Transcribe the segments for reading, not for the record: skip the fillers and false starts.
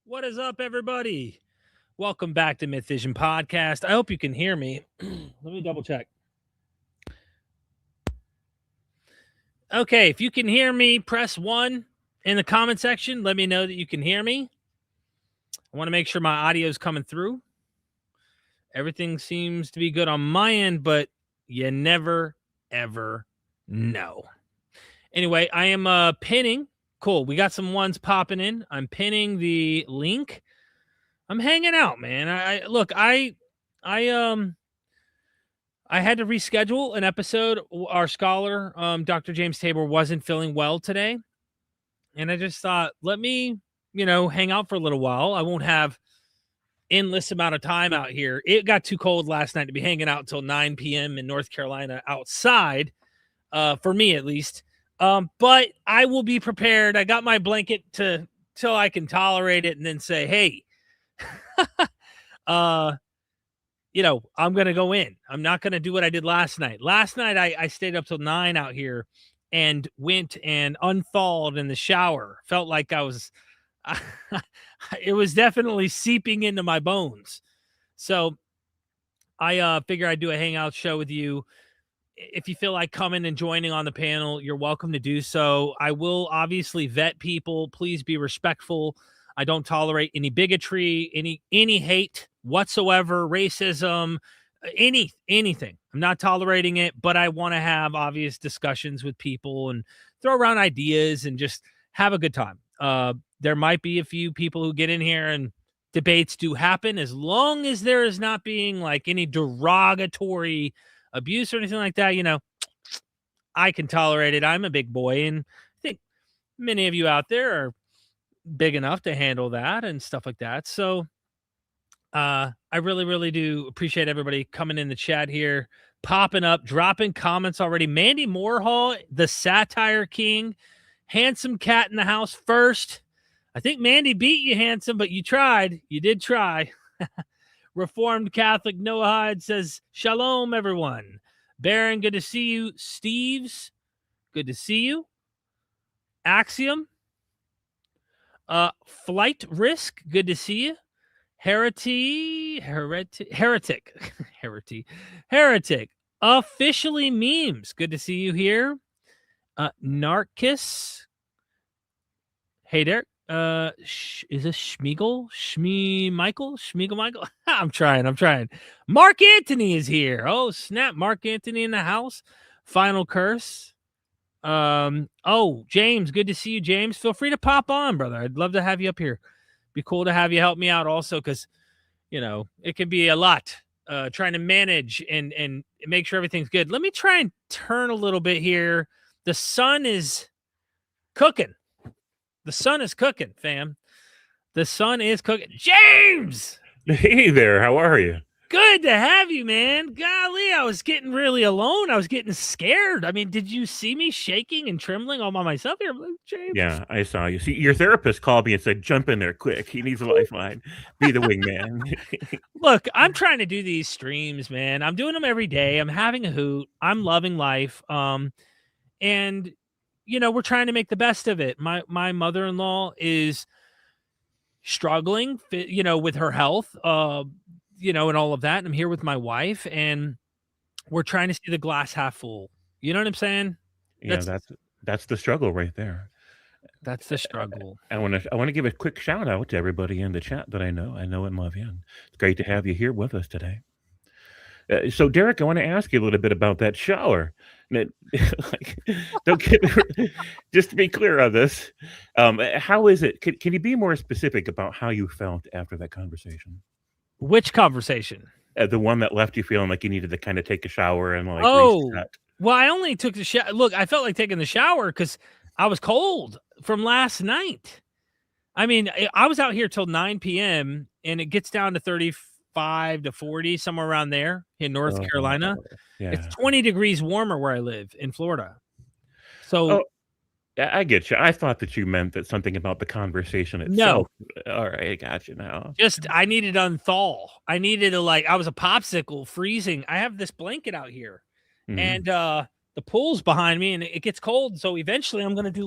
What is up, everybody? Welcome back to MythVision Podcast. I hope you can hear me. Let me double check. Okay, if you can hear me, press 1 in the comment section. Let me know that you can hear me. I want to make sure my audio is coming through. Everything seems to be good on my end, but you never, ever know. Anyway, I am pinning. Cool. We got some ones popping in. I'm pinning the link. I'm hanging out, man. I had to reschedule an episode. Our scholar, Dr. James Tabor, wasn't feeling well today. And I just thought, let me, hang out for a little while. I won't have endless amount of time out here. It got too cold last night to be hanging out until 9 p.m. in North Carolina outside, for me at least. But I will be prepared. I got my blanket till I can tolerate it and then say, hey, I'm going to go in. I'm not going to do what I did last night. Last night, I stayed up till 9 out here and went and unthawed in the shower. Felt like I was, it was definitely seeping into my bones. So I figure I'd do a hangout show with you. If you feel like coming and joining on the panel, you're welcome to do so. I will obviously vet people. Please be respectful. I don't tolerate any bigotry, any hate whatsoever, racism, anything. I'm not tolerating it, but I want to have obvious discussions with people and throw around ideas and just have a good time. There might be a few people who get in here and debates do happen, as long as there is not being like any derogatory abuse or anything like that. I can tolerate it. I'm a big boy, and I think many of you out there are big enough to handle that and stuff like that. So I really, really do appreciate everybody coming in the chat here, popping up, dropping comments already. Mandy Moorhall, the Satire King, Handsome Cat in the house first. I think Mandy beat you, Handsome, but you tried. You did try. Reformed Catholic Noahide says, Shalom, everyone. Baron, good to see you. Steves, good to see you. Axiom, Flight Risk, good to see you. Heretic. Officially Memes, good to see you here. Narcus. Hey, Derek. Is this Schmiegel? Schmiegel? I'm trying. Mark Antony is here. Oh, snap. Mark Antony in the house. Final Curse. James, good to see you, James. Feel free to pop on, brother. I'd love to have you up here. Be cool to have you help me out also, because it can be a lot trying to manage and make sure everything's good. Let me try and turn a little bit here. The sun is cooking. Fam. The sun is cooking. James! Hey there, how are you? Good to have you, man. Golly, I was getting really alone. I was getting scared. I mean, did you see me shaking and trembling all by myself here, James? Yeah, I saw you. See, your therapist called me and said, jump in there quick. He needs a lifeline. Be the wingman. Look, I'm trying to do these streams, man. I'm doing them every day. I'm having a hoot. I'm loving life. And we're trying to make the best of it. My mother-in-law is struggling, with her health, and all of that. And I'm here with my wife, and we're trying to see the glass half full. You know what I'm saying? Yeah, that's the struggle right there. That's the struggle. I want to give a quick shout out to everybody in the chat that I know and love you. It's great to have you here with us today. So, Derek, I want to ask you a little bit about that shower. Don't get just to be clear on this. How is it? Can you be more specific about how you felt after that conversation? Which conversation? The one that left you feeling like you needed to kind of take a shower and reset. Well, I only took the shower. Look, I felt like taking the shower because I was cold from last night. I mean, I was out here till 9 p.m. and it gets down to 35 to 40, somewhere around there in North Carolina. Yeah. It's 20 degrees warmer where I live in Florida. So I get you. I thought that you meant that something about the conversation itself. No. All right, I got you now. Just I needed to unthaw. I needed to I was a popsicle freezing. I have this blanket out here. Mm-hmm. And the pool's behind me and it gets cold. So eventually I'm going to do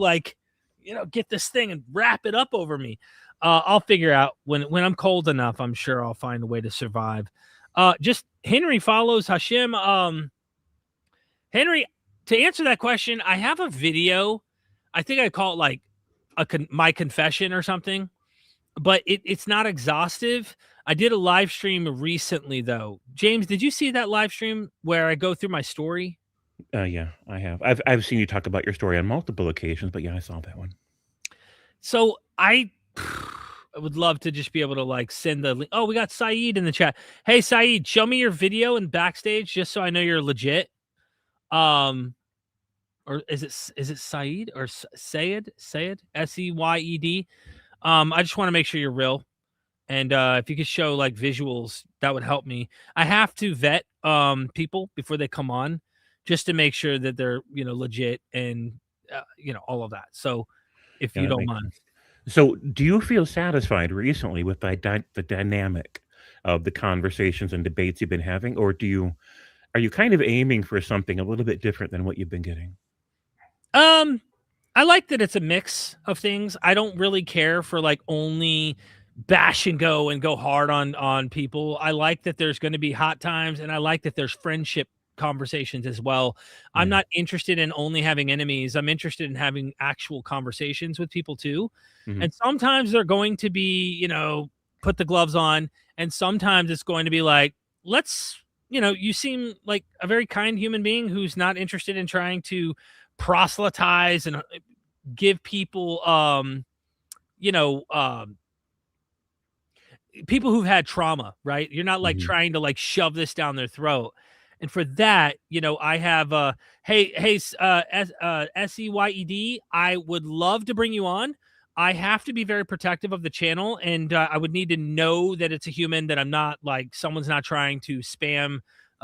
get this thing and wrap it up over me. I'll figure out when I'm cold enough. I'm sure I'll find a way to survive. Just Henry follows Hashim. Henry, to answer that question, I have a video. I think I call it like my confession or something, but it's not exhaustive. I did a live stream recently, though. James, did you see that live stream where I go through my story? Yeah, I have. I've seen you talk about your story on multiple occasions, but yeah, I saw that one. So I would love to just be able to like send the link. Oh, we got Saeed in the chat. Hey, Saeed, show me your video and backstage just so I know you're legit. Or is it Saeed or Sayed? Sayed? Seyed? I just want to make sure you're real. And if you could show like visuals, that would help me. I have to vet people before they come on just to make sure that they're, legit and, all of that. So if you don't mind. Sense. So do you feel satisfied recently with the dynamic of the conversations and debates you've been having? Or are you kind of aiming for something a little bit different than what you've been getting? I like that it's a mix of things. I don't really care for like only bash and go hard on people. I like that there's going to be hot times, and I like that there's friendship conversations as well. I'm not interested in only having enemies. I'm interested in having actual conversations with people too. And sometimes they're going to be, put the gloves on, and sometimes it's going to be like, let's, you seem like a very kind human being who's not interested in trying to proselytize and give people people who've had trauma, right? You're not like trying to like shove this down their throat. And for that, I have SEYED, I would love to bring you on. I have to be very protective of the channel, and I would need to know that it's a human, that I'm not like someone's not trying to spam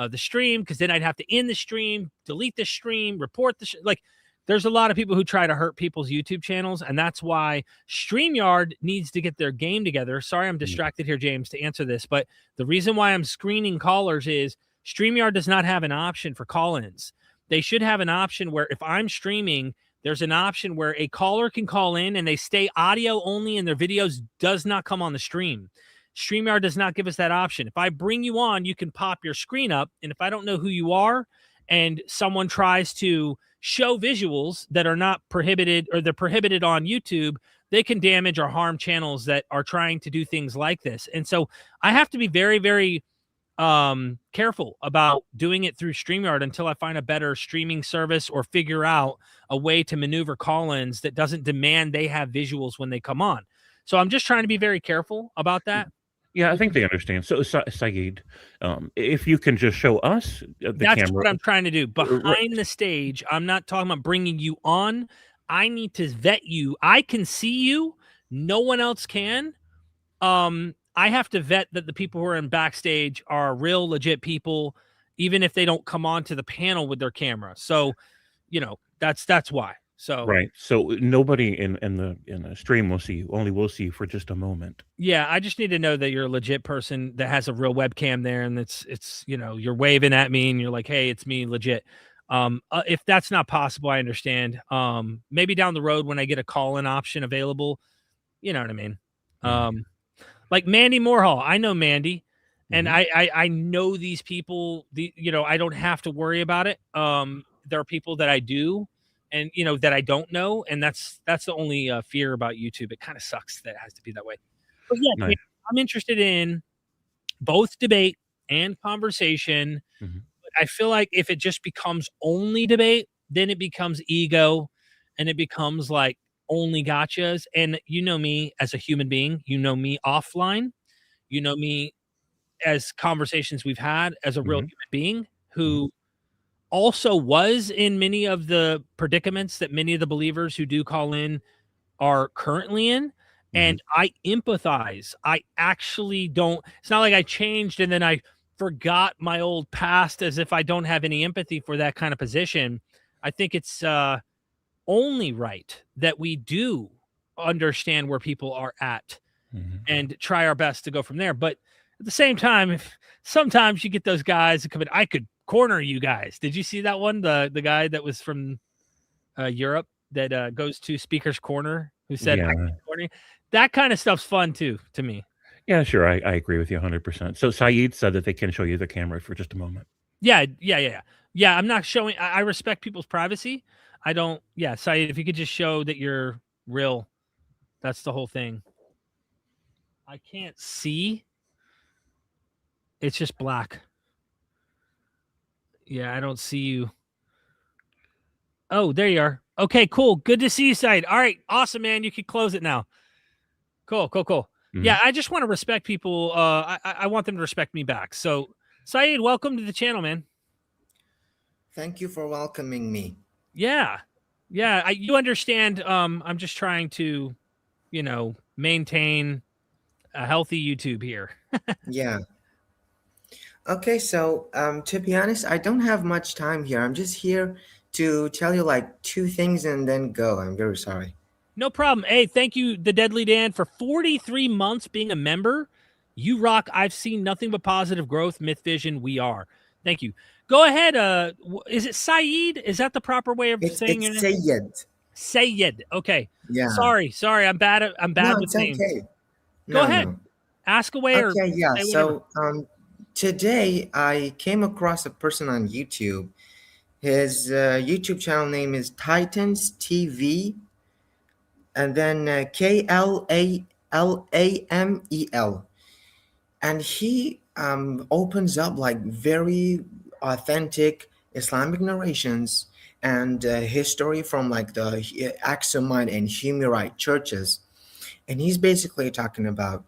the stream, because then I'd have to end the stream, delete the stream, report the like. There's a lot of people who try to hurt people's YouTube channels, and that's why StreamYard needs to get their game together. Sorry, I'm distracted here, James, to answer this, but the reason why I'm screening callers is StreamYard does not have an option for call-ins. They should have an option where if I'm streaming, there's an option where a caller can call in and they stay audio only and their videos does not come on the stream. StreamYard does not give us that option. If I bring you on, you can pop your screen up, and if I don't know who you are and someone tries to show visuals that are not prohibited, or they're prohibited on YouTube, they can damage or harm channels that are trying to do things like this. And so I have to be very, very careful about doing it through StreamYard until I find a better streaming service or figure out a way to maneuver call-ins that doesn't demand they have visuals when they come on. So I'm just trying to be very careful about that. Yeah, I think they understand. So, Saeed, if you can just show us the That's camera. what I'm trying to do. Behind the stage, I'm not talking about bringing you on. I need to vet you. I can see you. No one else can. I have to vet that the people who are in backstage are real, legit people, even if they don't come onto the panel with their camera. So, that's why. So right. So nobody in the stream will see you. Only we'll see you for just a moment. Yeah, I just need to know that you're a legit person that has a real webcam there, and it's you're waving at me and you're like, hey, it's me, legit. If that's not possible, I understand. Maybe down the road when I get a call-in option available, you know what I mean. Like Mandy Moorhall, I know Mandy, and I know these people. I don't have to worry about it. There are people that I do, and that I don't know, and that's the only fear about YouTube. It kind of sucks that it has to be that way. But yeah, I'm interested in both debate and conversation. But I feel like if it just becomes only debate, then it becomes ego, and it becomes like only gotchas. And me as a human being, me offline, me as conversations we've had as a real human being who also was in many of the predicaments that many of the believers who do call in are currently in. And I empathize. I actually don't. It's not like I changed and then I forgot my old past as if I don't have any empathy for that kind of position. I think it's only right that we do understand where people are at and try our best to go from there. But at the same time, if sometimes you get those guys that come in, I could corner you guys. Did you see that one? The guy that was from Europe that goes to Speaker's Corner who said, I could corner you. that kind of stuff's fun too to me. Yeah, sure. I agree with you 100%. So Saeed said that they can show you the camera for just a moment. Yeah. I'm not showing. I respect people's privacy. I don't. Yeah, Saeed, if you could just show that you're real, that's the whole thing. I can't see. It's just black. Yeah, I don't see you. Oh, there you are. Okay, cool. Good to see you, Saeed. All right, awesome, man. You can close it now. Cool. Mm-hmm. Yeah, I just want to respect people. I want them to respect me back. So, Saeed, welcome to the channel, man. Thank you for welcoming me. Yeah. You understand. I'm just trying to, maintain a healthy YouTube here. Yeah. Okay, so to be honest, I don't have much time here. I'm just here to tell you like 2 things and then go. I'm very sorry. No problem. Hey, thank you, the Deadly Dan, for 43 months being a member. You rock. I've seen nothing but positive growth. MythVision, we are. Thank you. Go ahead. Is it Saeed? Is that the proper way of saying it? It's Sayed. Okay. Yeah. Sorry. I'm bad with names. Okay. Go ahead. No. Ask away. Okay. Yeah. So today I came across a person on YouTube. His YouTube channel name is Titans TV, and then KLALAMEL, and he opens up like very authentic Islamic narrations and history from like the Aksumite and Humaite churches, and he's basically talking about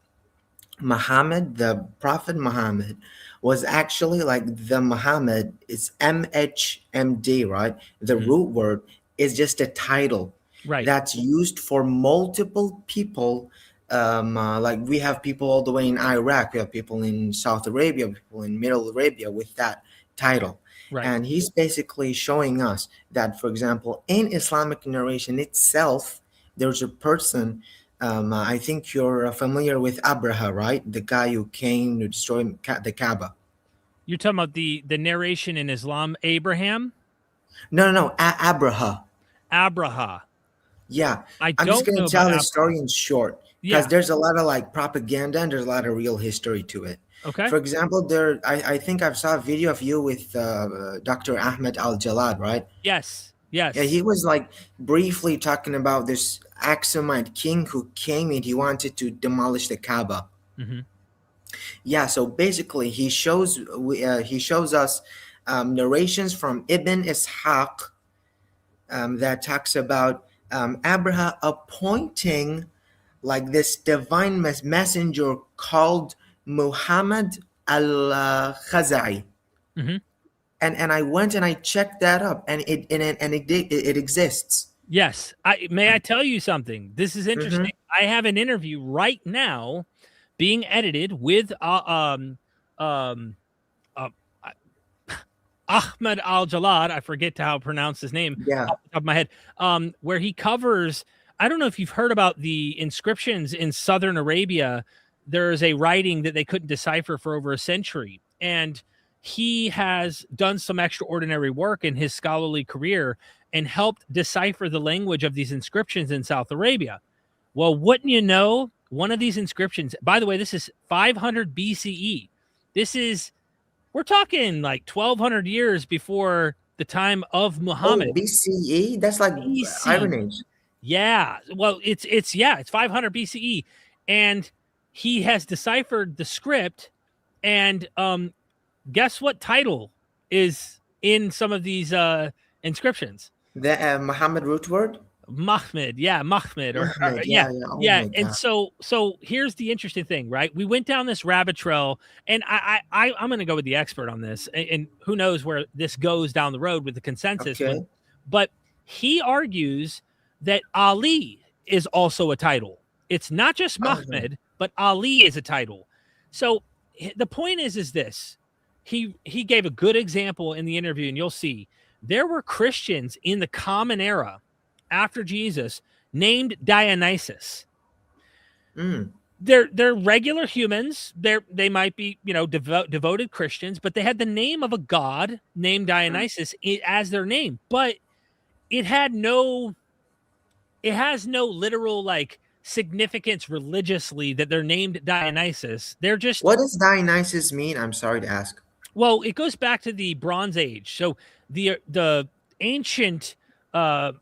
Muhammad, the Prophet Muhammad, was actually like the Muhammad. It's MHMD, right? The root word is just a title, right? That's used for multiple people. Like we have people all the way in Iraq, we have people in South Arabia, people in Middle Arabia with that title. Right. And he's basically showing us that, for example, in Islamic narration itself, there's a person. I think you're familiar with Abraha, right? The guy who came to destroy the Kaaba. You're talking about the narration in Islam, Abraham? No, Abraha. Abraha. Yeah. I'm just going to tell the story in short, because there's a lot of like propaganda and there's a lot of real history to it. Okay. For example, I think I saw a video of you with Dr. Ahmed Al-Jalad, right? Yes. Yeah, he was like briefly talking about this Aksumite king who came and he wanted to demolish the Kaaba. Mm-hmm. Yeah, so basically he shows us narrations from Ibn Ishaq that talks about Abraha appointing like this divine messenger called Muhammad al-Khazai. Mm-hmm. And I went and I checked that up, and it exists. Yes. May I tell you something? This is interesting. Mm-hmm. I have an interview right now being edited with Ahmed Al-Jalad. I forget how to pronounce his name off the top of my head. Where he covers, I don't know if you've heard about the inscriptions in Southern Arabia. There's a writing that they couldn't decipher for over a century. And he has done some extraordinary work in his scholarly career and helped decipher the language of these inscriptions in South Arabia. Well, wouldn't you know, one of these inscriptions, by the way, this is 500 BCE. We're talking like 1200 years before the time of Muhammad. Oh, BCE? That's like Iron Age. Yeah. Well, it's 500 BCE. And he has deciphered the script, and guess what title is in some of these inscriptions? The Muhammad root word? Mahmed. Yeah, Mahmed. Oh and so here's the interesting thing, right? We went down this rabbit trail, and I'm going to go with the expert on this, and who knows where this goes down the road with the consensus. Okay. But he argues that Ali is also a title. It's not just Mahmed, but Ali is a title. So the point is this. He gave a good example in the interview, and you'll see there were Christians in the Common Era after Jesus named Dionysus. They're regular humans. They might be, devoted Christians, but they had the name of a god named Dionysus as their name. But it has no literal like significance religiously that they're named Dionysus. They're just, What does Dionysus mean? I'm sorry to ask. well, it goes back to the Bronze Age. So the ancient, I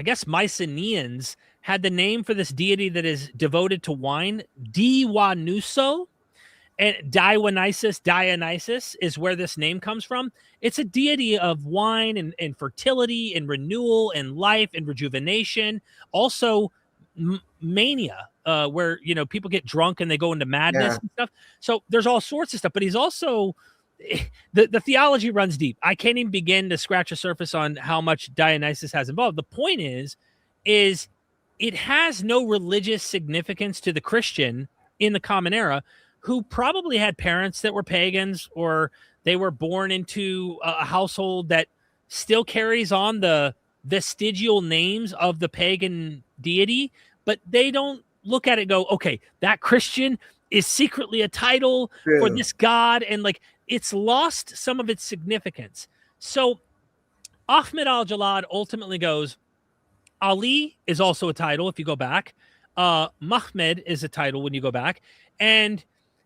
guess, Mycenaeans had the name for this deity that is devoted to wine, Dionyso. And Dionysus is where this name comes from. It's a deity of wine and fertility and renewal and life and rejuvenation. Also, mania, where, you know, people get drunk and they go into madness and stuff. So there's all sorts of stuff. But he's also, the theology runs deep. I can't even begin to scratch the surface on how much Dionysus has involved. The point is it has no religious significance to the Christian in the Common Era, who probably had parents that were pagans, or they were born into a household that still carries on the vestigial names of the pagan deity, but they don't look at it and go, okay, that Christian is secretly a title for this god, and like it's lost some of its significance. So Ahmed al-Jalad ultimately goes, Ali is also a title if you go back. Mahmed is a title when you go back. And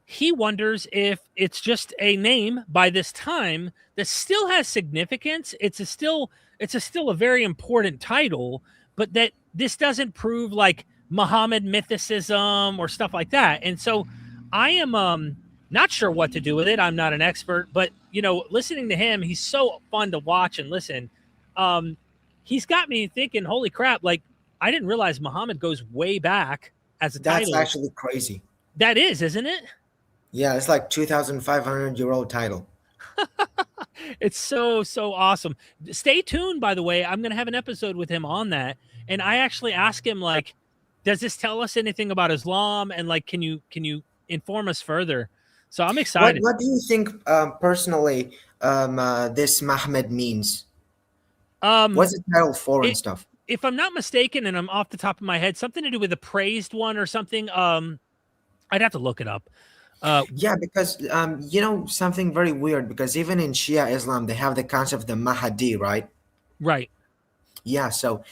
he wonders if it's just a name by this time that still has significance. It's still a very important title, but that this doesn't prove like Muhammad mythicism or stuff like that. And so I am not sure what to do with it. I'm not an expert, but you know, listening to him, he's so fun to watch and listen. He's got me thinking, holy crap, like I didn't realize Muhammad goes way back as a title. That's actually crazy. That is, isn't it? Yeah, it's like 2,500-year-old title. It's so awesome. Stay tuned, by the way. I'm going to have an episode with him on that. And I actually asked him, like, does this tell us anything about Islam? And like, can you inform us further? So I'm excited. What do you think personally this Muhammad means? What's the title for and stuff? If I'm not mistaken, and I'm off the top of my head, something to do with the praised one or something. I'd have to look it up. Yeah, because you know, something very weird, because even in Shia Islam, they have the concept of the Mahdi, right? Right. Yeah, so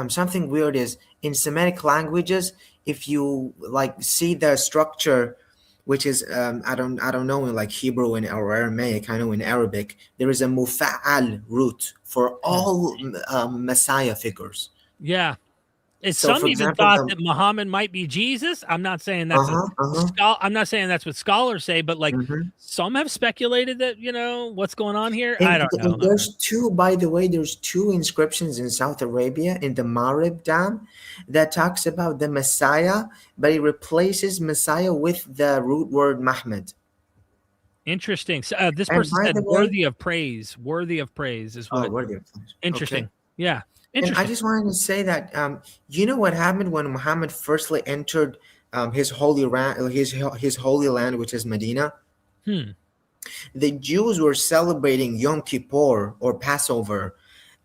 something weird is in Semitic languages, if you like see the structure, which is I don't know in like Hebrew and or Aramaic, I know in Arabic, there is a mufa'al root for all Messiah figures. Yeah. So, some for even example, thought that Muhammad might be Jesus. I'm not saying that's I'm not saying that's what scholars say, but like some have speculated that, you know, what's going on here. I don't know. And there's two, by the way, there's two inscriptions in Saudi Arabia in the Marib Dam that talks about the Messiah, but it replaces Messiah with the root word Muhammad. Interesting. So, this person said worthy of praise. Worthy of praise is what. Worthy of praise. Interesting. Okay. Yeah. And I just wanted to say that you know what happened when Muhammad firstly entered his holy land, which is Medina? The Jews were celebrating Yom Kippur or Passover,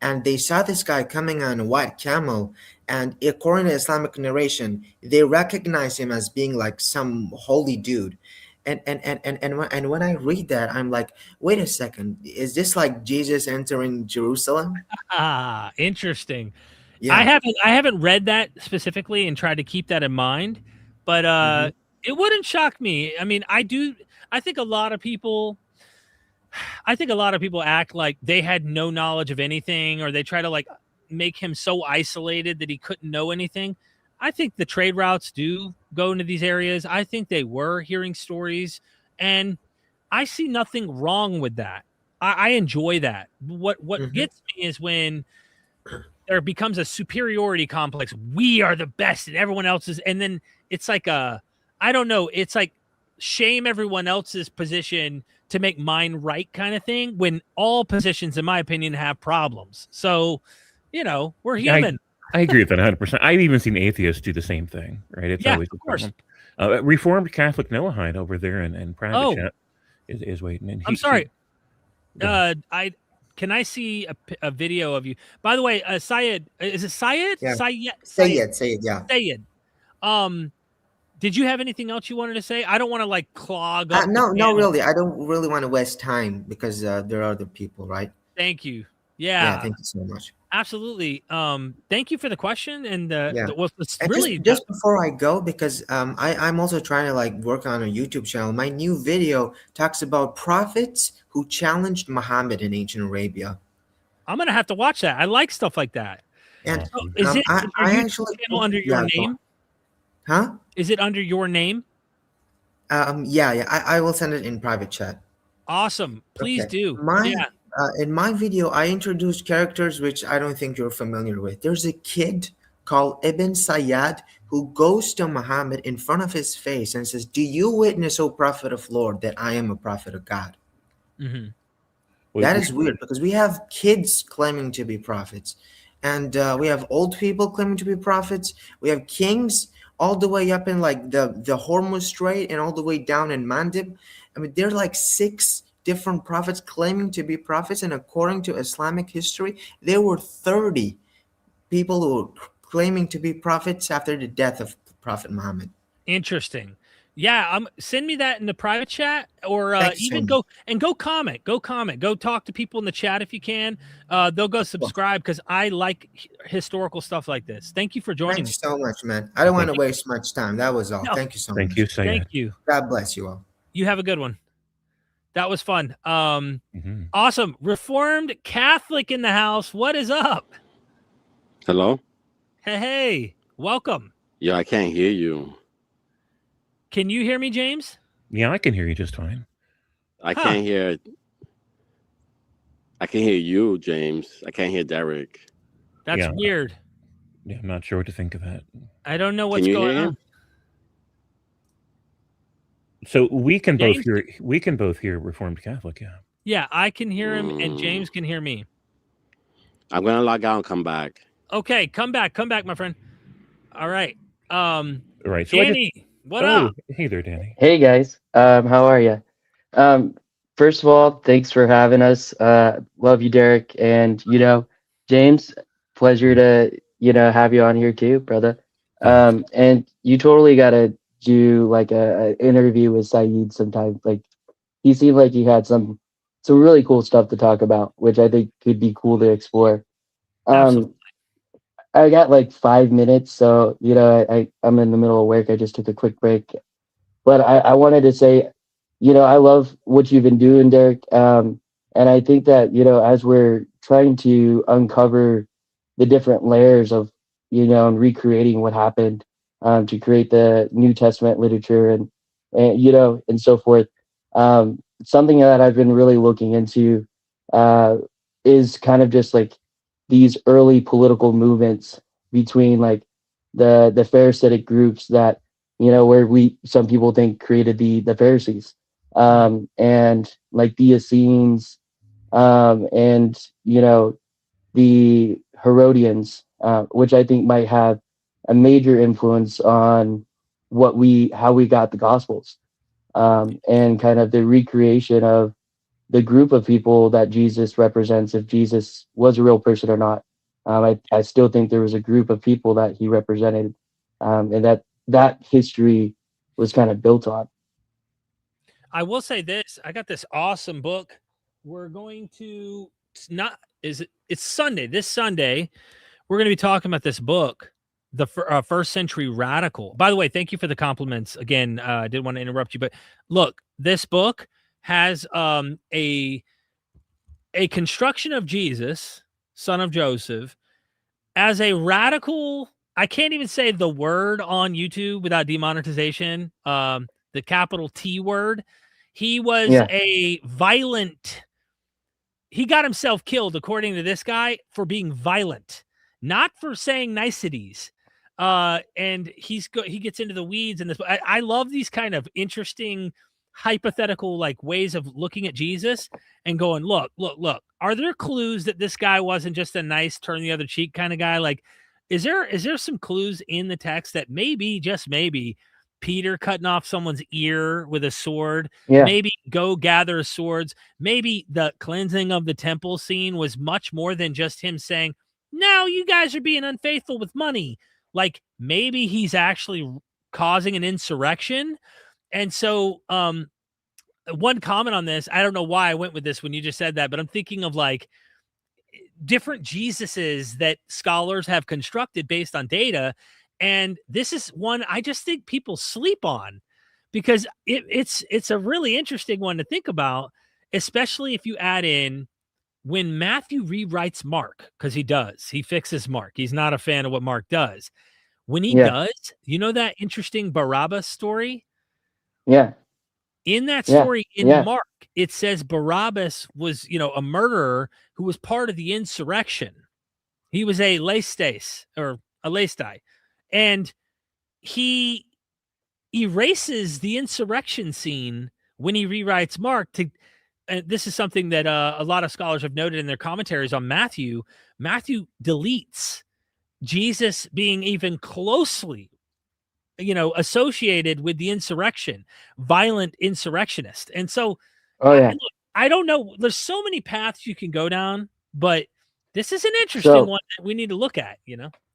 and they saw this guy coming on a white camel, and according to Islamic narration, they recognized him as being like some holy dude. And when I read that, I'm like, wait a second, is this like Jesus entering Jerusalem? Interesting. Yeah. I haven't read that specifically and tried to keep that in mind, but it wouldn't shock me. I mean, I think a lot of people act like they had no knowledge of anything, or they try to like make him so isolated that he couldn't know anything. I think the trade routes do go into these areas. I think they were hearing stories, and I see nothing wrong with that. I enjoy that. What gets me is when there becomes a superiority complex. We are the best and everyone else is, and then it's like I don't know, it's like shame everyone else's position to make mine right kind of thing, when all positions, in my opinion, have problems. So, you know, we're human. I agree with that 100%. I've even seen atheists do the same thing, right? It's always of course. Reformed Catholic Noahide over there in private chat is waiting. And I'm sorry. Can I see a video of you? By the way, Syed, is it Syed? Yeah. Syed, yeah. Syed. Did you have anything else you wanted to say? I don't want to like clog up. No, really. I don't really want to waste time because there are other people, right? Thank you. Yeah, thank you so much. absolutely. Thank you for the question. And Yeah. it's And really just before I go, because I'm also trying to like work on a YouTube channel. My new video talks about prophets who challenged Muhammad in ancient Arabia. I'm gonna have to watch that. I like stuff like that. And Awesome. Is I your YouTube actually channel under your name? Huh? Is it under your name? Yeah. I will send it in private chat. Awesome. Please Okay. do. Yeah. In my video, I introduced characters which I don't think you're familiar with. There's a kid called Ibn Sayyad who goes to Muhammad in front of his face and says, "Do you witness, O Prophet of Lord, that I am a prophet of God?" Mm-hmm. That is weird because we have kids claiming to be prophets, and we have old people claiming to be prophets. We have kings all the way up in like the Hormuz Strait and all the way down in Mandib. I mean, there are like 6 different prophets claiming to be prophets, and according to Islamic history, there were 30 people who were claiming to be prophets after the death of Prophet Muhammad. Interesting. Yeah, send me that in the private chat, or even go comment. Go talk to people in the chat if you can. They'll go subscribe because I like historical stuff like this. Thank you for joining me. Thanks so much, man. I don't want to waste much time. That was all. No. Thank you so Thank much. you, Sayed. Thank you. God bless you all. You have a good one. That was fun. Awesome. Reformed Catholic in the house. What is up? Hello? Hey, welcome. Yeah, I can't hear you. Can you hear me, James? Yeah, I can hear you just fine. I can't hear. I can hear you, James. I can't hear Derek. That's weird. Yeah, I'm not sure what to think of that. I don't know what's going on. So we can both hear. We can both hear Reformed Catholic. Yeah. Yeah, I can hear him, and James can hear me. I'm gonna log out and come back. Okay, come back, my friend. All right. Right. So Danny, what up? Hey there, Danny. Hey guys. How are you? First of all, thanks for having us. Love you, Derek, and James. Pleasure to have you on here too, brother. And you totally gotta do like a interview with Saeed sometime. Like he seemed like he had some really cool stuff to talk about, which I think could be cool to explore. Absolutely. I got like 5 minutes, so I'm in the middle of work. I just took a quick break, but I wanted to say, I love what you've been doing, Derek. And I think that as we're trying to uncover the different layers of and recreating what happened to create the New Testament literature and and so forth. Something that I've been really looking into is kind of just like these early political movements between like the Pharisaic groups that where some people think created the Pharisees, and like the Essenes, and the Herodians, which I think might have a major influence on how we got the Gospels, and kind of the recreation of the group of people that Jesus represents, if Jesus was a real person or not. I still think there was a group of people that he represented, and that history was kind of built on. I will say this. I got this awesome book. We're going to it's Sunday. This Sunday, we're going to be talking about this book, the First Century Radical. By the way, thank you for the compliments. Again, I didn't want to interrupt you, but look, this book has a construction of Jesus, son of Joseph, as a radical. I can't even say the word on YouTube without demonetization. The capital T word. He was a violent. He got himself killed, according to this guy, for being violent, not for saying niceties. And he gets into the weeds in this. I love these kind of interesting hypothetical like ways of looking at Jesus and going, look, are there clues that this guy wasn't just a nice turn the other cheek kind of guy? Like, is there some clues in the text that maybe, just maybe, Peter cutting off someone's ear with a sword, maybe go gather swords, maybe the cleansing of the temple scene was much more than just him saying, no, you guys are being unfaithful with money. Like maybe he's actually causing an insurrection. And so one comment on this, I don't know why I went with this when you just said that, but I'm thinking of like different Jesuses that scholars have constructed based on data. And this is one I just think people sleep on, because it's a really interesting one to think about, especially if you add in when Matthew rewrites Mark, because he fixes Mark. He's not a fan of what Mark does. When he does, you know that interesting Barabbas story? Yeah. In that story, Mark, it says Barabbas was, a murderer who was part of the insurrection. He was a lestes, or a lestai, and he erases the insurrection scene when he rewrites Mark. And this is something that a lot of scholars have noted in their commentaries on Matthew. Matthew deletes Jesus being even closely, associated with the insurrection, violent insurrectionist. And so, I don't know. There's so many paths you can go down, but this is an interesting one that we need to look at,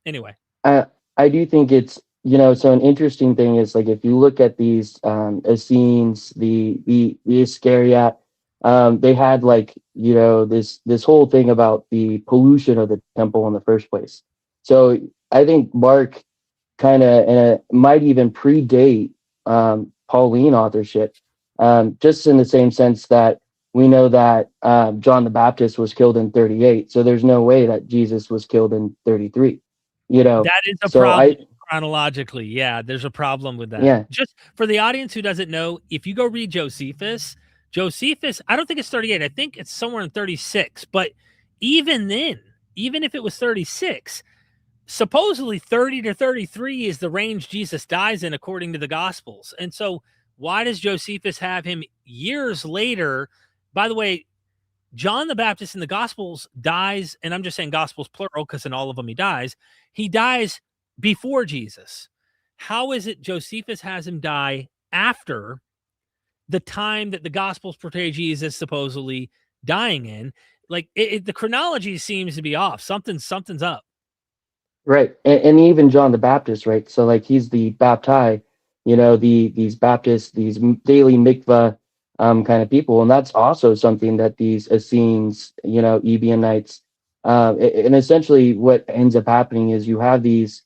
Anyway. I do think it's, so an interesting thing is, like, if you look at these Essenes, the Iscariot, they had, like, this whole thing about the pollution of the temple in the first place. So I think Mark kind of might even predate Pauline authorship, just in the same sense that we know that John the Baptist was killed in 38. So there's no way that Jesus was killed in 33. That is a problem chronologically. Yeah, there's a problem with that. Yeah. Just for the audience who doesn't know, if you go read Josephus, I don't think it's 38. I think it's somewhere in 36. But even then, even if it was 36, supposedly 30 to 33 is the range Jesus dies in according to the Gospels. And so why does Josephus have him years later? By the way, John the Baptist in the Gospels dies, and I'm just saying Gospels plural because in all of them he dies before Jesus. How is it Josephus has him die after the time that the Gospels portray Jesus supposedly dying in? Like, the chronology seems to be off. Something's up. Right. And even John the Baptist, right? So, like, he's the bapti, these Baptists, these daily mikvah kind of people. And that's also something that these Essenes, Ebionites, and essentially what ends up happening is you have these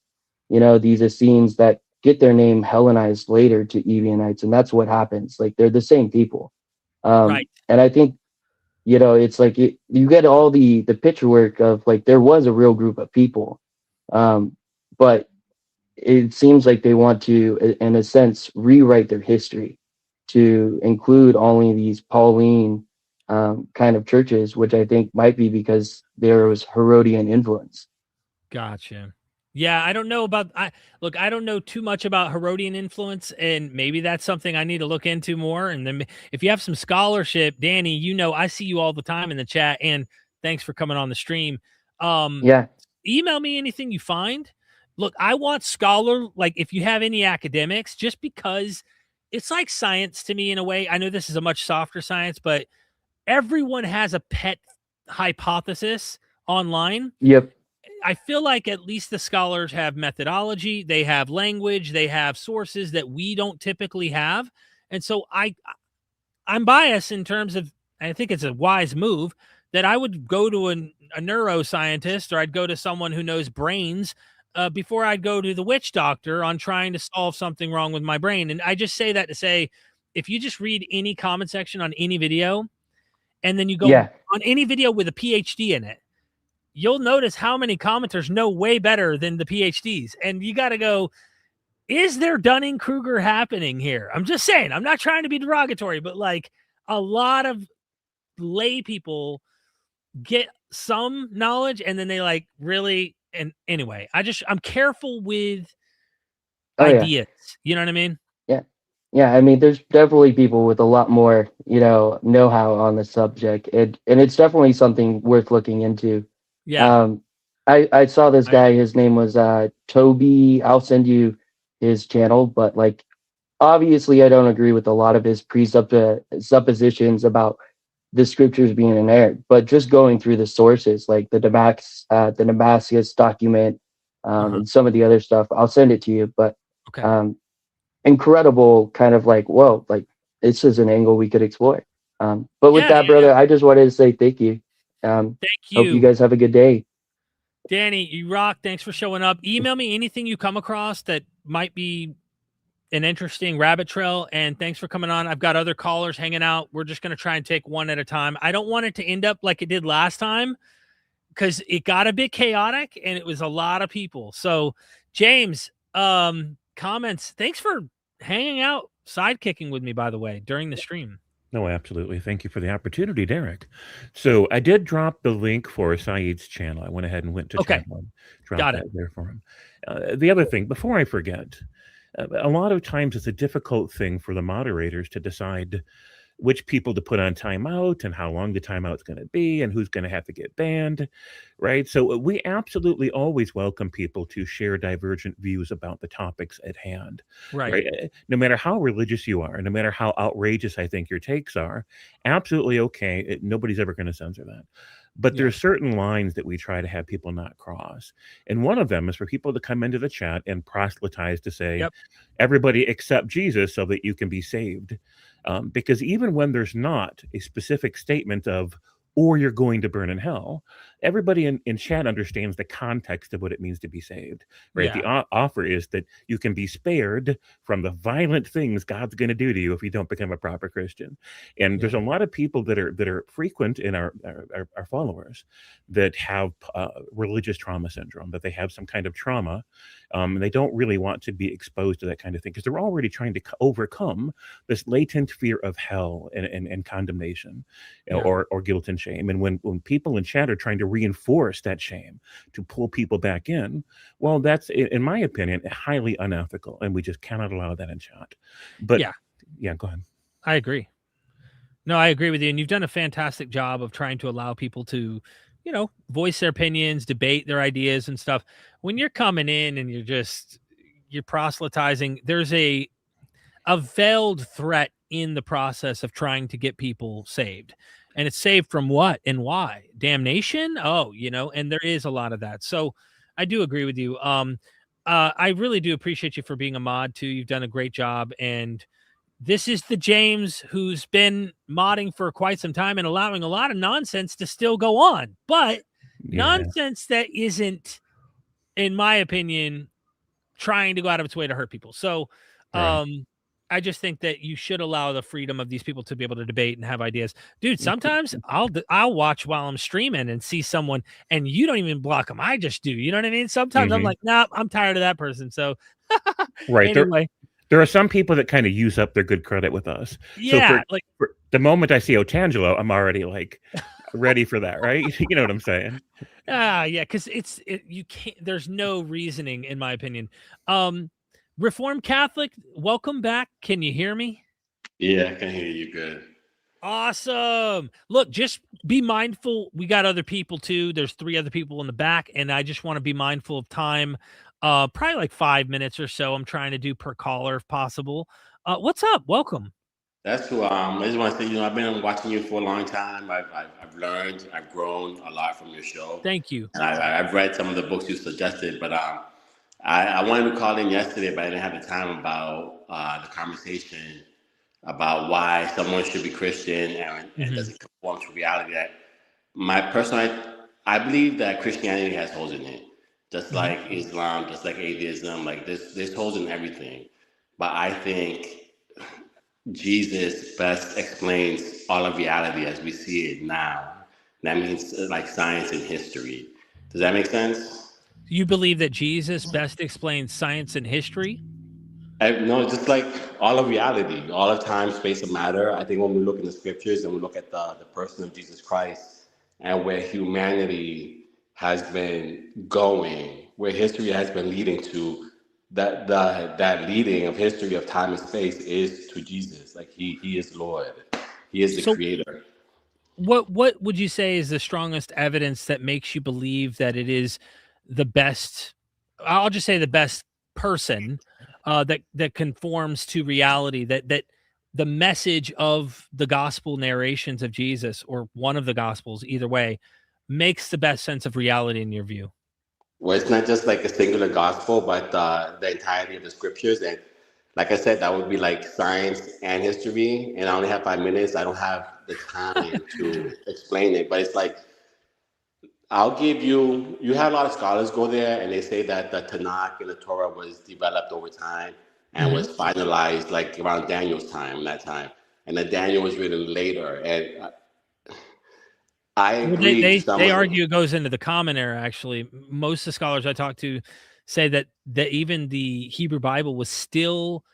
Essenes that get their name Hellenized later to Ebionites. And that's what happens. Like, they're the same people. Right. And I think, it's like you get all the picture work of, like, there was a real group of people. But it seems like they want to, in a sense, rewrite their history to include only these Pauline kind of churches, which I think might be because there was Herodian influence. Gotcha. Yeah, I don't know about. I don't know too much about Herodian influence, and maybe that's something I need to look into more. And then, if you have some scholarship, Danny, I see you all the time in the chat, and thanks for coming on the stream. Email me anything you find. Look, I want scholar, like, if you have any academics, just because it's like science to me in a way. I know this is a much softer science, but everyone has a pet hypothesis online. Yep. I feel like at least the scholars have methodology, they have language, they have sources that we don't typically have. And so I'm biased in terms of, I think it's a wise move that I would go to a neuroscientist, or I'd go to someone who knows brains before I'd go to the witch doctor on trying to solve something wrong with my brain. And I just say that to say, if you just read any comment section on any video, and then you go on any video with a PhD in it, you'll notice how many commenters know way better than the PhDs. And you got to go, is there Dunning-Kruger happening here? I'm just saying, I'm not trying to be derogatory, but, like, a lot of lay people get some knowledge and then they, like, really, and anyway, I'm careful with ideas. You know what I mean? Yeah. I mean, there's definitely people with a lot more, know-how on the subject, and it's definitely something worth looking into. Yeah. I saw this guy, his name was Toby. I'll send you his channel, but, like, obviously I don't agree with a lot of his suppositions about the scriptures being inerrant, but just going through the sources, like the Damascus document, and some of the other stuff, I'll send it to you. But incredible, kind of like, whoa, like, this is an angle we could explore. But with that, brother, I just wanted to say thank you. Thank Hope you you. guys have a good day. Danny, you rock. Thanks for showing up. Email me anything you come across that might be an interesting rabbit trail. And thanks for coming on. I've got other callers hanging out. We're just going to try and take one at a time. I don't want it to end up like it did last time because it got a bit chaotic and it was a lot of people. So James, comments. Thanks for hanging out, sidekicking with me, by the way, during the stream. No, absolutely. Thank you for the opportunity, Derek. So I did drop the link for Saeed's channel. I went ahead and went to channel and dropped that there for him. The other thing, before I forget, a lot of times it's a difficult thing for the moderators to decide which people to put on timeout and how long the timeout's going to be and who's going to have to get banned, right? So we absolutely always welcome people to share divergent views about the topics at hand, right? No matter how religious you are, no matter how outrageous I think your takes are, absolutely okay. Nobody's ever going to censor that. But there's certain lines that we try to have people not cross. And one of them is for people to come into the chat and proselytize to say, everybody accept Jesus so that you can be saved. Because even when there's not a specific statement of, or you're going to burn in hell, everybody in chat understands the context of what it means to be saved, right? The offer is that you can be spared from the violent things God's going to do to you if you don't become a proper Christian. And there's a lot of people that are frequent in our followers that have religious trauma syndrome, that they have some kind of trauma. And they don't really want to be exposed to that kind of thing because they're already trying to overcome this latent fear of hell and condemnation or guilt and shame. And when people in chat are trying to reinforce that shame to pull people back in, well, that's, in my opinion, highly unethical. And we just cannot allow that in chat. But yeah, go ahead. I agree. No, I agree with you. And you've done a fantastic job of trying to allow people to, you know, voice their opinions, debate their ideas and stuff. When you're coming in and you're proselytizing, there's a veiled threat in the process of trying to get people saved. And it's saved from what and why? Damnation? Oh, you know, and there is a lot of that. So I do agree with you. I really do appreciate you for being a mod too. You've done a great job. And this is the James who's been modding for quite some time and allowing a lot of nonsense to still go on, but nonsense that isn't, in my opinion, trying to go out of its way to hurt people. So, I just think that you should allow the freedom of these people to be able to debate and have ideas. Dude, sometimes I'll watch while I'm streaming and see someone and you don't even block them. I just do. You know what I mean? Sometimes I'm like, nah, I'm tired of that person. So anyway. There are some people that kind of use up their good credit with us. Yeah. So for the moment I see Otangelo, I'm already like ready for that, right? You know what I'm saying? Yeah, because you can't, there's no reasoning, in my opinion. Reformed Catholic, welcome back. Can you hear me? Yeah, I can hear you good. Awesome. Look, just be mindful. We got other people too. There's 3 other people in the back, and I just want to be mindful of time. Probably like 5 minutes or so. I'm trying to do per caller if possible. What's up? Welcome. That's who I just want to say, I've been watching you for a long time. I've learned, I've grown a lot from your show. Thank you. And I've read some of the books you suggested, but I wanted to call in yesterday, but I didn't have the time about the conversation about why someone should be Christian and doesn't conform to reality. That I believe that Christianity has holes in it, just like Islam, just like atheism. Like there's holes in everything. But I think Jesus best explains all of reality as we see it now. That means like science and history. Does that make sense? You believe that Jesus best explains science and history? No, just like all of reality, all of time, space, and matter. I think when we look in the scriptures and we look at the person of Jesus Christ and where humanity has been going, where history has been leading to, that leading of history of time and space is to Jesus. Like he is Lord. He is the creator. What would you say is the strongest evidence that makes you believe that it is the best, I'll just say the best person that conforms to reality, that the message of the gospel narrations of Jesus, or one of the gospels, either way, makes the best sense of reality in your view? Well, it's not just like a singular gospel, but the entirety of the scriptures. And like I said, that would be like science and history. And I only have 5 minutes. I don't have the time to explain it. But it's like I'll give you. You had a lot of scholars go there, and they say that the Tanakh and the Torah was developed over time and was finalized like around Daniel's time, that time, and then Daniel was written later. And I Well, agree. they argue it goes into the Common Era. Actually, most of the scholars I talk to say that even the Hebrew Bible was still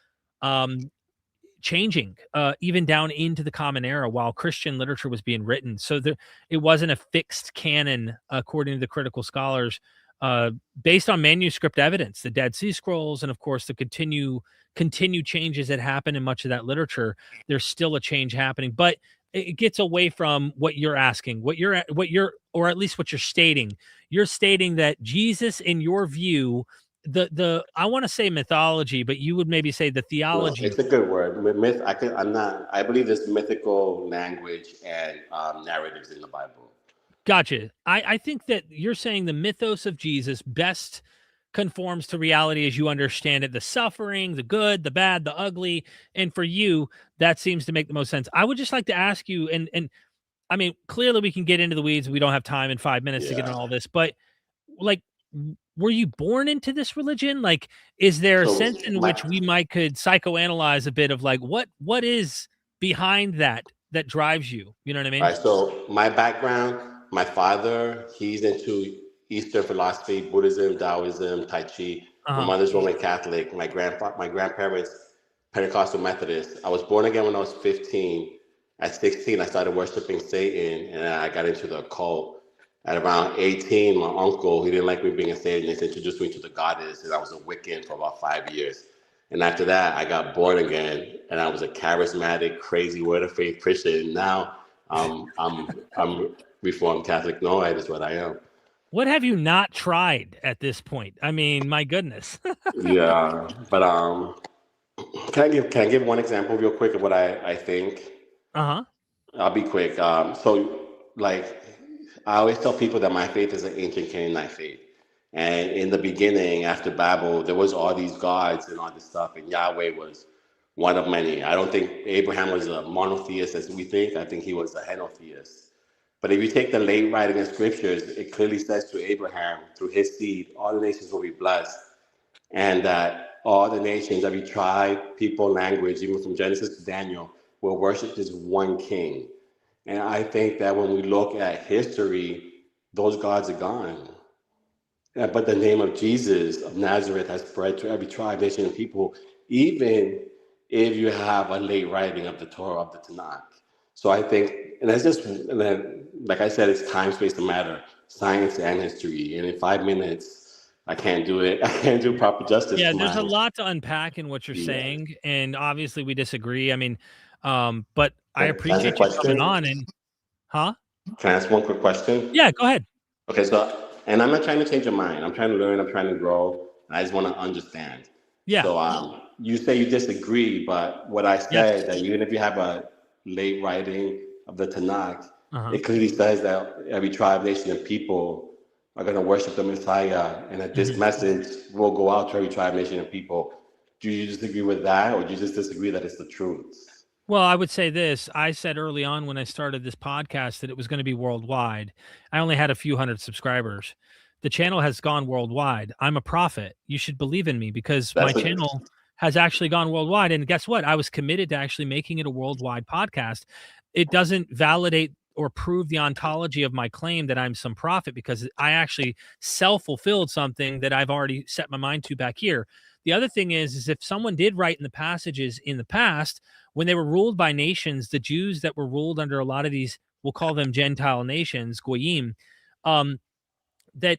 changing, even down into the Common Era, while Christian literature was being written. So it wasn't a fixed canon, according to the critical scholars, based on manuscript evidence, the Dead Sea Scrolls, and of course the continued changes that happen in much of that literature. There's still a change happening, but it gets away from what you're asking, or at least what you're stating. You're stating that Jesus, in your view, I want to say mythology, but you would maybe say the theology. No, it's a good word. Myth. I believe there's mythical language and narratives in the Bible. Gotcha. I think that you're saying the mythos of Jesus best conforms to reality as you understand it, the suffering, the good, the bad, the ugly. And for you, that seems to make the most sense. I would just like to ask you, and I mean, clearly we can get into the weeds. We don't have time in 5 minutes to get into all this, but like, were you born into this religion? Like, is there a sense in which we could psychoanalyze a bit of like, what is behind that drives you? You know what I mean? Right. So my background, my father, he's into Eastern philosophy, Buddhism, Taoism, Tai Chi. My mother's Roman Catholic. My grandparents, Pentecostal Methodist. I was born again when I was 15. At 16, I started worshiping Satan, and I got into the occult. At around 18, my uncle, he didn't like me being a Satanist, introduced me to the goddess, and I was a Wiccan for about 5 years. And after that, I got born again, and I was a charismatic, crazy, word of faith Christian. Now, I'm Reformed Catholic. No, that is what I am. What have you not tried at this point? I mean, my goodness. Yeah, but can I give one example real quick of what I think? I'll be quick. So like, I always tell people that my faith is an ancient Canaanite faith. And in the beginning, after Babel, there was all these gods and all this stuff, and Yahweh was one of many. I don't think Abraham was a monotheist as we think. I think he was a henotheist. But if you take the late writing of scriptures, it clearly says to Abraham, through his seed, all the nations will be blessed. And that all the nations, every tribe, people, language, even from Genesis to Daniel, will worship this one king. And I think that when we look at history, those gods are gone. But the name of Jesus of Nazareth has spread to every tribe, nation, and people, even if you have a late writing of the Torah, of the Tanakh. So I think, and that's just, and then, like I said, it's time, space, and matter, science and history. And in 5 minutes, I can't do it. I can't do proper justice. Yeah, there's a lot to unpack in what you're saying, and obviously we disagree. I mean, but I appreciate you coming on. And Can I ask one quick question? Yeah, go ahead. Okay, so, and I'm not trying to change your mind. I'm trying to learn. I'm trying to grow. I just want to understand. Yeah. So you say you disagree, but what I said, that even if you have a late writing of the Tanakh, it clearly says that every tribe, nation, and people are going to worship the Messiah, and that this message will go out to every tribe, nation, and people. Do you disagree with that, or do you just disagree that it's the truth? Well, I would say this. I said early on when I started this podcast that it was going to be worldwide. I only had a few hundred subscribers. The channel has gone worldwide. I'm a prophet. You should believe in me, because my channel has actually gone worldwide. And guess what? I was committed to actually making it a worldwide podcast. It doesn't validate or prove the ontology of my claim that I'm some prophet, because I actually self-fulfilled something that I've already set my mind to back here. The other thing is if someone did write in the passages in the past, when they were ruled by nations, the Jews that were ruled under a lot of these, we'll call them Gentile nations, Goyim, that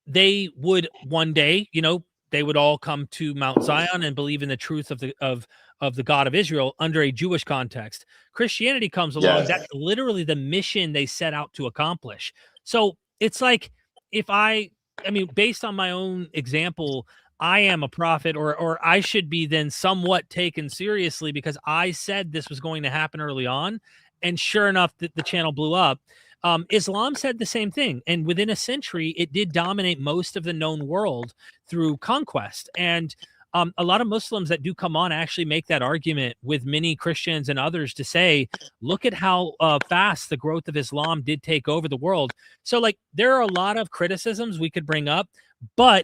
they would one day, they would all come to Mount Zion and believe in the truth of the God of Israel under a Jewish context. Christianity comes along. Yes. That's literally the mission they set out to accomplish. So it's like, I mean, based on my own example, I am a prophet, or I should be then somewhat taken seriously, because I said this was going to happen early on. And sure enough, the channel blew up. Islam said the same thing. And within a century, it did dominate most of the known world through conquest. And a lot of Muslims that do come on actually make that argument with many Christians and others to say, look at how fast the growth of Islam did take over the world. So like there are a lot of criticisms we could bring up, but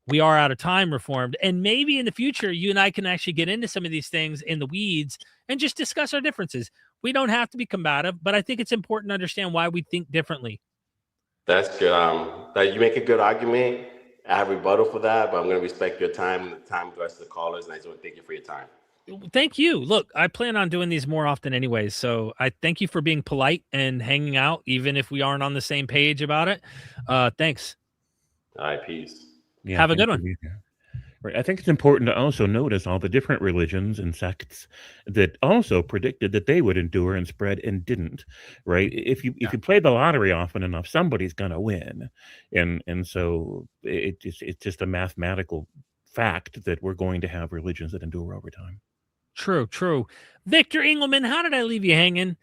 we are out of time, Reformed. And maybe in the future, you and I can actually get into some of these things in the weeds and just discuss our differences. We don't have to be combative, but I think it's important to understand why we think differently. That's good. That you make a good argument. I have rebuttal for that, but I'm going to respect your time and the time of the rest of the callers, and I just want to thank you for your time. Thank you. Look, I plan on doing these more often anyways, so I thank you for being polite and hanging out, even if we aren't on the same page about it. Thanks. All right, peace. Yeah, have a good one. Right. I think it's important to also notice all the different religions and sects that also predicted that they would endure and spread and didn't. Right. If you play the lottery often enough, somebody's gonna win, and so it's just a mathematical fact that we're going to have religions that endure over time. True. Victor Engelman, how did I leave you hanging?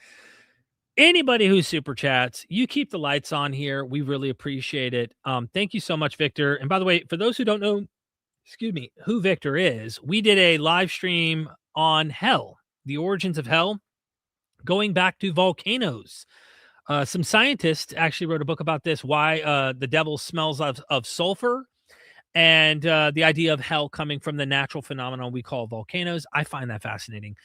Anybody who super chats, you keep the lights on here. We really appreciate it. Thank you so much, Victor. And by the way, for those who don't know, who Victor is, we did a live stream on hell, the origins of hell, going back to volcanoes. Some scientists actually wrote a book about this, why the devil smells of sulfur, and the idea of hell coming from the natural phenomenon we call volcanoes. I find that fascinating.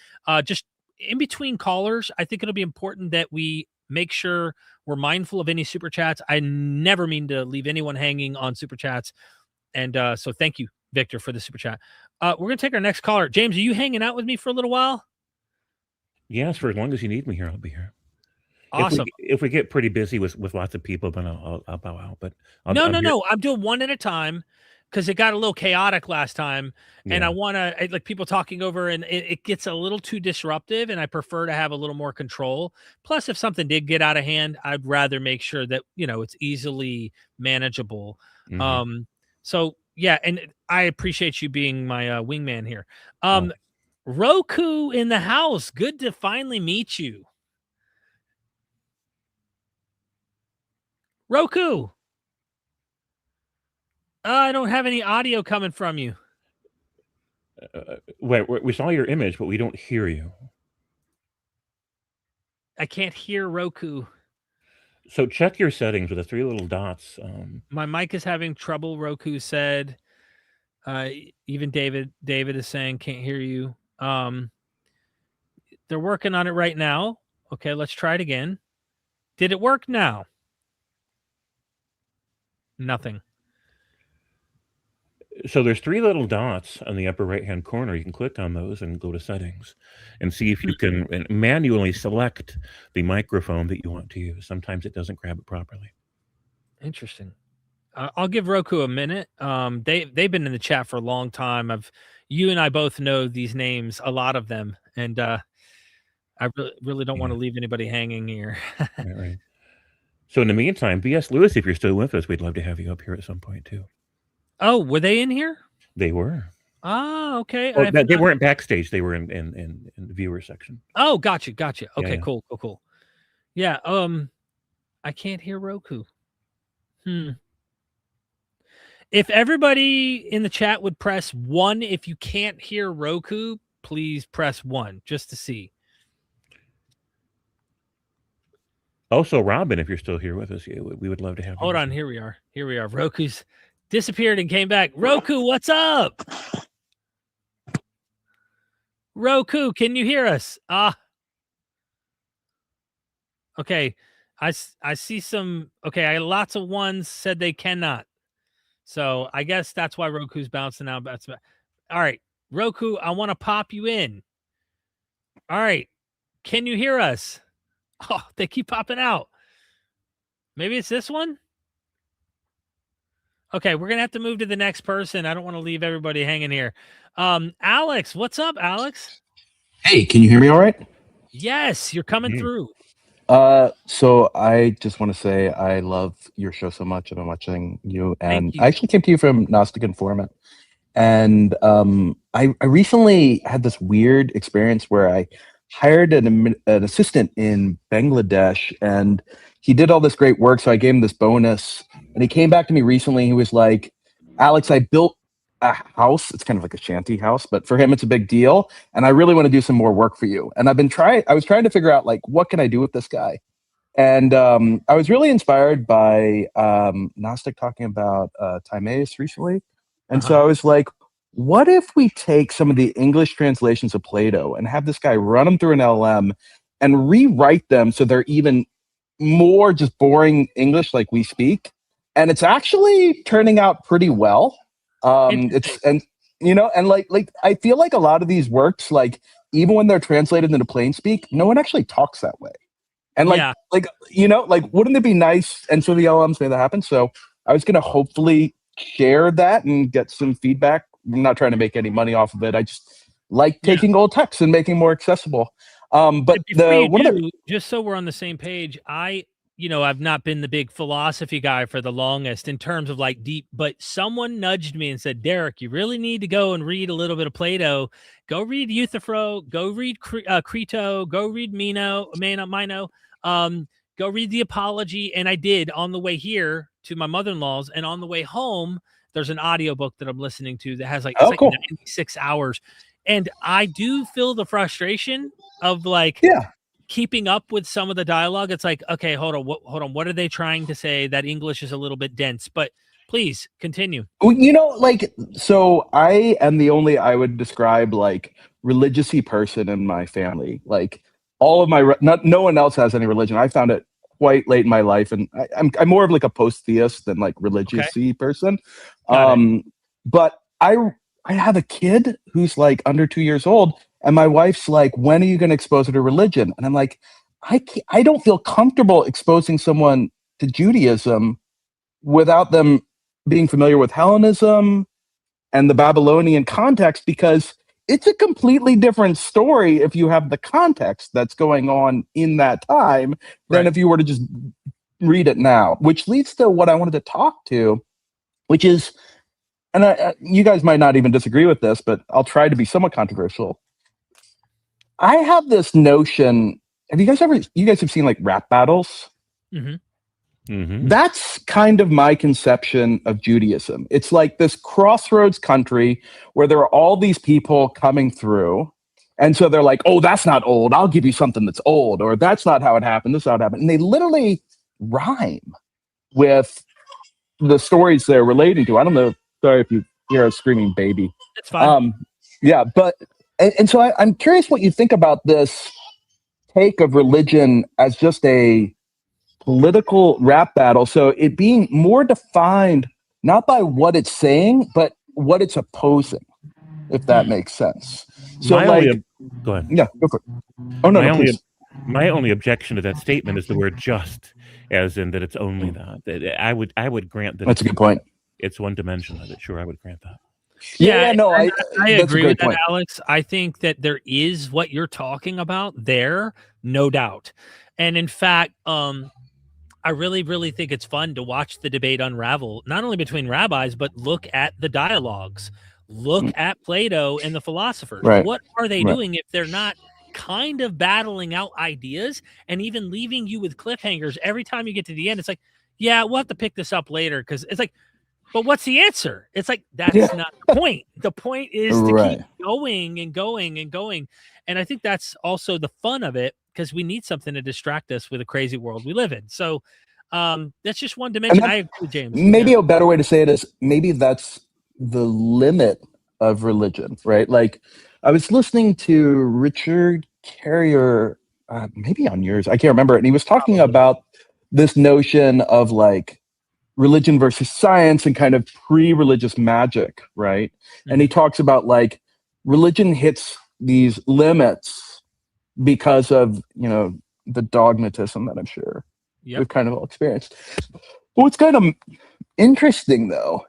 Just in between callers, I think it'll be important that we make sure we're mindful of any super chats. I never mean to leave anyone hanging on super chats. And so thank you, Victor, for the super chat. We're going to take our next caller. James, are you hanging out with me for a little while? Yes, for as long as you need me here, I'll be here. Awesome. If we get pretty busy with lots of people, then I'll bow out. But No. I'm doing one at a time because it got a little chaotic last time, and I want to like people talking over, and it gets a little too disruptive, and I prefer to have a little more control. Plus, if something did get out of hand, I'd rather make sure that it's easily manageable. Mhm. So yeah, and I appreciate you being my wingman here. Roku in the house. Good to finally meet you. Roku. I don't have any audio coming from you. We saw your image, but we don't hear you. I can't hear Roku. So check your settings with the three little dots. My mic is having trouble, Roku said. Even David is saying can't hear you. They're working on it right now. Okay, let's try it again. Did it work now? Nothing. So there's three little dots on the upper right-hand corner. You can click on those and go to settings and see if you can manually select the microphone that you want to use. Sometimes it doesn't grab it properly. Interesting. I'll give Roku a minute. They've been in the chat for a long time. You and I both know these names, a lot of them, and I really don't want to leave anybody hanging here. Right. So in the meantime, B.S. Lewis, if you're still with us, we'd love to have you up here at some point too. Oh, were they in here? They were. Oh, okay. Well, they weren't backstage. They were in the viewer section. Oh, gotcha. Okay, Yeah. Cool. Yeah. I can't hear Roku. If everybody in the chat would press 1, if you can't hear Roku, please press 1 just to see. Also, Robyn, if you're still here with us, we would love to have you. Hold on. Here we are. Roku's disappeared and came back. Roku, what's up? Roku, can you hear us? Okay. I see some. Okay, I lots of ones said they cannot. So I guess that's why Roku's bouncing out. All right, Roku, I want to pop you in. All right. Can you hear us? Oh, they keep popping out. Maybe it's this one. Okay, we're gonna have to move to the next person. I don't want to leave everybody hanging here. Alex, what's up, Alex? Hey, can you hear me all right? Yes, you're coming through. So I just want to say I love your show so much. I've been watching you, and you. I actually came to you from Gnostic Informant. And I recently had this weird experience where I hired an assistant in Bangladesh, and he did all this great work, so I gave him this bonus. And he came back to me recently. He was like, Alex, I built a house. It's kind of like a shanty house, but for him, it's a big deal. And I really want to do some more work for you. And I was trying to figure out, like, what can I do with this guy? And I was really inspired by Gnostic talking about Timaeus recently. And so I was like, what if we take some of the English translations of Plato and have this guy run them through an LLM and rewrite them so they're even more just boring English like we speak? And it's actually turning out pretty well. And like I feel like a lot of these works, like even when they're translated into plain speak, no one actually talks that way. And wouldn't it be nice? And so the LLMs made that happen. So I was going to hopefully share that and get some feedback. I'm not trying to make any money off of it. I just like taking old texts and making more accessible. But just so we're on the same page, I've not been the big philosophy guy for the longest in terms of like deep, but someone nudged me and said, Derek, you really need to go and read a little bit of Plato. Go read Euthyphro, go read Crito, go read Mino, go read the Apology. And I did on the way here to my mother-in-law's, and on the way home, there's an audiobook that I'm listening to that has like 96 hours. And I do feel the frustration of like, keeping up with some of the dialogue. It's like, okay, hold on. What are they trying to say? That English is a little bit dense, but please continue. So I am the only, I would describe, like, religious-y person in my family. Like, all of my, no one else has any religion. I found it quite late in my life, and I'm more of like a post-theist than like religious-y person. But I have a kid who's like under 2 years old, and my wife's like, when are you going to expose her to religion? And I'm like, I don't feel comfortable exposing someone to Judaism without them being familiar with Hellenism and the Babylonian context, because it's a completely different story if you have the context that's going on in that time than if you were to just read it now, which leads to what I wanted to talk to, which is, and you guys might not even disagree with this, but I'll try to be somewhat controversial. I have this notion. You guys have seen like rap battles? Mm-hmm. Mm-hmm. That's kind of my conception of Judaism. It's like this crossroads country where there are all these people coming through. And so they're like, oh, that's not old. I'll give you something that's old. Or that's not how it happened. This is how it happened. And they literally rhyme with the stories they're relating to. I don't know. Sorry if you hear a screaming baby. It's fine. And so I'm curious what you think about this take of religion as just a political rap battle. So it being more defined not by what it's saying, but what it's opposing, if that makes sense. So go ahead. Yeah, go for it. Oh no, my only objection to that statement is the word "just," as in that it's only that. I would grant that. That's a good point. It's one dimension of it. Sure, I would grant that. I agree with that, Alex. I think that there is what you're talking about there, no doubt. And in fact, I really, really think it's fun to watch the debate unravel, not only between rabbis, but look at the dialogues, look at Plato and the philosophers. Right. What are they doing if they're not kind of battling out ideas and even leaving you with cliffhangers every time you get to the end? It's like, yeah, we'll have to pick this up later, because it's like, but what's the answer? It's like, that's not the point. The point is to keep going and going and going. And I think that's also the fun of it, because we need something to distract us with the crazy world we live in. So that's just one dimension. I agree with James. Maybe a better way to say it is, maybe that's the limit of religion, right? Like, I was listening to Richard Carrier, maybe on yours, I can't remember. And he was talking about this notion of like religion versus science and kind of pre-religious magic, right? And he talks about like religion hits these limits because of, the dogmatism that I'm sure we've kind of all experienced. But what's kind of interesting though,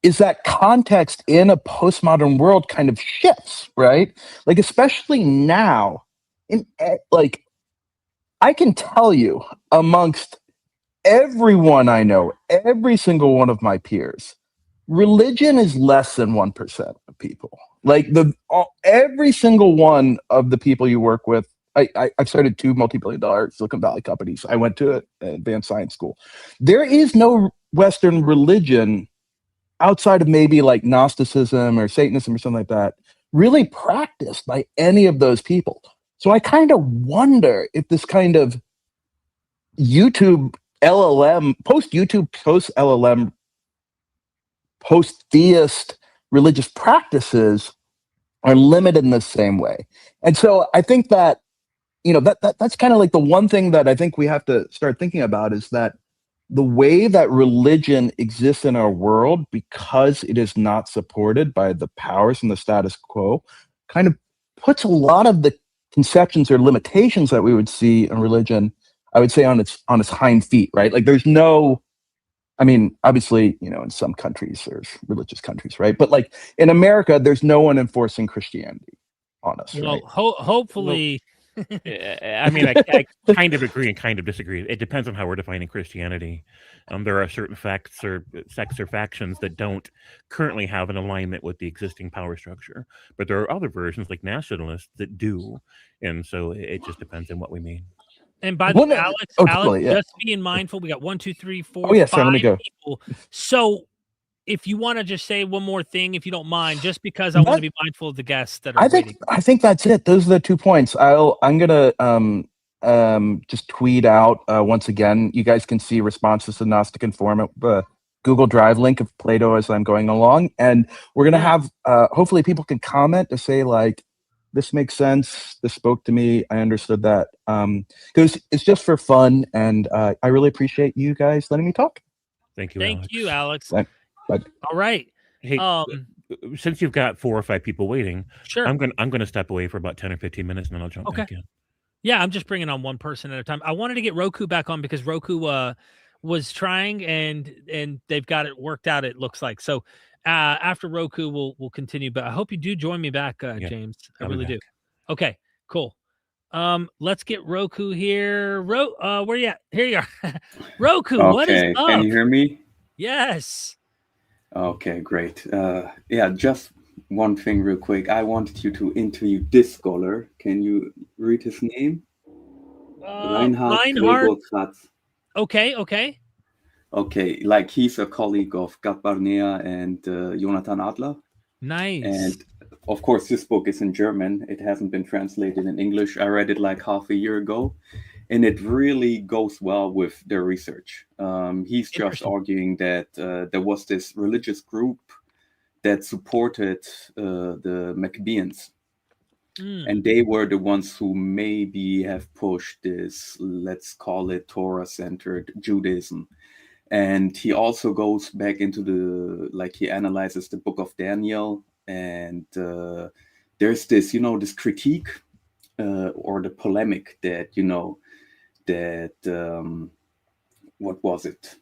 is that context in a postmodern world kind of shifts, right? Like, especially now, I can tell you, amongst everyone I know, every single one of my peers, religion is less than 1% of people. Like, every single one of the people you work with, I've started 2 multi-billion-dollar Silicon Valley companies. I went to an advanced science school. There is no Western religion outside of maybe like Gnosticism or Satanism or something like that, really practiced by any of those people. So I kind of wonder if this kind of YouTube LLM, post-YouTube, post-LLM, post-theist religious practices are limited in the same way. And so I think that, that's kind of like the one thing that I think we have to start thinking about is that the way that religion exists in our world, because it is not supported by the powers and the status quo, kind of puts a lot of the conceptions or limitations that we would see in religion, I would say, on its hind feet, right? Like there's no, I mean, obviously, in some countries there's religious countries, right? But like in America, there's no one enforcing Christianity on us, Well, right? hopefully. I mean, I kind of agree and kind of disagree. It depends on how we're defining Christianity. There are certain sects or factions that don't currently have an alignment with the existing power structure, but there are other versions like nationalists that do, and so it just depends on what we mean. And by the way, Alex, totally, yeah. just being mindful. We got 1, 2, 3, 4, Oh, yeah, 5 sorry, let me go. people. So if you want to just say one more thing, if you don't mind, just because I want to be mindful of the guests that are waiting. I think that's it. Those are the 2 points. I'm gonna just tweet out once again. You guys can see responses to Gnostic Informant, the Google Drive link of Plato as I'm going along, and we're gonna have hopefully people can comment to say like, this makes sense. This spoke to me. I understood that. Because it's just for fun, and I really appreciate you guys letting me talk. Thank you. Thank you, Alex. But, all right. Hey, since you've got 4 or 5 people waiting, sure. I'm gonna step away for about 10 or 15 minutes, and then I'll jump back in. Yeah, I'm just bringing on one person at a time. I wanted to get Roku back on because Roku was trying, and they've got it worked out. It looks like so. After Roku, we'll continue. But I hope you do join me back, James. I really do. Okay, cool. Let's get Roku here. Where you at? Here you are. Roku, okay. What is up? Can you hear me? Yes. Okay, great. Yeah, just one thing real quick. I wanted you to interview this scholar. Can you read his name? Reinhard. Okay. Okay, like he's a colleague of Gad Barnea and Jonathan Adler. Nice. And of course, this book is in German. It hasn't been translated in English. I read it like half a year ago, and it really goes well with their research. He's just arguing that there was this religious group that supported the Maccabeans. And they were the ones who maybe have pushed this, let's call it Torah-centered Judaism. And he also goes back into he analyzes the book of Daniel. And there's this, this critique or the polemic that, what was it?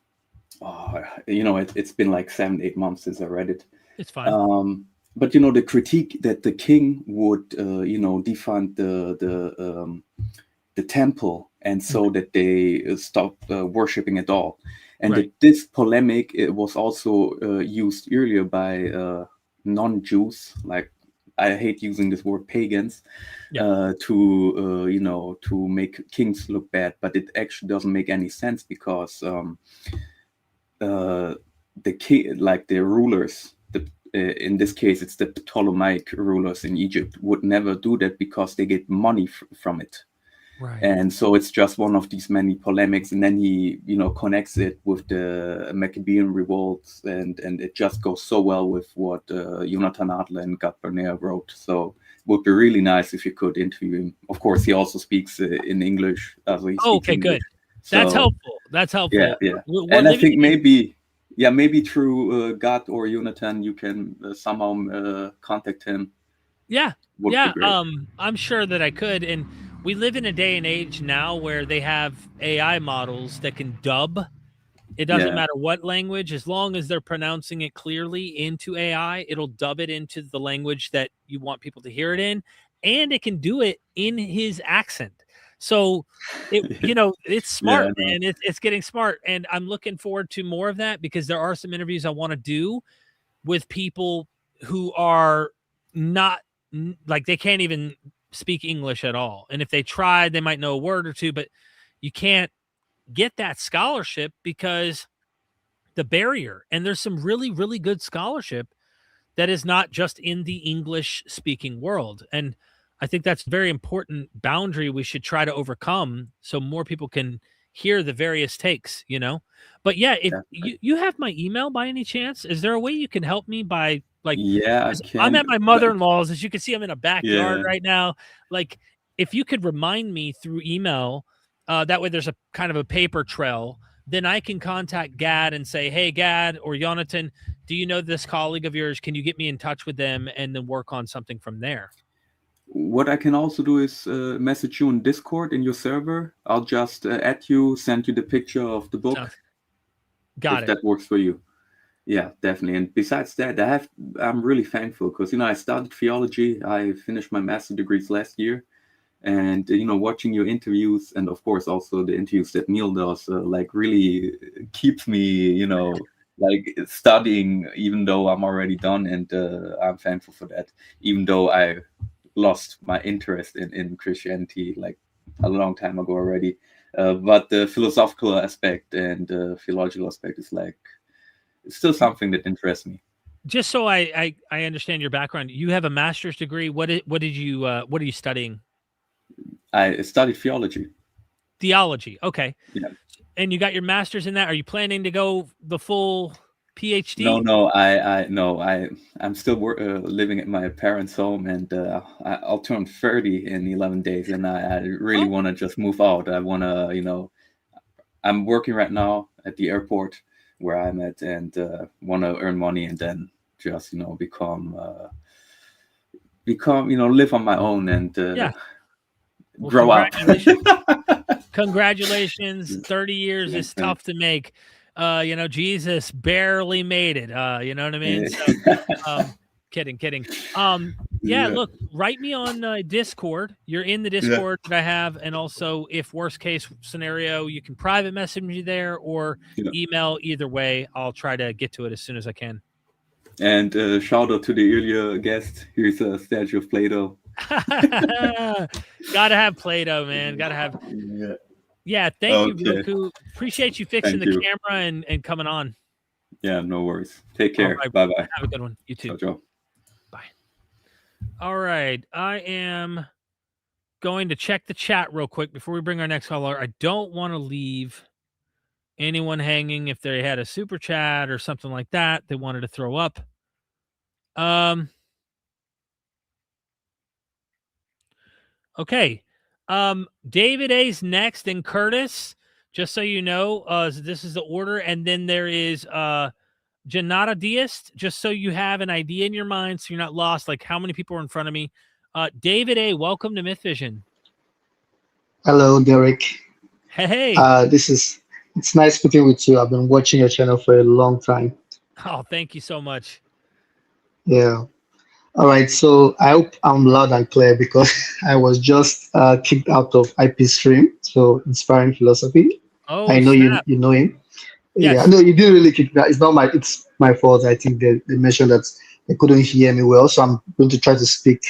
It's been like 7-8 months since I read it. It's fine. But, the critique that the king would, defund the temple, and so that they stopped worshipping at all. And right. This polemic, it was also used earlier by non-Jews, like I hate using this word pagans, to make kings look bad, but it actually doesn't make any sense because the king, like the rulers, in this case it's the Ptolemaic rulers in Egypt, would never do that because they get money from it. Right. And so it's just one of these many polemics, and then he, connects it with the Maccabean revolts, and it just goes so well with what Jonathan Adler and Gad Barnea wrote. So it would be really nice if you could interview him. Of course, he also speaks in English. Okay, good. So, That's helpful. Yeah. And I think maybe through Gad or Jonathan, you can somehow contact him. Yeah. I'm sure that I could. And we live in a day and age now where they have AI models that can dub. It doesn't matter what language, as long as they're pronouncing it clearly into AI, it'll dub it into the language that you want people to hear it in, and it can do it in his accent. So, it's smart, man. It's getting smart, and I'm looking forward to more of that because there are some interviews I want to do with people who are not like they can't even speak English at all. And if they tried, they might know a word or two, but you can't get that scholarship because the barrier. And there's some really, really good scholarship that is not just in the English speaking world. And I think that's a very important boundary we should try to overcome so more people can hear the various takes, you know? But yeah, if you have my email by any chance, is there a way you can help me by like, Yeah, I can. I'm at my mother-in-law's, as you can see, I'm in a backyard Yeah. right now. Like if you could remind me through email, that way there's a kind of a paper trail, then I can contact Gad and say, hey, Gad or Jonathan, do you know this colleague of yours? Can you get me in touch with them and then work on something from there? What I can also do is message you on Discord in your server. I'll just add you, send you the picture of the book. Got if it. that works for you. Yeah, definitely. And besides that, I'm really thankful because, you know, I started theology. I finished my master's degrees last year. And, you know, watching your interviews and, of course, also the interviews that Neil does, like really keeps me, you know, like studying, even though I'm already done. And I'm thankful for that, even though I lost my interest in Christianity like a long time ago already. But the philosophical aspect and theological aspect is like, it's still something that interests me. Just so I understand your background, you have a master's degree. What are you studying? I studied theology. Theology. Okay. Yeah. And you got your master's in that. Are you planning to go the full PhD? No, I'm still living at my parents' home, and I'll turn 30 in 11 days, and I really want to just move out. I want to, you know, I'm working right now at the airport where I'm at, and want to earn money, and then just, you know, become, you know, live on my own and grow up. Congratulations. 30 years is tough to make. You know, Jesus barely made it. You know what I mean? So, kidding. Yeah, look, write me on Discord. You're in the Discord that I have. And also, if worst case scenario, you can private message me there or email. Either way, I'll try to get to it as soon as I can. And shout out to the earlier guest. Here's a statue of Plato. Gotta have Plato, man. Gotta have. Yeah, thank you, Roku. Appreciate you fixing the camera and coming on. Yeah, no worries. Take care. Right. Bye-bye. Have a good one. You too. Ciao. Bye. All right. I am going to check the chat real quick before we bring our next caller. I don't want to leave anyone hanging if they had a super chat or something like that they wanted to throw up. Okay. David A's next, and Curtis, just so you know, this is the order. And then there is Janata Deist, just so you have an idea in your mind so you're not lost, like how many people are in front of me. David A, welcome to MythVision. Hello, Derek. Hey. It's nice speaking with you. I've been watching your channel for a long time. Oh, thank you so much. Yeah. All right, so I hope I'm loud and clear because I was just kicked out of IP stream, so Inspiring Philosophy. Oh, I know you know him. Yes. Yeah, no, you didn't really kick me out. It's my fault. I think they mentioned that they couldn't hear me well, so I'm going to try to speak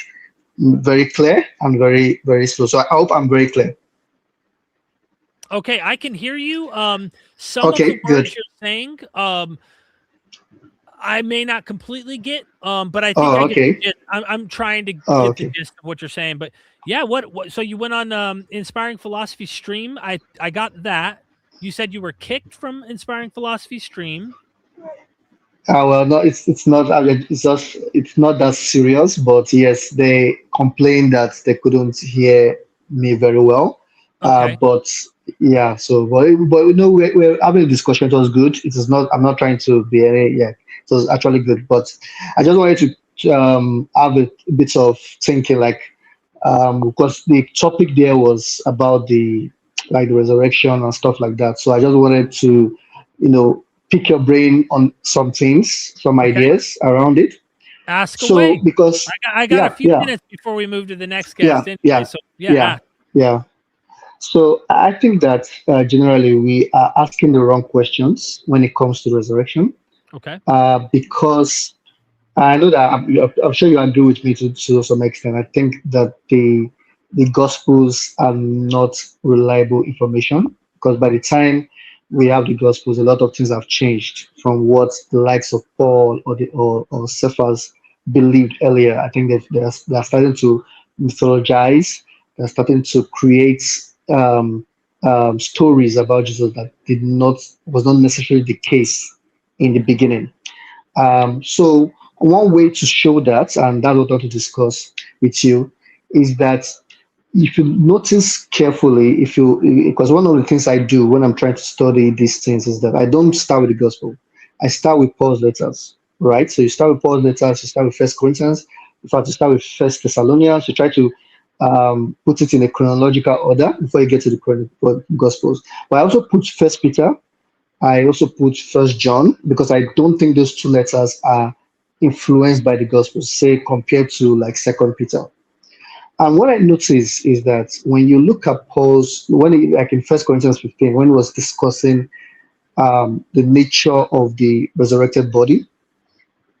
very clear and very, very slow. So I hope I'm very clear. Okay, I can hear you. Some of the words you're saying, I may not completely get, but I think I'm trying to get the gist of what you're saying. But yeah, what? So you went on Inspiring Philosophy stream. I got that. You said you were kicked from Inspiring Philosophy stream. Well, no, it's not that serious. But yes, they complained that they couldn't hear me very well. Okay. But yeah, so but you know we're having a discussion. It was good. It is not. I'm not trying to be any. Yeah, it was actually good. But I just wanted to have a bit of thinking, like because the topic there was about the resurrection and stuff like that. So I just wanted to, pick your brain on some things, some ideas around it. Ask away. Because I got a few minutes before we move to the next guest. Yeah. So I think that generally we are asking the wrong questions when it comes to resurrection. Okay. Because I know that I'm sure you agree with me to some extent. I think that the Gospels are not reliable information because by the time we have the Gospels, a lot of things have changed from what the likes of Paul or Cephas believed earlier. I think they're starting to mythologize. They're starting to create stories about Jesus that was not necessarily the case in the beginning. So one way to show that, and that's what I want to discuss with you, is that if you notice carefully, because one of the things I do when I'm trying to study these things is that I don't start with the gospel. I start with Paul's letters, right? So you start with Paul's letters, you start with First Corinthians, in fact, you start with First Thessalonians, you try to put it in a chronological order before you get to the Gospels. But I also put First Peter, I also put First John, because I don't think those two letters are influenced by the Gospels, say compared to like Second Peter. And what I noticed is that when you look at Paul's, like in 1 Corinthians 15, when he was discussing the nature of the resurrected body,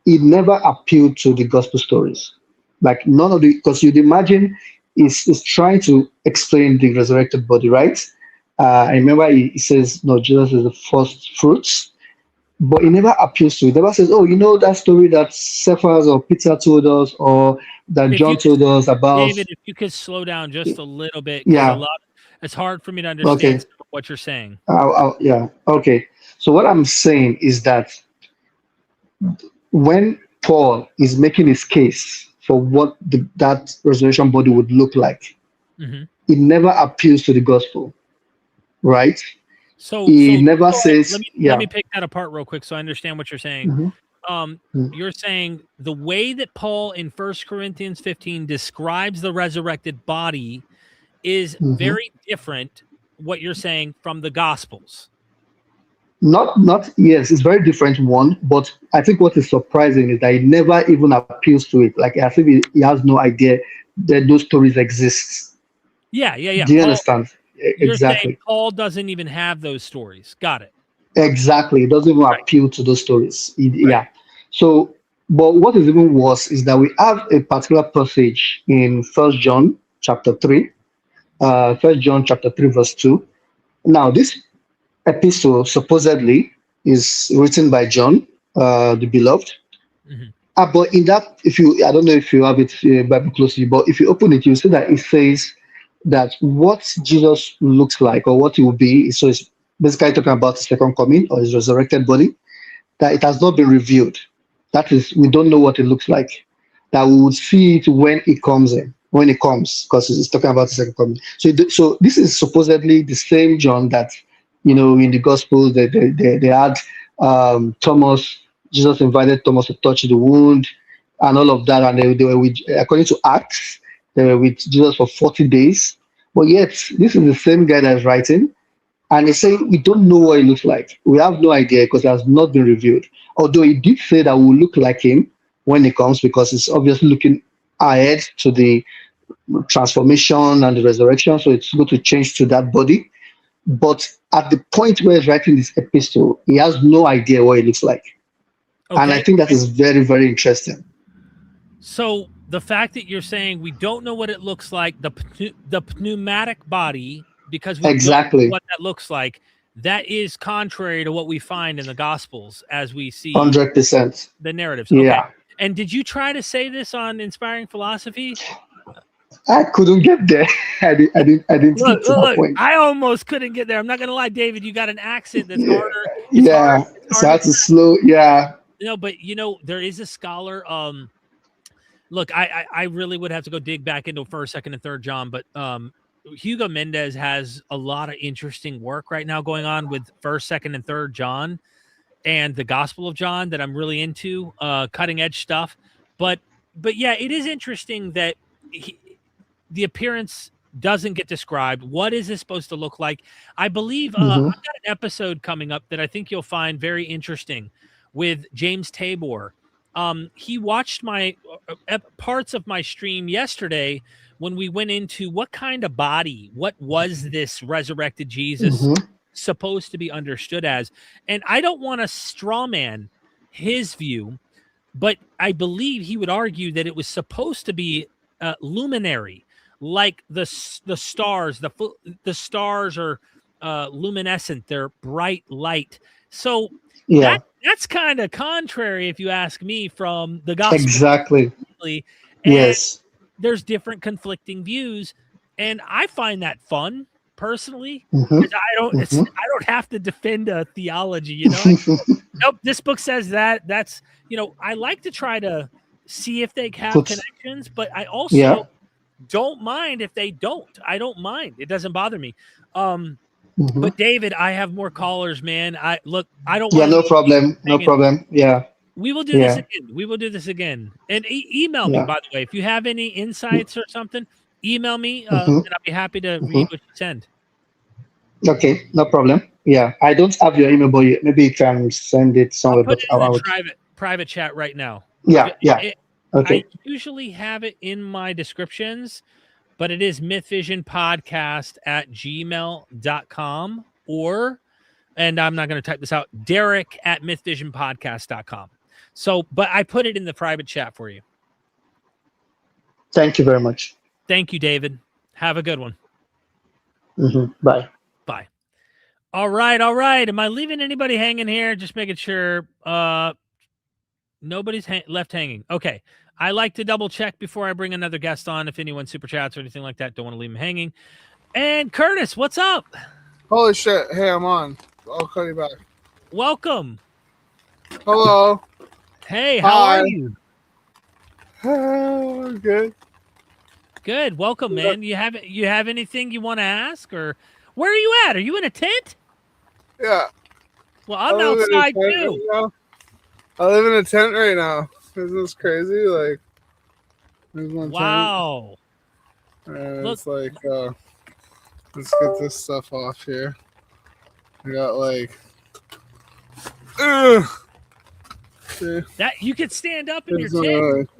it never appealed to the gospel stories. Like none of the, because you'd imagine is trying to explain the resurrected body, right? I remember he says, no, Jesus is the first fruits, but it never appeals to it. It never says, oh, you know that story that Cephas or Peter told us, or that John told us about. David, if you could slow down just a little bit, yeah, it's hard for me to understand what you're saying. Yeah, okay. So what I'm saying is that when Paul is making his case for what that resurrection body would look like, it never appeals to the gospel, right? So he never says. Let me pick that apart real quick so I understand what you're saying. You're saying the way that Paul in 1 Corinthians 15 describes the resurrected body is very different, what you're saying, from the Gospels. Not yes, it's very different one, but I think what is surprising is that he never even appeals to it. Like I think he has no idea that those stories exist. Yeah. Do you understand? You're exactly. saying Paul doesn't even have those stories. Got it. Exactly. It doesn't even appeal to those stories. Yeah. So, but what is even worse is that we have a particular passage in First John chapter 3, First John chapter 3 verse 2. Now, this epistle supposedly is written by John, the beloved. But in that, I don't know if you have it Bible closely, but if you open it, you see that it says that what Jesus looks like or what he will be. So it's basically talking about his second coming or his resurrected body, that it has not been revealed. That is, we don't know what it looks like. That we would see it when it comes, because it's talking about the second coming. So this is supposedly the same John that, in the Gospels, they had Thomas. Jesus invited Thomas to touch the wound and all of that, and they were with, according to Acts, they were with Jesus for 40 days. But yet, this is the same guy that's writing, and he's saying we don't know what he looks like. We have no idea because it has not been revealed. Although he did say that we'll look like him when he comes, because it's obviously looking ahead to the transformation and the resurrection. So it's going to change to that body. But at the point where he's writing this epistle, he has no idea what it looks like. Okay. And I think that is very, very interesting. So the fact that you're saying we don't know what it looks like, the pneumatic body, because we don't know what that looks like, that is contrary to what we find in the Gospels as we see 100% the narratives. Okay. Yeah. And did you try to say this on Inspiring Philosophy? I couldn't get there. I didn't get to that point. I almost couldn't get there. I'm not gonna lie, David. You got an accent that's harder. It's hard to slow. Yeah. But there is a scholar. Look, I really would have to go dig back into 1st, 2nd, and 3rd John, but Hugo Mendez has a lot of interesting work right now going on with 1st, 2nd, and 3rd John and the Gospel of John that I'm really into, cutting edge stuff. But yeah, it is interesting that the appearance doesn't get described. What is this supposed to look like? I believe I've got an episode coming up that I think you'll find very interesting with James Tabor. He watched my parts of my stream yesterday when we went into what kind of body, what was this resurrected Jesus supposed to be understood as? And I don't want to straw man his view, but I believe he would argue that it was supposed to be luminary, like the stars. The stars are luminescent. They're bright light. So Yeah, that's kind of contrary, if you ask me, from the gospel. exactly. And Yes. there's different conflicting views, and I find that fun personally. Mhm. 'Cause I don't have to defend a theology, you know. Nope, this book says that. That's, you know, I like to try to see if they have connections, but I also don't mind if they don't. I don't mind. It doesn't bother me. But David, I have more callers, man. I don't. Yeah, no problem. No problem. Yeah. We will do this again. We will do this again. And email me, by the way, if you have any insights or something. Email me, and I'll be happy to read what you send. Okay, no problem. Yeah, I don't have your email, but maybe you can send it somewhere. I'll put it in the private chat right now. Yeah. Okay. I usually have it in my descriptions, but it is mythvisionpodcast@gmail.com and I'm not going to type this out, Derek@mythvisionpodcast.com. So, but I put it in the private chat for you. Thank you very much. Thank you, David. Have a good one. Bye. Bye. All right. Am I leaving anybody hanging here? Just making sure nobody's left hanging. Okay. I like to double check before I bring another guest on. If anyone super chats or anything like that, don't want to leave them hanging. And Curtis, what's up? Holy shit. Hey, I'm on. I'll call you back. Welcome. Hello. Hey, how are you? Good. Good. Welcome, man. You have anything you want to ask, or where are you at? Are you in a tent? Yeah. Well, I'm outside too. Right, I live in a tent right now. Isn't this crazy? Like, there's one wow. Tent. It's like, let's get this stuff off here. I got like, that you could stand up in your tent.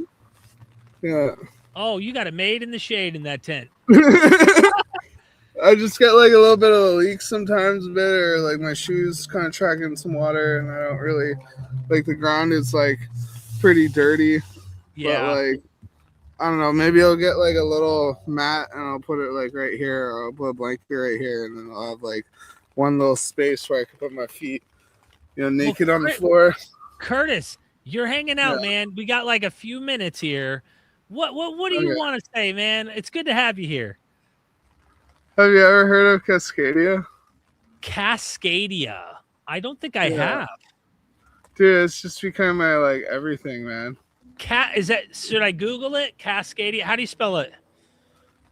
Yeah. Oh, you got a maid in the shade in that tent. I just get like a little bit of a leak sometimes, a bit, or like my shoes kind of tracking some water, and I don't really like the ground is like pretty dirty. Yeah. But like, I don't know, maybe I'll get like a little mat and I'll put it like right here, or I'll put a blanket right here, and then I'll have like one little space where I can put my feet, naked on the floor. Curtis, you're hanging out, man. We got like a few minutes here. What do you want to say, man? It's good to have you here. Have you ever heard of Cascadia? Cascadia. I don't think I have. Dude, it's just become my like everything, man. Should I Google it? Cascadia. How do you spell it?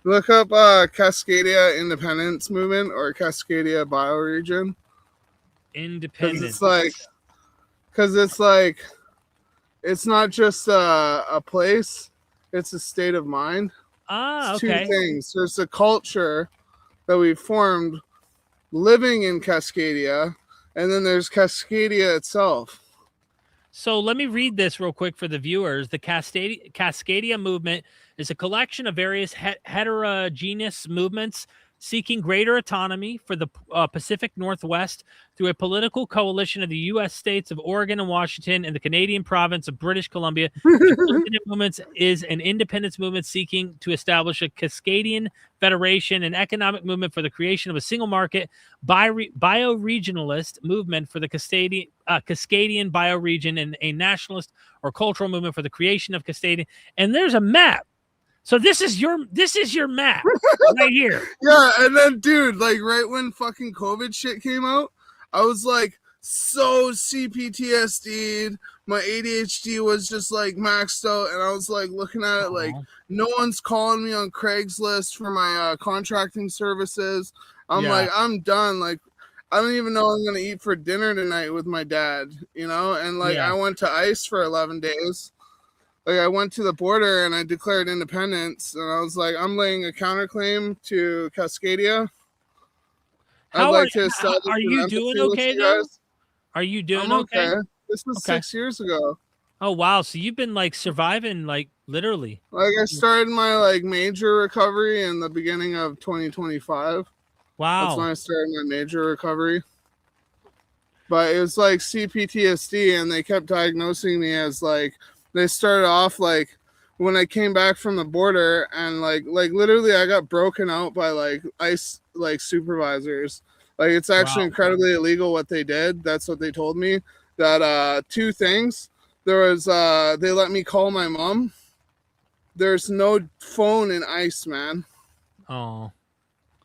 Look up Cascadia Independence Movement or Cascadia Bioregion. Independence. It's like it's not just a place, it's a state of mind. It's okay. Two things. There's a culture that we formed living in Cascadia, and then there's Cascadia itself. So let me read this real quick for the viewers. The Cascadia movement is a collection of various heterogeneous movements seeking greater autonomy for the Pacific Northwest through a political coalition of the U.S. states of Oregon and Washington and the Canadian province of British Columbia. The movement is an independence movement seeking to establish a Cascadian federation, an economic movement for the creation of a single market, bioregionalist movement for the Cascadian bioregion, and a nationalist or cultural movement for the creation of Cascadia. And there's a map. So this is your map right here. Yeah, and then dude, like right when fucking COVID shit came out, I was like so CPTSD'd. My ADHD was just like maxed out, and I was like looking at it like no one's calling me on Craigslist for my contracting services. I'm like, I'm done. Like, I don't even know what I'm gonna eat for dinner tonight with my dad, and like I went to ICE for 11 days. Like, I went to the border and I declared independence, and I was like, I'm laying a counterclaim to Cascadia. Are you doing okay though? Are you doing okay? This was 6 years ago. Oh wow! So you've been like surviving, like literally. Like, I started my like major recovery in the beginning of 2025. Wow! That's when I started my major recovery. But it was like CPTSD, and they kept diagnosing me as like. They started off like when I came back from the border, and like literally I got broken out by like ICE like supervisors. Like, it's actually Wow. incredibly illegal what they did. That's what they told me. That 2 things. There was they let me call my mom. There's no phone in ICE, man. Oh.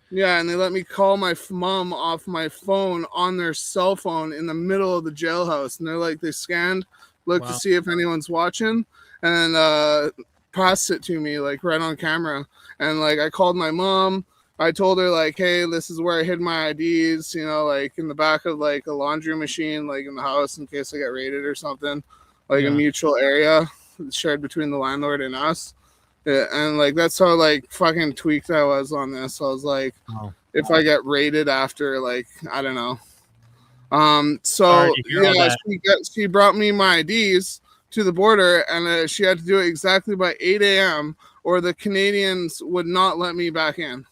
Yeah, and they let me call my mom off my phone on their cell phone in the middle of the jailhouse. And they're like, they scanned, looked to see if anyone's watching, and passed it to me, like, right on camera. And, like, I called my mom. I told her, like, hey, this is where I hid my IDs, you know, like, in the back of, like, a laundry machine, like, in the house in case I get raided or something. Like, a mutual area shared between the landlord and us. Yeah, and, like, that's how, like, fucking tweaked I was on this. I was like, if I get raided after, like, I don't know. So, yeah, she brought me my IDs to the border, and she had to do it exactly by 8 a.m. or the Canadians would not let me back in.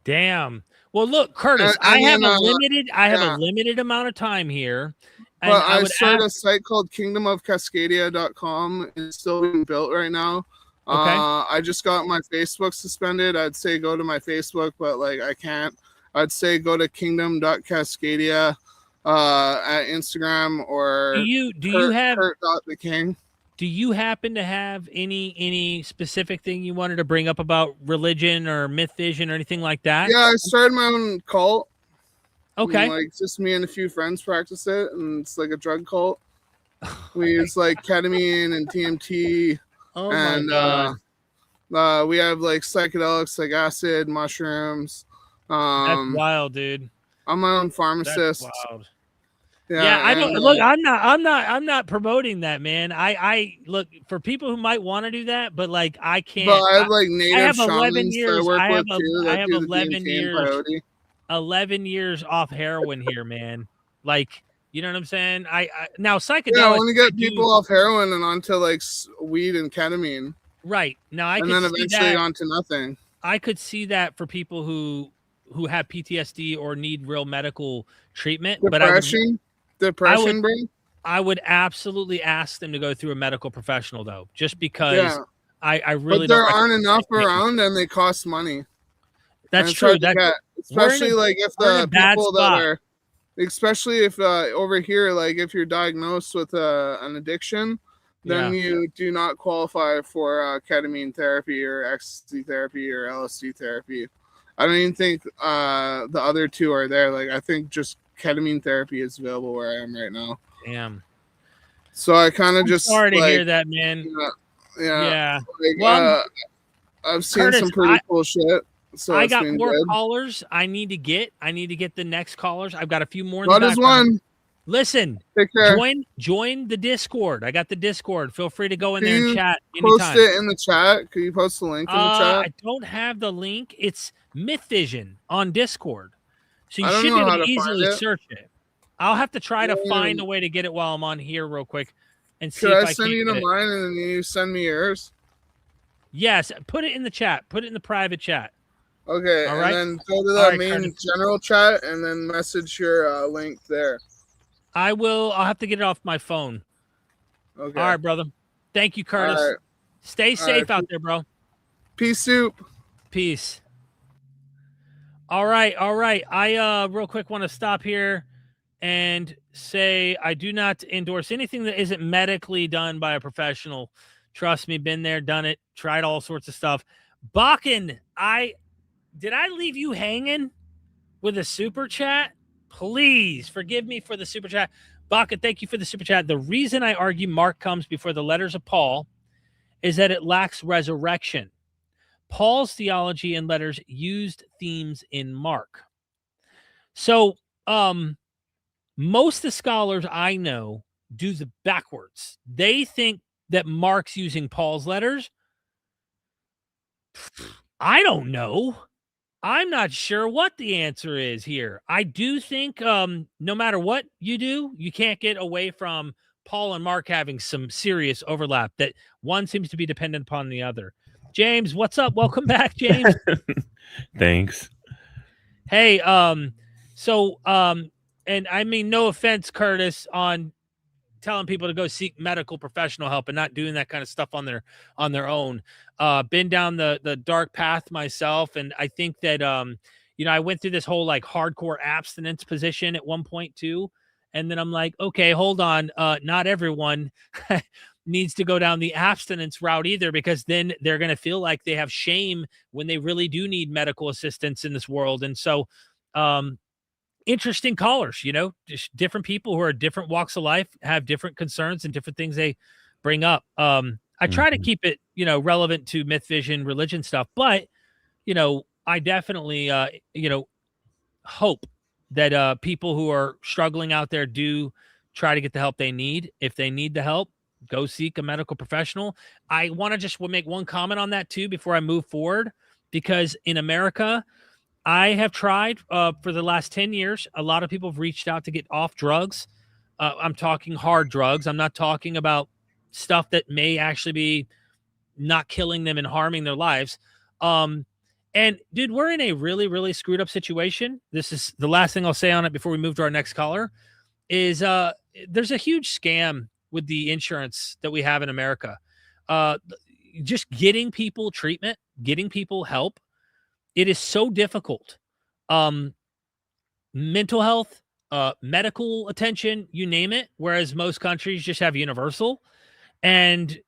Damn. Well, look, Curtis, I have a limited amount of time here. And but I started a site called kingdomofcascadia.com. It's still being built right now. Okay. I just got my Facebook suspended. I'd say go to my Facebook, but, like, I can't. I'd say go to kingdom.cascadia at Instagram, or do you have Kurt.theking. Do you happen to have any specific thing you wanted to bring up about religion or MythVision or anything like that? Yeah, I started my own cult. Okay. And, like, just me and a few friends practice it, and it's like a drug cult. We use, like, ketamine and DMT. Oh, and my God. We have, like, psychedelics, like acid, mushrooms. That's wild, dude. I'm my own pharmacist. That's wild. Yeah, I don't look. I'm not promoting that, man. I look for people who might want to do that, but, like, I can't. But I have, like, native I have shamans 11 years. that I work I have, with too, I have do the 11 DMT and years. peyote. 11 years off heroin here, man. Like, you know what I'm saying? I now psychedelics. Yeah, I want to get people off heroin and onto, like, weed and ketamine. Right. Now I and could then see eventually that, onto nothing. I could see that for people who have PTSD or need real medical treatment. Depression, bro. I would absolutely ask them to go through a medical professional, though, just because I really. But there aren't enough around, and they cost money. That's true. Especially like if the people that are, especially if over here, like if you're diagnosed with an addiction, then you do not qualify for ketamine therapy or ecstasy therapy or LSD therapy. I don't even think the other two are there. Like, I think just ketamine therapy is available where I am right now. Damn. So I kind of just sorry to hear that, man. Yeah. Like, well, I've seen Curtis, some pretty cool shit. So I got more callers. I need to get the next callers. I've got a few more. What is one? Listen, join the Discord. I got the Discord. Feel free to go in there and chat anytime. Post it in the chat. Can you post the link in the chat? I don't have the link. It's MythVision on Discord. So you should be able to easily search it. I'll have to try to find a way to get it while I'm on here real quick and see if I can send you to mine and then you send me yours? Yes. Put it in the chat. Put it in the private chat. Okay. All right. And then go to the main general chat and then message your link there. I will. I'll have to get it off my phone. Okay. All right, brother. Thank you, Curtis. Right. Stay safe out there, bro. Peace soup. Peace. All right. I real quick want to stop here and say I do not endorse anything that isn't medically done by a professional. Trust me, been there, done it, tried all sorts of stuff. Bakken, did I leave you hanging with a super chat? Please forgive me for the super chat. Bakken, thank you for the super chat. The reason I argue Mark comes before the letters of Paul is that it lacks resurrection. Paul's theology and letters used themes in Mark. So, most of the scholars I know do the backwards. They think that Mark's using Paul's letters. I don't know. I'm not sure what the answer is here. I do think no matter what you do, you can't get away from Paul and Mark having some serious overlap, that one seems to be dependent upon the other. James, what's up? Welcome back, James. Thanks. Hey, and I mean, no offense, Curtis, on telling people to go seek medical professional help and not doing that kind of stuff on their own. Been down the dark path myself, and I think that I went through this whole like hardcore abstinence position at one point too. And then I'm like, okay, hold on. Not everyone needs to go down the abstinence route either, because then they're going to feel like they have shame when they really do need medical assistance in this world. And so, interesting callers, just different people who are different walks of life, have different concerns and different things they bring up. I try to keep it, relevant to MythVision religion stuff, but, I definitely, hope that people who are struggling out there do try to get the help they need. If they need the help, go seek a medical professional. I want to just make one comment on that too before I move forward, because in America, I have tried for the last 10 years. A lot of people have reached out to get off drugs. I'm talking hard drugs. I'm not talking about stuff that may actually be not killing them and harming their lives. And dude, we're in a really, really screwed up situation. This is the last thing I'll say on it before we move to our next caller is there's a huge scam with the insurance that we have in America. Just getting people treatment, getting people help. It is so difficult. Mental health, medical attention, you name it. Whereas most countries just have universal. And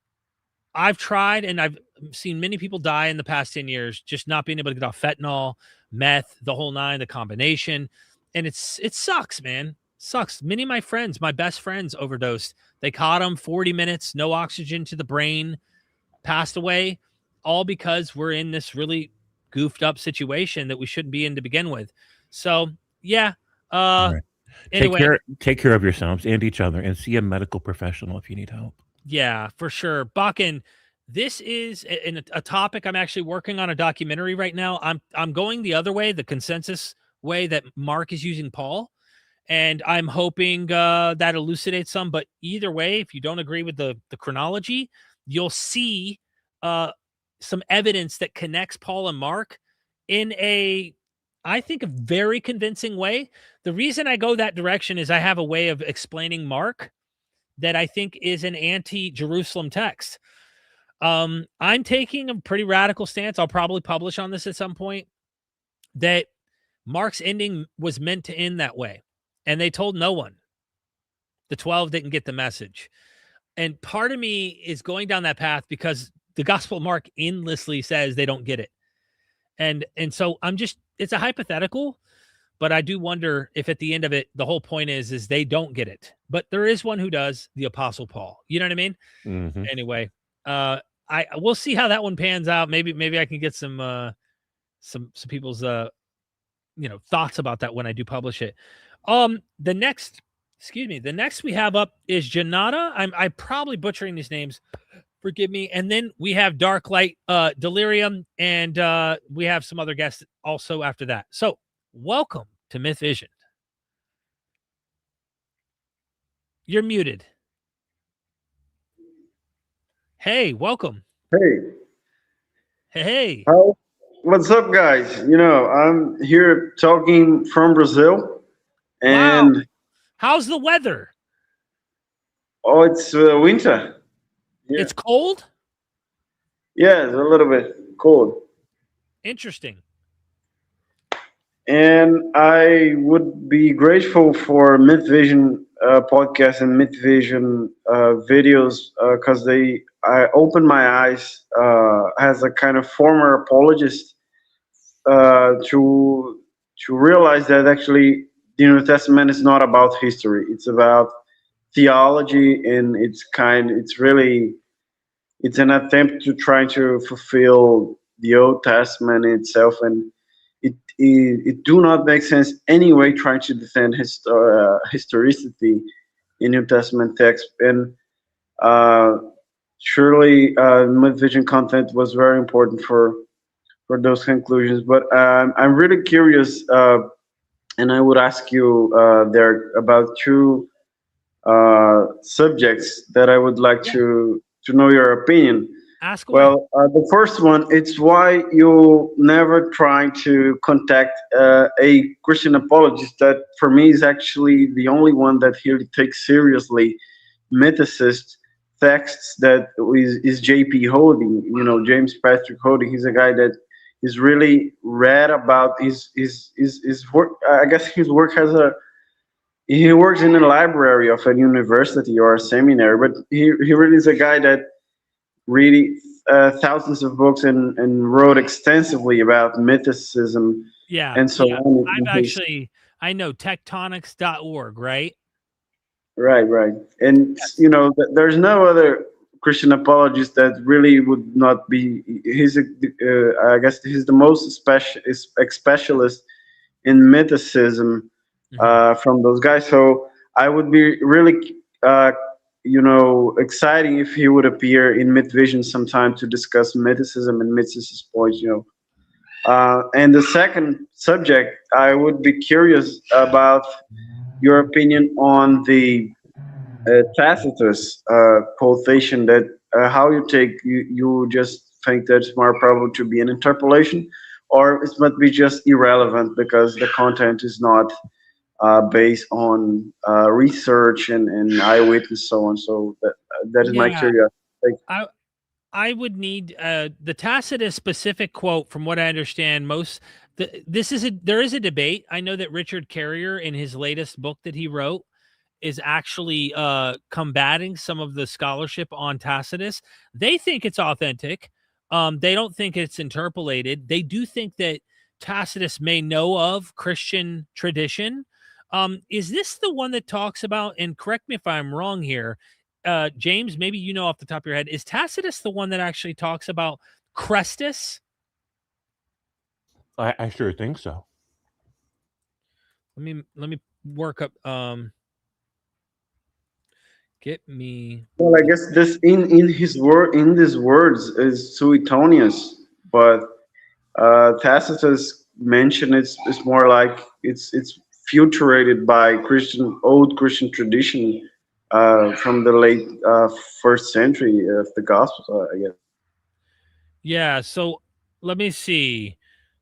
I've tried, and I've seen many people die in the past 10 years, just not being able to get off fentanyl, meth, the whole nine, the combination. And it sucks, man. Sucks. Many of my friends, my best friends, overdosed. They caught them 40 minutes, no oxygen to the brain, passed away, all because we're in this really goofed up situation that we shouldn't be in to begin with. So yeah. Right. Anyway, take care of yourselves and each other, and see a medical professional if you need help. Yeah, for sure. Bakken, this is a topic I'm actually working on a documentary right now. I'm going the other way, the consensus way that Mark is using Paul, and I'm hoping that elucidates some. But either way, if you don't agree with the chronology, you'll see some evidence that connects Paul and Mark in I think, a very convincing way. The reason I go that direction is I have a way of explaining Mark that I think is an anti-Jerusalem text. I'm taking a pretty radical stance. I'll probably publish on this at some point, that Mark's ending was meant to end that way. And they told no one. The 12 didn't get the message. And part of me is going down that path because the Gospel of Mark endlessly says they don't get it. And so it's a hypothetical, but I do wonder if at the end of it, the whole point is they don't get it. But there is one who does, the Apostle Paul. You know what I mean? Mm-hmm. Anyway, we'll see how that one pans out. Maybe I can get some people's thoughts about that when I do publish it. The next we have up is Janata. I'm probably butchering these names. Forgive me. And then we have Dark Light Delirium, and we have some other guests also after that. So welcome to MythVision. You're muted. Hey, welcome. Hey. What's up, guys? I'm here talking from Brazil. And wow. How's the weather? Oh, it's winter. Yeah. It's cold? Yeah, it's a little bit cold. Interesting. And I would be grateful for MythVision podcast and MythVision videos because I opened my eyes as a kind of former apologist to realize that actually the New Testament is not about history. It's about theology, and it's an attempt to try to fulfill the Old Testament itself, and it do not make sense anyway trying to defend historicity in New Testament text. And surely MythVision content was very important for those conclusions. But I'm really curious, and I would ask you, Derek, about two subjects that I would like to know your opinion. Ask away. Well, the first one, it's why you never trying to contact a Christian apologist that for me is actually the only one that here takes seriously mythicist texts, that is J.P. Holding, James Patrick Holding. He's a guy that is really read about his work. I guess his work has he works in a library of a university or a seminary, but he really is a guy that really thousands of books and wrote extensively about mythicism Yeah. and so Yeah. on. I know tectonics.org, right? Right. And you know, there's no other Christian apologist that really would not be. I guess he's the most specialist in mythicism from those guys. So I would be really, exciting if he would appear in MythVision sometime to discuss mythicism and mythicist points. And the second subject, I would be curious about your opinion on the Tacitus quotation that how you take you just think that it's more probable to be an interpolation, or it might be just irrelevant because the content is not based on research and eyewitness so on. So that is my curiosity. I would need the Tacitus specific quote. From what I understand, there is a debate. I know that Richard Carrier, in his latest book that he wrote, is actually combating some of the scholarship on Tacitus. They think it's authentic. They don't think it's interpolated. They do think that Tacitus may know of Christian tradition. Is this the one that talks about, and correct me if I'm wrong here, James, maybe you know off the top of your head, is Tacitus the one that actually talks about Christus? I sure think so. Let me work up. Get me. Well, I guess this in these words is Suetonius, but Tacitus mentioned it's more like it's futurated by old Christian tradition from the late first century of the Gospel, I guess. Yeah. So let me see.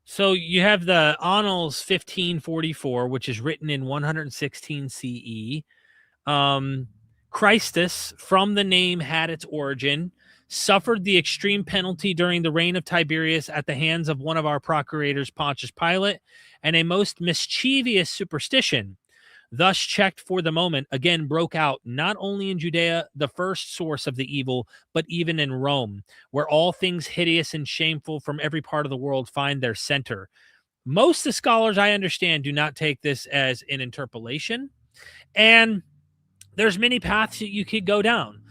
So you have the Annals 1544, which is written in 116 CE. Christus, from the name had its origin, suffered the extreme penalty during the reign of Tiberius at the hands of one of our procurators, Pontius Pilate, and a most mischievous superstition, thus checked for the moment, again broke out not only in Judea, the first source of the evil, but even in Rome, where all things hideous and shameful from every part of the world find their center. Most of the scholars, I understand, do not take this as an interpolation, and there's many paths that you could go down.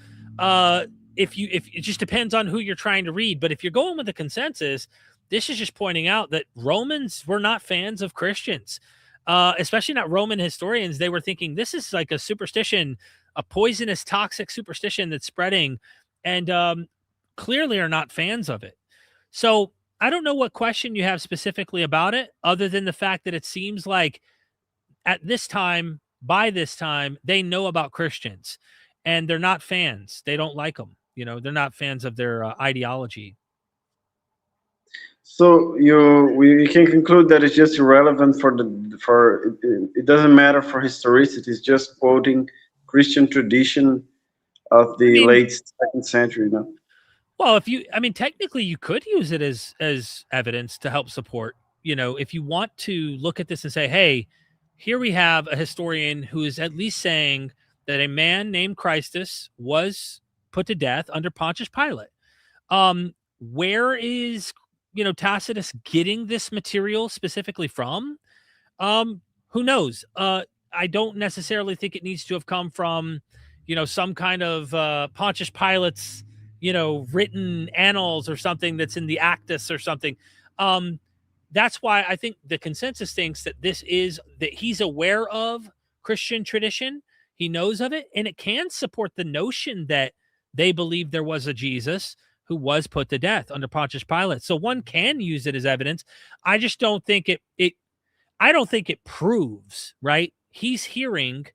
If it just depends on who you're trying to read, but if you're going with the consensus, this is just pointing out that Romans were not fans of Christians, especially not Roman historians. They were thinking this is like a superstition, a poisonous, toxic superstition that's spreading, and clearly are not fans of it. So I don't know what question you have specifically about it, other than the fact that it seems like at this time, by this time, they know about Christians and they're not fans. They don't like them. They're not fans of their ideology. So we can conclude that it's just irrelevant it doesn't matter for historicity. It's just quoting Christian tradition of the late 2nd century. Well, technically you could use it as evidence to help support, if you want to look at this and say, hey, here we have a historian who is at least saying that a man named Christus was put to death under Pontius Pilate. Where is, Tacitus getting this material specifically from? Who knows? I don't necessarily think it needs to have come from, some kind of Pontius Pilate's, written annals or something that's in the Actus or something. That's why I think the consensus thinks that that he's aware of Christian tradition. He knows of it, and it can support the notion that they believe there was a Jesus who was put to death under Pontius Pilate. So one can use it as evidence. I just don't think I don't think it proves, right? He's hearing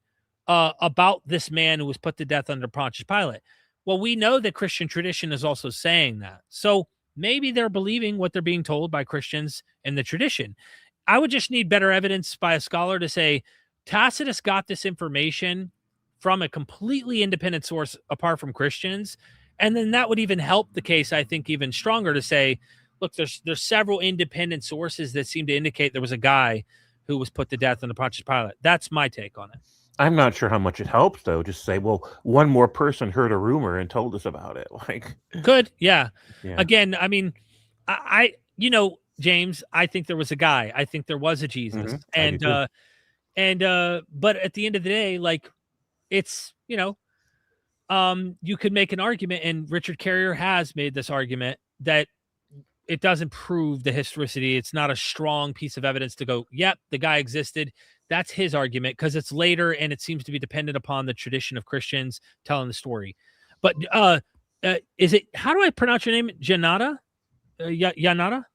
about this man who was put to death under Pontius Pilate. Well, we know that Christian tradition is also saying that. So maybe they're believing what they're being told by Christians in the tradition. I would just need better evidence by a scholar to say Tacitus got this information from a completely independent source apart from Christians. And then that would even help the case, I think, even stronger to say, look, there's several independent sources that seem to indicate there was a guy who was put to death in the Pontius Pilate. That's my take on it. I'm not sure how much it helps, though. Just say, well, one more person heard a rumor and told us about it. Like, could, yeah. Yeah. Again, I mean, I James, I think there was a guy. I think there was a Jesus, but at the end of the day, like, it's, you could make an argument, and Richard Carrier has made this argument, that it doesn't prove the historicity. It's not a strong piece of evidence to go, yep, the guy existed. That's his argument, because it's later and it seems to be dependent upon the tradition of Christians telling the story. But is it, how do I pronounce your name? Janata? Yanata?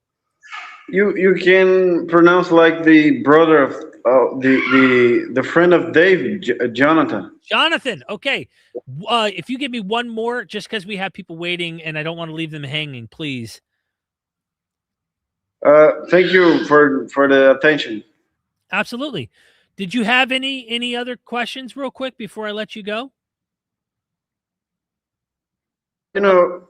You can pronounce like the brother of the friend of David, Jonathan. Jonathan. Okay. If you give me one more, just because we have people waiting and I don't want to leave them hanging, please. Thank you for the attention. Absolutely. Did you have any other questions real quick before I let you go? You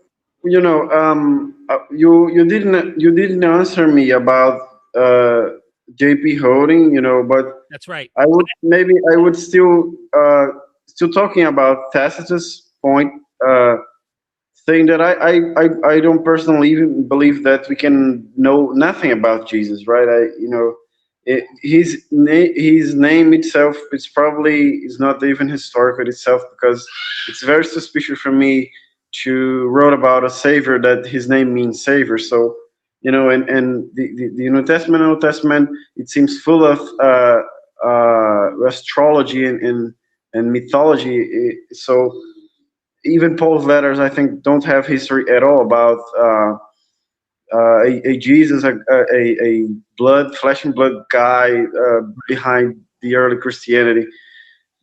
didn't answer me about JP Holding, but that's right. I would still talking about Tacitus' point, saying that I don't personally even believe that we can know nothing about Jesus, right? His name itself is not even historical itself, because it's very suspicious for me to wrote about a savior that his name means savior. So, and the New Testament and Old Testament, it seems full of astrology and mythology. So even Paul's letters, I think, don't have history at all about a Jesus, a flesh and blood guy behind the early Christianity.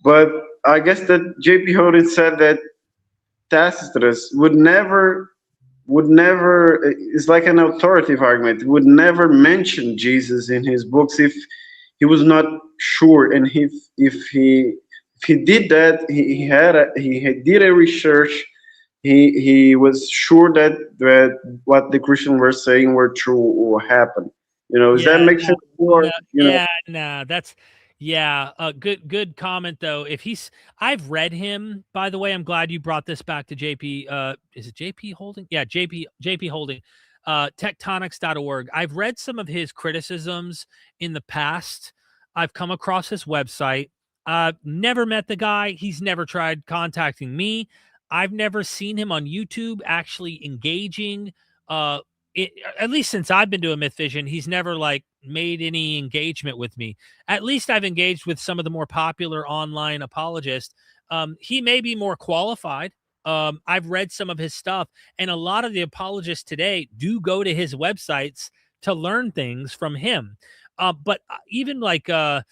But I guess that J.P. Holding said that Tacitus would never, it's like an authoritative argument, would never mention Jesus in his books if he was not sure. And if he did that, he did a research, he was sure that what the Christians were saying were true or happened. Does that make sense? Good comment though. I've read him, by the way. I'm glad you brought this back to JP. Is it JP Holding? Yeah, JP Holding. Tectonics.org. I've read some of his criticisms in the past. I've come across his website. Never met the guy. He's never tried contacting me. I've never seen him on YouTube actually engaging. At least since I've been doing MythVision, he's never made any engagement with me. At least I've engaged with some of the more popular online apologists. He may be more qualified. I've read some of his stuff, and a lot of the apologists today do go to his websites to learn things from him. But even we're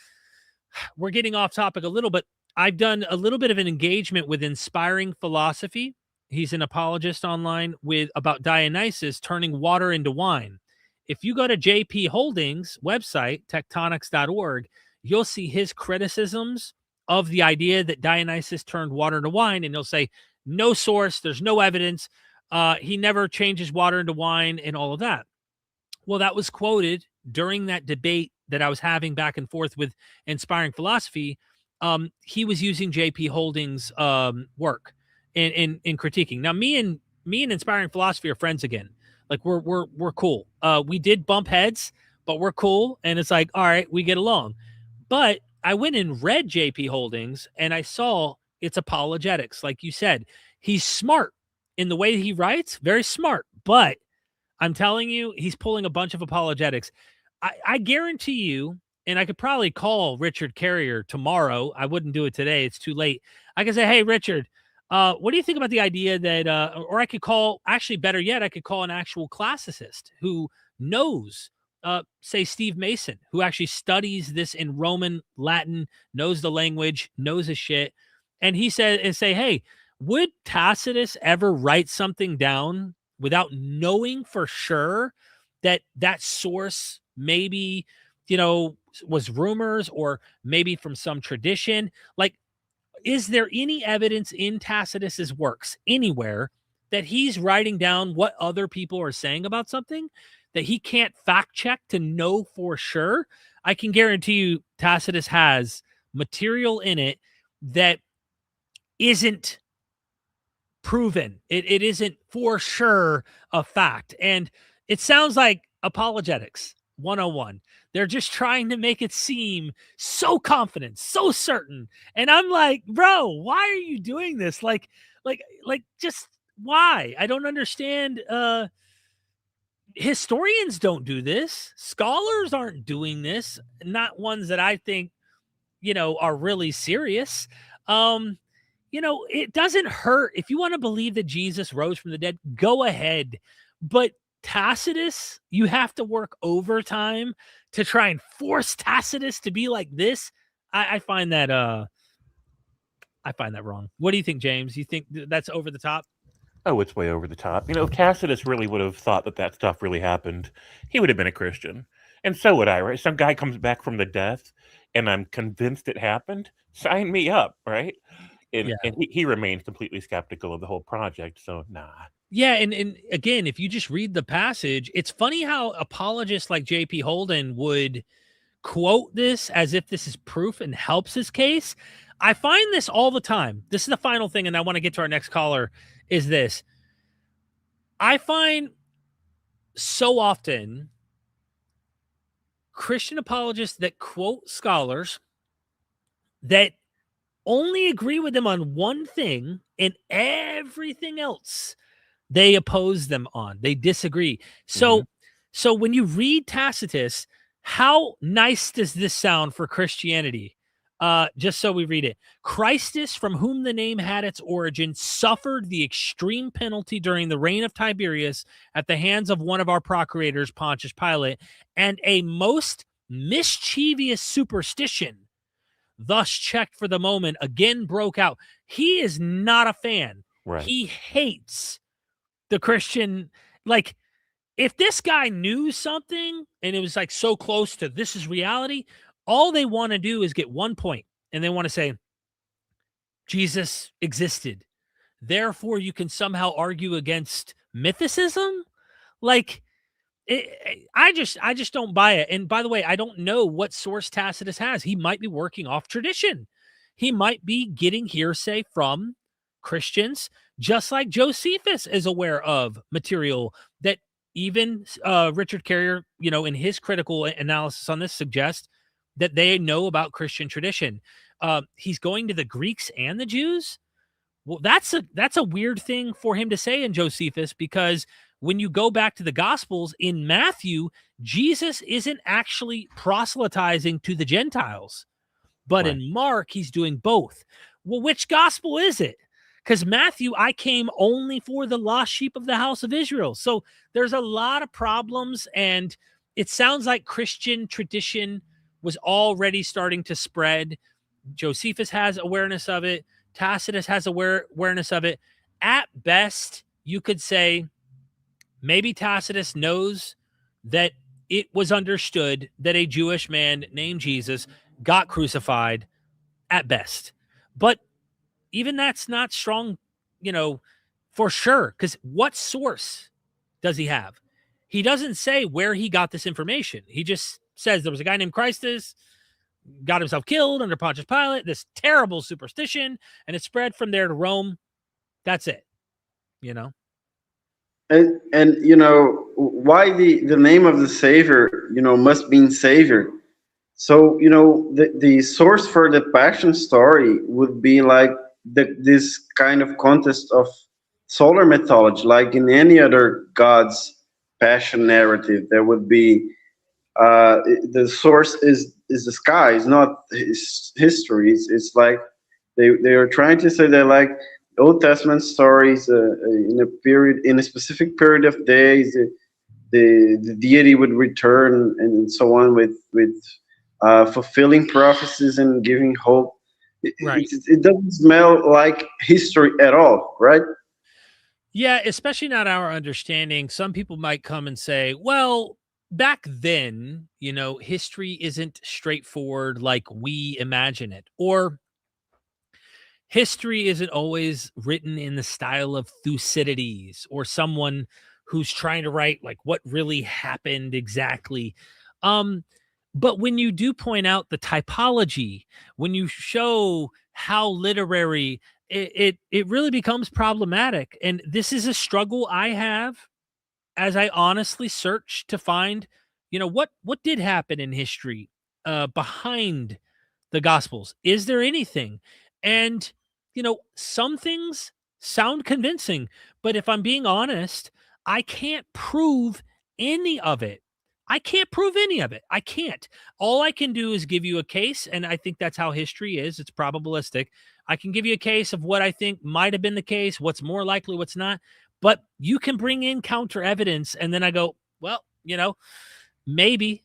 getting off topic a little, but I've done a little bit of an engagement with Inspiring Philosophy. He's an apologist online about Dionysus turning water into wine. If you go to JP Holdings' website, tectonics.org, you'll see his criticisms of the idea that Dionysus turned water into wine, and he'll say, no source, there's no evidence, he never changes water into wine, and all of that. Well, that was quoted during that debate that I was having back and forth with Inspiring Philosophy. He was using JP Holdings' work in critiquing. Now, me and Inspiring Philosophy are friends again. We're cool. We did bump heads, but we're cool. And it's all right, we get along. But I went and read JP Holdings, and I saw it's apologetics. Like you said, he's smart in the way he writes, very smart. But I'm telling you, he's pulling a bunch of apologetics. I guarantee you, and I could probably call Richard Carrier tomorrow. I wouldn't do it today. It's too late. I could say, hey, Richard, what do you think about the idea that, or I could call, actually better yet, I could call an actual classicist who knows, say Steve Mason, who actually studies this in Roman Latin, knows the language, knows his shit. And he said, and say, hey, would Tacitus ever write something down without knowing for sure that that source maybe, was rumors or maybe from some tradition? Is there any evidence in Tacitus's works anywhere that he's writing down what other people are saying about something that he can't fact check to know for sure, I can guarantee you Tacitus has material in it that isn't proven. It isn't for sure a fact. And it sounds like Apologetics 101. They're just trying to make it seem so confident, so certain. And I'm like, bro, why are you doing this? Like just why? I don't understand. Historians don't do this. Scholars aren't doing this. Not ones that I think, are really serious. It doesn't hurt. If you want to believe that Jesus rose from the dead, go ahead. But Tacitus, you have to work overtime to try and force Tacitus to be like this. I find that wrong. What do you think, James? You think that's over the top? Oh, it's way over the top. If Tacitus really would have thought that stuff really happened, he would have been a Christian. And so would I, right? Some guy comes back from the death, and I'm convinced it happened. Sign me up, right? And he remained completely skeptical of the whole project, so nah. Yeah, and again, if you just read the passage, it's funny how apologists like J.P. Holden would quote this as if this is proof and helps his case. I find this all the time. This is the final thing, and I want to get to our next caller, is this. I find so often Christian apologists that quote scholars that only agree with them on one thing and everything else they oppose them on. They disagree. So when you read Tacitus, how nice does this sound for Christianity? Just so we read it. Christus, from whom the name had its origin, suffered the extreme penalty during the reign of Tiberius at the hands of one of our procurators, Pontius Pilate, and a most mischievous superstition, thus checked for the moment, again broke out. He is not a fan. Right. He hates the Christian. Like, if this guy knew something and it was like so close to this is reality, all they want to do is get one point, and they want to say, Jesus existed. Therefore, you can somehow argue against mythicism. Like, I just don't buy it. And by the way, I don't know what source Tacitus has. He might be working off tradition. He might be getting hearsay from Christians, just like Josephus is aware of material that even Richard Carrier, in his critical analysis on this, suggests that they know about Christian tradition. He's going to the Greeks and the Jews. Well, that's a weird thing for him to say in Josephus, because when you go back to the Gospels in Matthew, Jesus isn't actually proselytizing to the Gentiles, but Right. in Mark, he's doing both. Well, which gospel is it? Because Matthew, I came only for the lost sheep of the house of Israel. So there's a lot of problems, and it sounds like Christian tradition was already starting to spread. Josephus has awareness of it. Tacitus has awareness of it. At best, you could say maybe Tacitus knows that it was understood that a Jewish man named Jesus got crucified, at best. But even that's not strong, for sure, because what source does he have? He doesn't say where he got this information. He just says there was a guy named Christus, got himself killed under Pontius Pilate, this terrible superstition, and it spread from there to Rome. That's it, And why the name of the Savior, must mean Savior. So, the source for the Passion story would be like this kind of contest of solar mythology, like in any other god's Passion narrative. There would be the source is the sky, it's not history. It's like they are trying to say that, like, Old Testament stories in a specific period of days, the deity would return and so on with fulfilling prophecies and giving hope. Right. It doesn't smell like history at all, right? Yeah, especially not our understanding. Some people might come and say, well, back then, history isn't straightforward like we imagine it. Or history isn't always written in the style of Thucydides or someone who's trying to write like what really happened exactly. But when you do point out the typology, when you show how literary, it really becomes problematic. And this is a struggle I have as I honestly search to find, what did happen in history behind the Gospels. Is there anything? And some things sound convincing, but if I'm being honest, I can't prove any of it. I can't. All I can do is give you a case, and I think that's how history is. It's probabilistic. I can give you a case of what I think might have been the case, what's more likely, what's not. But you can bring in counter evidence, and then I go, well, maybe.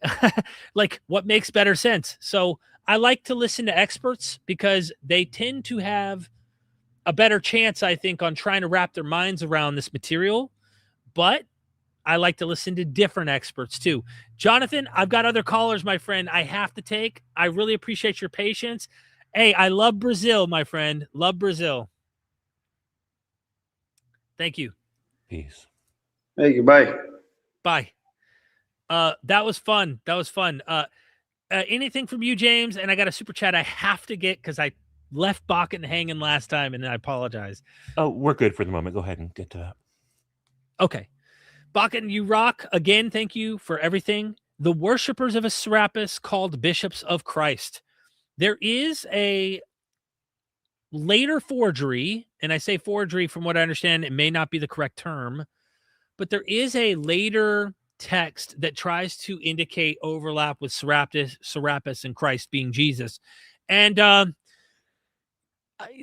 Like, what makes better sense? So I like to listen to experts because they tend to have a better chance, I think, on trying to wrap their minds around this material. But I like to listen to different experts too. Jonathan, I've got other callers, my friend, I have to take. I really appreciate your patience. Hey, I love Brazil, my friend. Love Brazil. Thank you. Peace. Hey, bye. Bye. That was fun. Anything from you, James? And I got a super chat I have to get because I left Bakken hanging last time, and I apologize. Oh, we're good for the moment. Go ahead and get to that. Okay. Bakken, you rock. Again, thank you for everything. The worshippers of a Serapis called bishops of Christ. There is a later forgery, and I say forgery from what I understand, it may not be the correct term, but there is a later text that tries to indicate overlap with Serapis and Christ being Jesus. And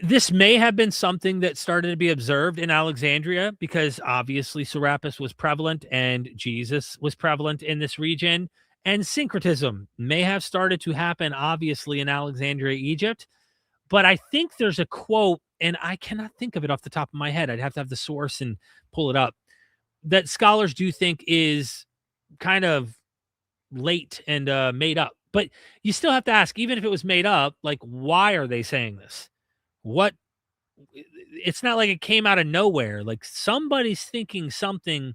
this may have been something that started to be observed in Alexandria because obviously Serapis was prevalent and Jesus was prevalent in this region. And syncretism may have started to happen, obviously, in Alexandria, Egypt. But I think there's a quote, and I cannot think of it off the top of my head. I'd have to have the source and pull it up, that scholars do think is kind of late and made up. But you still have to ask, even if it was made up, like, why are they saying this? What? It's not like it came out of nowhere. Like, somebody's thinking something,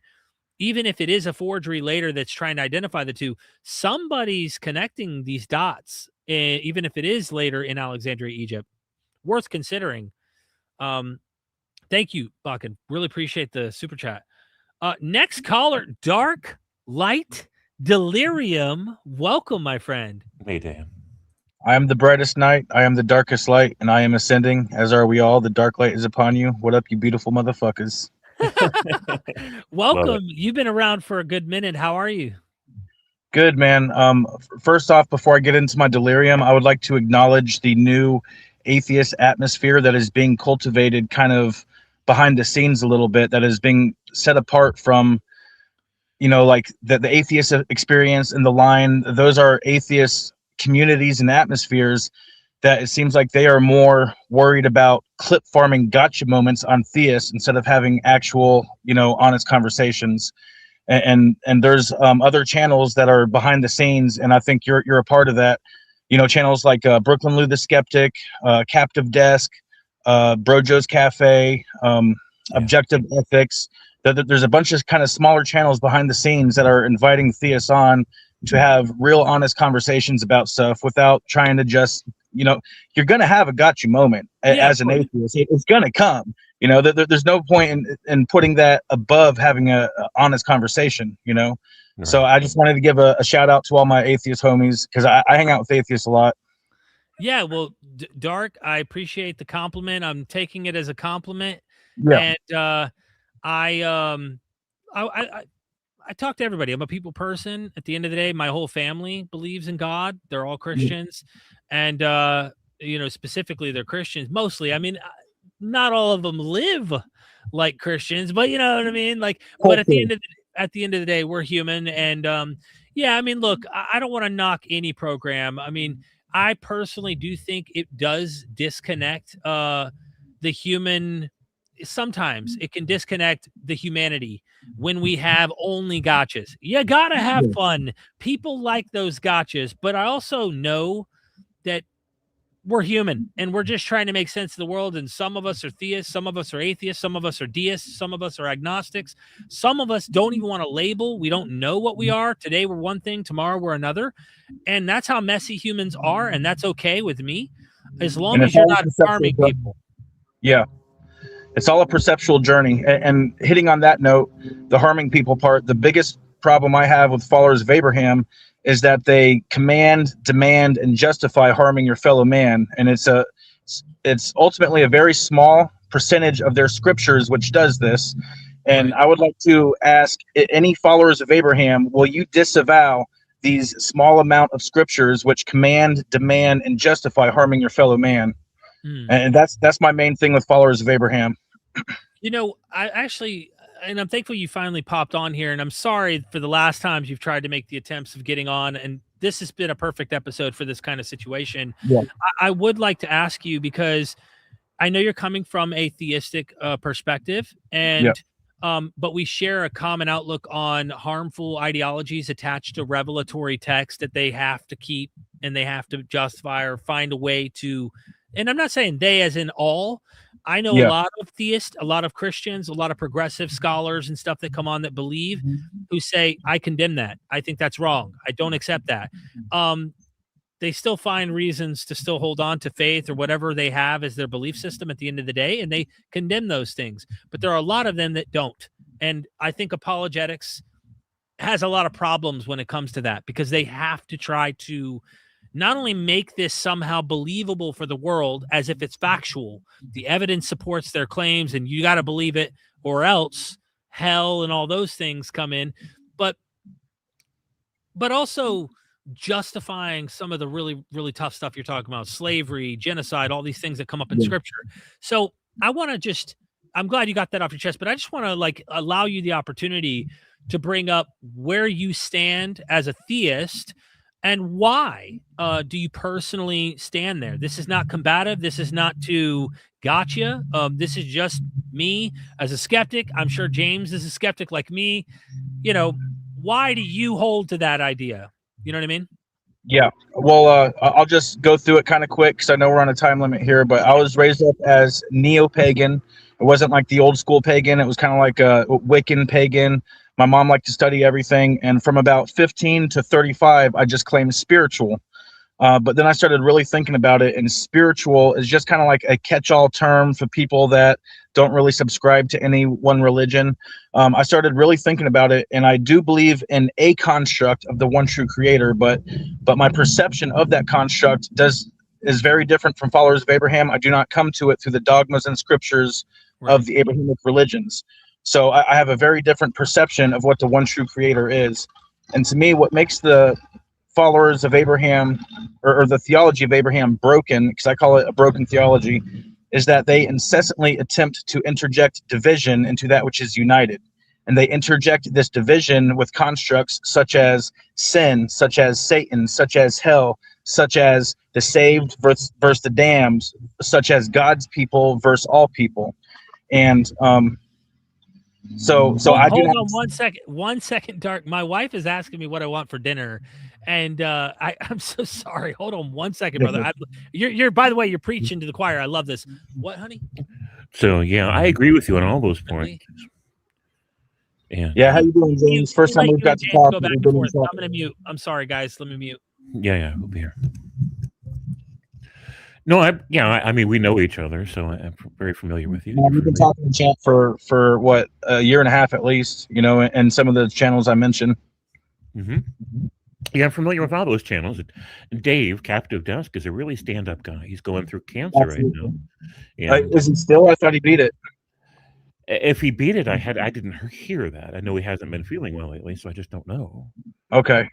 even if it is a forgery later that's trying to identify the two, somebody's connecting these dots, even if it is later in Alexandria, Egypt. Worth considering. Thank you, Bakken. Really appreciate the super chat. Next caller, Dark Light Delirium. Welcome, my friend. Hey, Dan. I am the brightest night. I am the darkest light, and I am ascending, as are we all. The dark light is upon you. What up, you beautiful motherfuckers? Welcome. You've been around for a good minute. How are you? Good, man. First off, before I get into my delirium, I would like to acknowledge the new atheist atmosphere that is being cultivated kind of behind the scenes a little bit, that is being set apart from, like the atheist experience and the line. Those are atheist communities and atmospheres that it seems like they are more worried about clip farming gotcha moments on theists instead of having actual, honest conversations. And there's other channels that are behind the scenes, and I think you're a part of that. Channels like Brooklyn Lou the Skeptic, Captive Desk, Brojo's Cafe, Objective Ethics. There's a bunch of kind of smaller channels behind the scenes that are inviting theists on to have real honest conversations about stuff without trying to just, you're going to have a gotcha moment as an atheist. It's going to come. There's no point in putting that above having a honest conversation, Right. So I just wanted to give a shout out to all my atheist homies, because I hang out with atheists a lot. Yeah, well, Dark, I appreciate the compliment. I'm taking it as a compliment. Yeah. And I talk to everybody. I'm a people person. At the end of the day, my whole family believes in God. They're all Christians. And, specifically they're Christians mostly. I mean, not all of them live like Christians, but you know what I mean? Like, but at the end of the day, we're human. And, look, I don't want to knock any program. I mean, I personally do think it does disconnect, the human. Sometimes it can disconnect the humanity when we have only gotchas. You gotta have fun. People like those gotchas, but I also know that we're human and we're just trying to make sense of the world. And some of us are theists, some of us are atheists, some of us are deists, some of us are agnostics. Some of us don't even want to label. We don't know what we are. Today we're one thing, tomorrow we're another. And that's how messy humans are. And that's okay with me, as long as you're not harming people. Yeah. It's all a perceptual journey. And hitting on that note, the harming people part, the biggest problem I have with followers of Abraham is that they command, demand, and justify harming your fellow man. And it's ultimately a very small percentage of their scriptures which does this. And I would like to ask any followers of Abraham, will you disavow these small amount of scriptures which command, demand, and justify harming your fellow man? And that's my main thing with followers of Abraham. You know, I actually, and I'm thankful you finally popped on here, and I'm sorry for the last times you've tried to make the attempts of getting on, and this has been a perfect episode for this kind of situation. Yeah. I would like to ask you, because I know you're coming from a theistic perspective, and but we share a common outlook on harmful ideologies attached to revelatory text that they have to keep and they have to justify or find a way to. And I'm not saying they as in all. I know a lot of theists, a lot of Christians, a lot of progressive scholars and stuff that come on that believe, who say, I condemn that. I think that's wrong. I don't accept that. They still find reasons to still hold on to faith or whatever they have as their belief system at the end of the day, and they condemn those things. But there are a lot of them that don't. And I think apologetics has a lot of problems when it comes to that, because they have to try to not only make this somehow believable for the world as if it's factual, the evidence supports their claims and you got to believe it or else hell and all those things come in, but also justifying some of the really, really tough stuff you're talking about, slavery, genocide, all these things that come up in scripture. So I want to I'm glad you got that off your chest, but I just want to allow you the opportunity to bring up where you stand as a theist. And why do you personally stand there? This is not combative. This is not to gotcha. This is just me as a skeptic. I'm sure James is a skeptic like me. You know, why do you hold to that idea? You know what I mean? Yeah. Well, I'll just go through it kind of quick because I know we're on a time limit here. But I was raised up as neo-pagan. It wasn't like the old school pagan. It was kind of like a Wiccan pagan. My mom liked to study everything, and from about 15 to 35, I just claimed spiritual. But then I started really thinking about it, and spiritual is just kind of like a catch-all term for people that don't really subscribe to any one religion. I started really thinking about it, and I do believe in a construct of the one true creator, but my perception of that construct is very different from followers of Abraham. I do not come to it through the dogmas and scriptures of the Abrahamic religions. So I have a very different perception of what the one true creator is. And to me, what makes the followers of Abraham or the theology of Abraham broken, because I call it a broken theology, is that they incessantly attempt to interject division into that which is united. And they interject this division with constructs such as sin, such as Satan, such as hell, such as the saved versus the damned, such as God's people versus all people. And So I do. Hold on 1 second, Dark. My wife is asking me what I want for dinner, and I'm so sorry. Hold on 1 second, brother. You're by the way, you're preaching to the choir. I love this. What, honey? So yeah, I agree with you on all those points. Yeah, how you doing, James? First time we've got to talk. Go back and forth. I'm gonna mute. I'm sorry, guys. Let me mute. Yeah, we'll be here. No, I mean, we know each other, so I'm very familiar with you. We've been talking in chat for what, a year and a half at least, you know, and some of the channels I mentioned. Yeah, I'm familiar with all those channels. Dave, Captive Dusk, is a really stand-up guy. He's going through cancer right now. Is he still? I thought he beat it. If he beat it, I didn't hear that. I know he hasn't been feeling well lately, so I just don't know. Okay.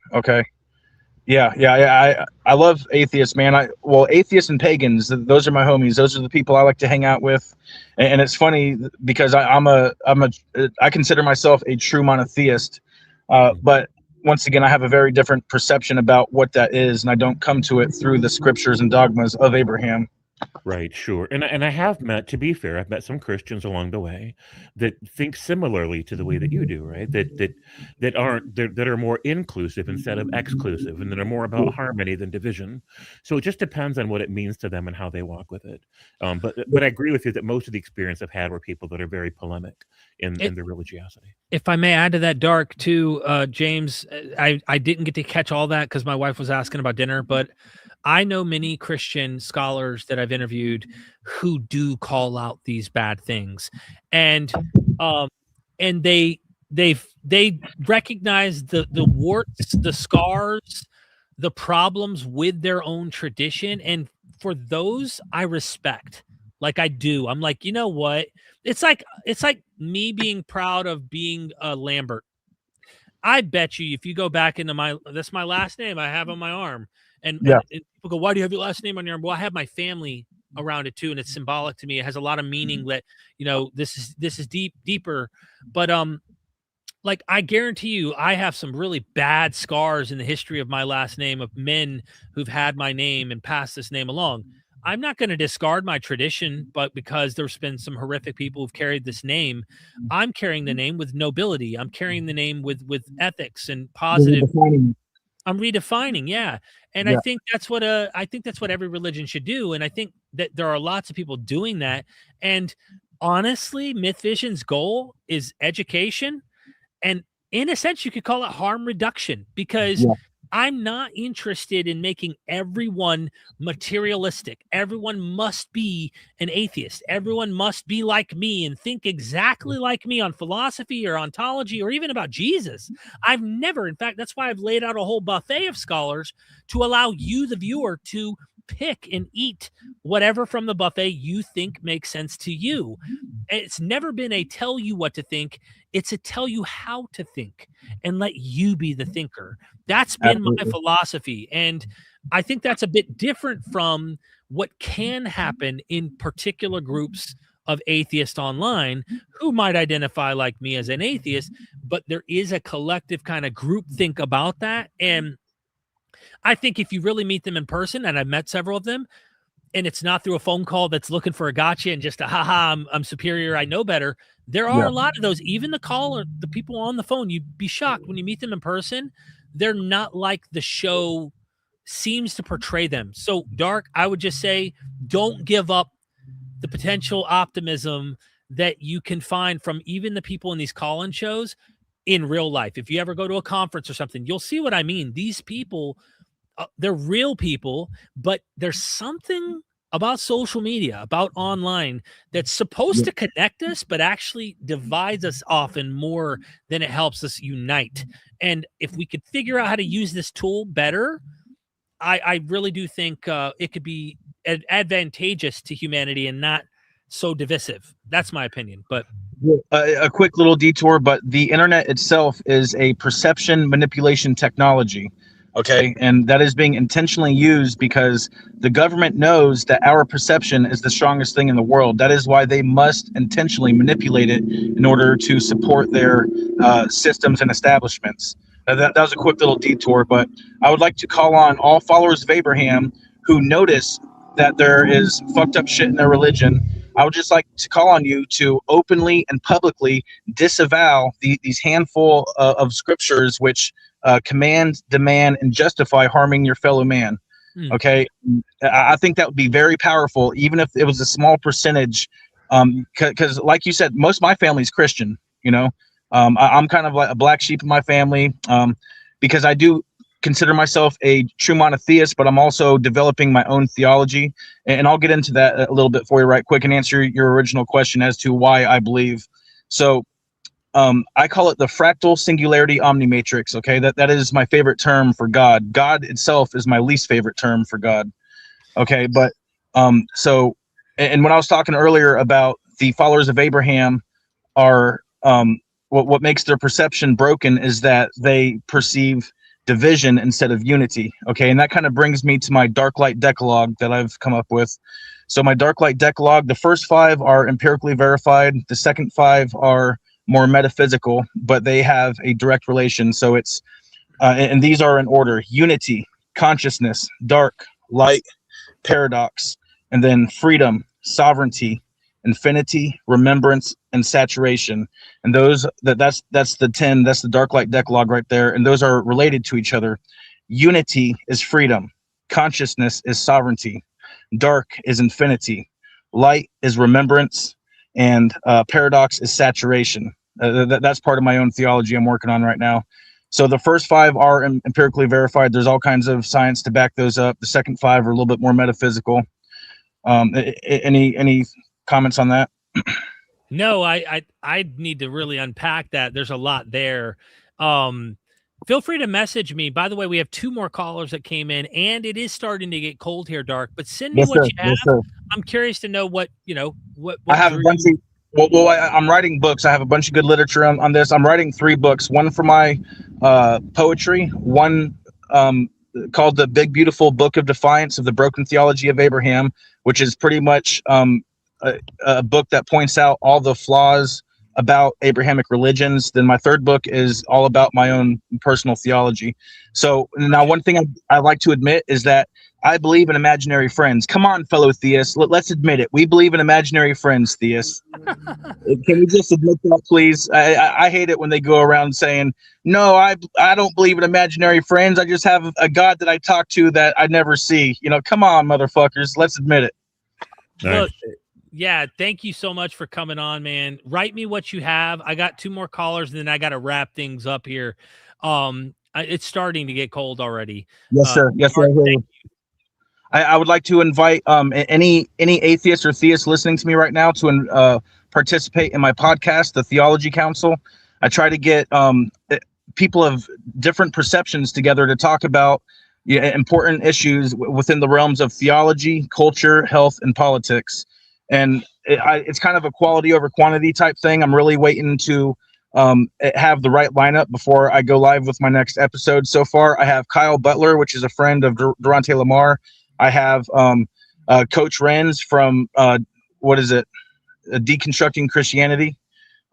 Yeah. I love atheists, man. Atheists and pagans, those are my homies. Those are the people I like to hang out with. And it's funny because I consider myself a true monotheist. But once again, I have a very different perception about what that is, and I don't come to it through the scriptures and dogmas of Abraham. Right, sure. And I have met, to be fair, I've met some Christians along the way that think similarly to the way that you do, right? That are more inclusive instead of exclusive, and that are more about harmony than division. So it just depends on what it means to them and how they walk with it. But I agree with you that most of the experience I've had were people that are very polemic in their religiosity. If I may add to that, Dark, too, James, I didn't get to catch all that because my wife was asking about dinner, but I know many Christian scholars that I've interviewed who do call out these bad things, and they recognize the warts, the scars, the problems with their own tradition, and for those I respect. Like I do. I'm like, you know what? It's like me being proud of being a Lambert. I bet you if you go back into that's my last name I have on my arm. And people go, why do you have your last name on your arm? Well, I have my family around it too, and it's symbolic to me. It has a lot of meaning that, this is deeper. But like I guarantee you, I have some really bad scars in the history of my last name of men who've had my name and passed this name along. I'm not going to discard my tradition, but because there's been some horrific people who've carried this name, I'm carrying the name with nobility. I'm carrying the name with ethics and positive. I'm redefining, yeah. And I think that's what every religion should do. And I think that there are lots of people doing that. And honestly, MythVision's goal is education. And in a sense, you could call it harm reduction, because I'm not interested in making everyone materialistic. Everyone must be an atheist. Everyone must be like me and think exactly like me on philosophy or ontology or even about Jesus. I've never, in fact, that's why I've laid out a whole buffet of scholars to allow you, the viewer, to pick and eat whatever from the buffet you think makes sense to you. It's never been a tell you what to think. It's a tell you how to think and let you be the thinker. That's been my philosophy. And I think that's a bit different from what can happen in particular groups of atheists online who might identify like me as an atheist, but there is a collective kind of group think about that. And I think if you really meet them in person, and I've met several of them, and it's not through a phone call that's looking for a gotcha and just a haha, I'm superior, I know better. There are a lot of those. Even the caller, the people on the phone, you'd be shocked when you meet them in person. They're not like the show seems to portray them. So, Dark, I would just say, don't give up the potential optimism that you can find from even the people in these call-in shows in real life. If you ever go to a conference or something, you'll see what I mean. These people, they're real people, but there's something about social media, about online, that's supposed to connect us, but actually divides us often more than it helps us unite. And if we could figure out how to use this tool better, I really do think it could be advantageous to humanity and not so divisive. That's my opinion. But a quick little detour, but the internet itself is a perception manipulation technology. Okay, and that is being intentionally used because the government knows that our perception is the strongest thing in the world. That is why they must intentionally manipulate it in order to support their systems and establishments. Now, that was a quick little detour, but I would like to call on all followers of Abraham who notice that there is fucked up shit in their religion. I would just like to call on you to openly and publicly disavow these handful of scriptures which command, demand, and justify harming your fellow man. Okay, I think that would be very powerful, even if it was a small percentage. Because, like you said, most of my family is Christian. You know, I'm kind of like a black sheep in my family because I do consider myself a true monotheist, but I'm also developing my own theology, and I'll get into that a little bit for you right quick and answer your original question as to why I believe. So I call it the fractal singularity omnimatrix. Okay, that is my favorite term for God. God itself is my least favorite term for God. Okay, but so, and when I was talking earlier about the followers of Abraham are what makes their perception broken is that they perceive division instead of unity. Okay, and that kind of brings me to my dark light decalogue that I've come up with. So my dark light decalogue, the first 5 are empirically verified. The second 5 are more metaphysical, but they have a direct relation. So it's and these are in order: unity, consciousness, dark, light, paradox, and then freedom, sovereignty, infinity, remembrance, and saturation. And that's the 10, that's the dark light decalogue right there. And those are related to each other. Unity is freedom. Consciousness is sovereignty. Dark is infinity. Light is remembrance. And paradox is saturation. That's part of my own theology I'm working on right now. So the first 5 are empirically verified. There's all kinds of science to back those up. The second 5 are a little bit more metaphysical. Any comments on that? No, I need to really unpack that. There's a lot there. Feel free to message me. By the way, we have 2 more callers that came in, and it is starting to get cold here, Dark. But send me what you have. Sir. I'm curious to know what I have a bunch of. I'm writing books. I have a bunch of good literature on this. I'm writing 3 books. One for my poetry. One called The Big Beautiful Book of Defiance of the Broken Theology of Abraham, which is pretty much a book that points out all the flaws about Abrahamic religions. Then my 3rd book is all about my own personal theology. So now one thing I like to admit is that I believe in imaginary friends. Come on, fellow theists. Let's admit it. We believe in imaginary friends, theists. Can we just admit that, please? I hate it when they go around saying, no, I don't believe in imaginary friends. I just have a God that I talk to that I never see. Come on, motherfuckers. Let's admit it. Nice. Look, yeah, thank you so much for coming on, man. Write me what you have. I got 2 more callers, and then I got to wrap things up here. It's starting to get cold already. Yes, sir. Yes, sir. I would like to invite any atheist or theist listening to me right now to participate in my podcast, The Theology Council. I try to get people of different perceptions together to talk about important issues within the realms of theology, culture, health, and politics. And it's kind of a quality over quantity type thing. I'm really waiting to have the right lineup before I go live with my next episode. So far, I have Kyle Butler, which is a friend of Durante Lamar. I have Coach Renz from Deconstructing Christianity,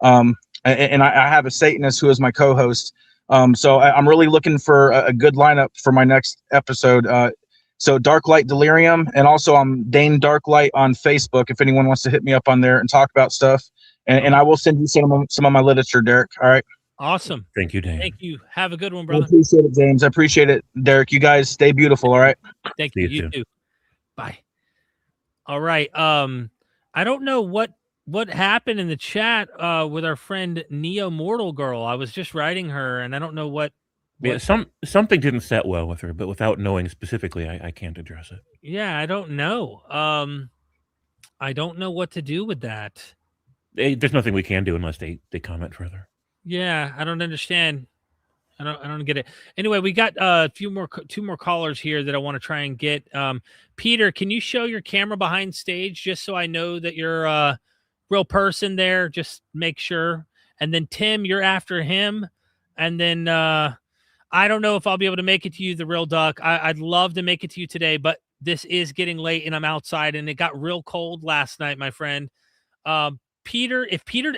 and I have a Satanist who is my co-host. So I'm really looking for a good lineup for my next episode. So Dark Light Delirium, and also I'm Dane Darklight on Facebook if anyone wants to hit me up on there and talk about stuff. And I will send you some of my literature, Derek. All right. Awesome. Thank you, Dane. Thank you. Have a good one, brother. I appreciate it, James. I appreciate it, Derek. You guys stay beautiful. All right. Thank you. You too. Bye. All right. I don't know what happened in the chat with our friend Neo Mortal Girl. I was just writing her, and I don't know what. Yeah, something didn't set well with her, but without knowing specifically, I can't address it. Yeah, I don't know. I don't know what to do with that. There's nothing we can do unless they comment further. Yeah, I don't understand. I don't get it. Anyway, we got two more callers here that I want to try and get. Peter, can you show your camera behind stage just so I know that you're a real person there? Just make sure. And then Tim, you're after him. And then I don't know if I'll be able to make it to you, the real duck. I'd love to make it to you today, but this is getting late and I'm outside and it got real cold last night, my friend. Peter,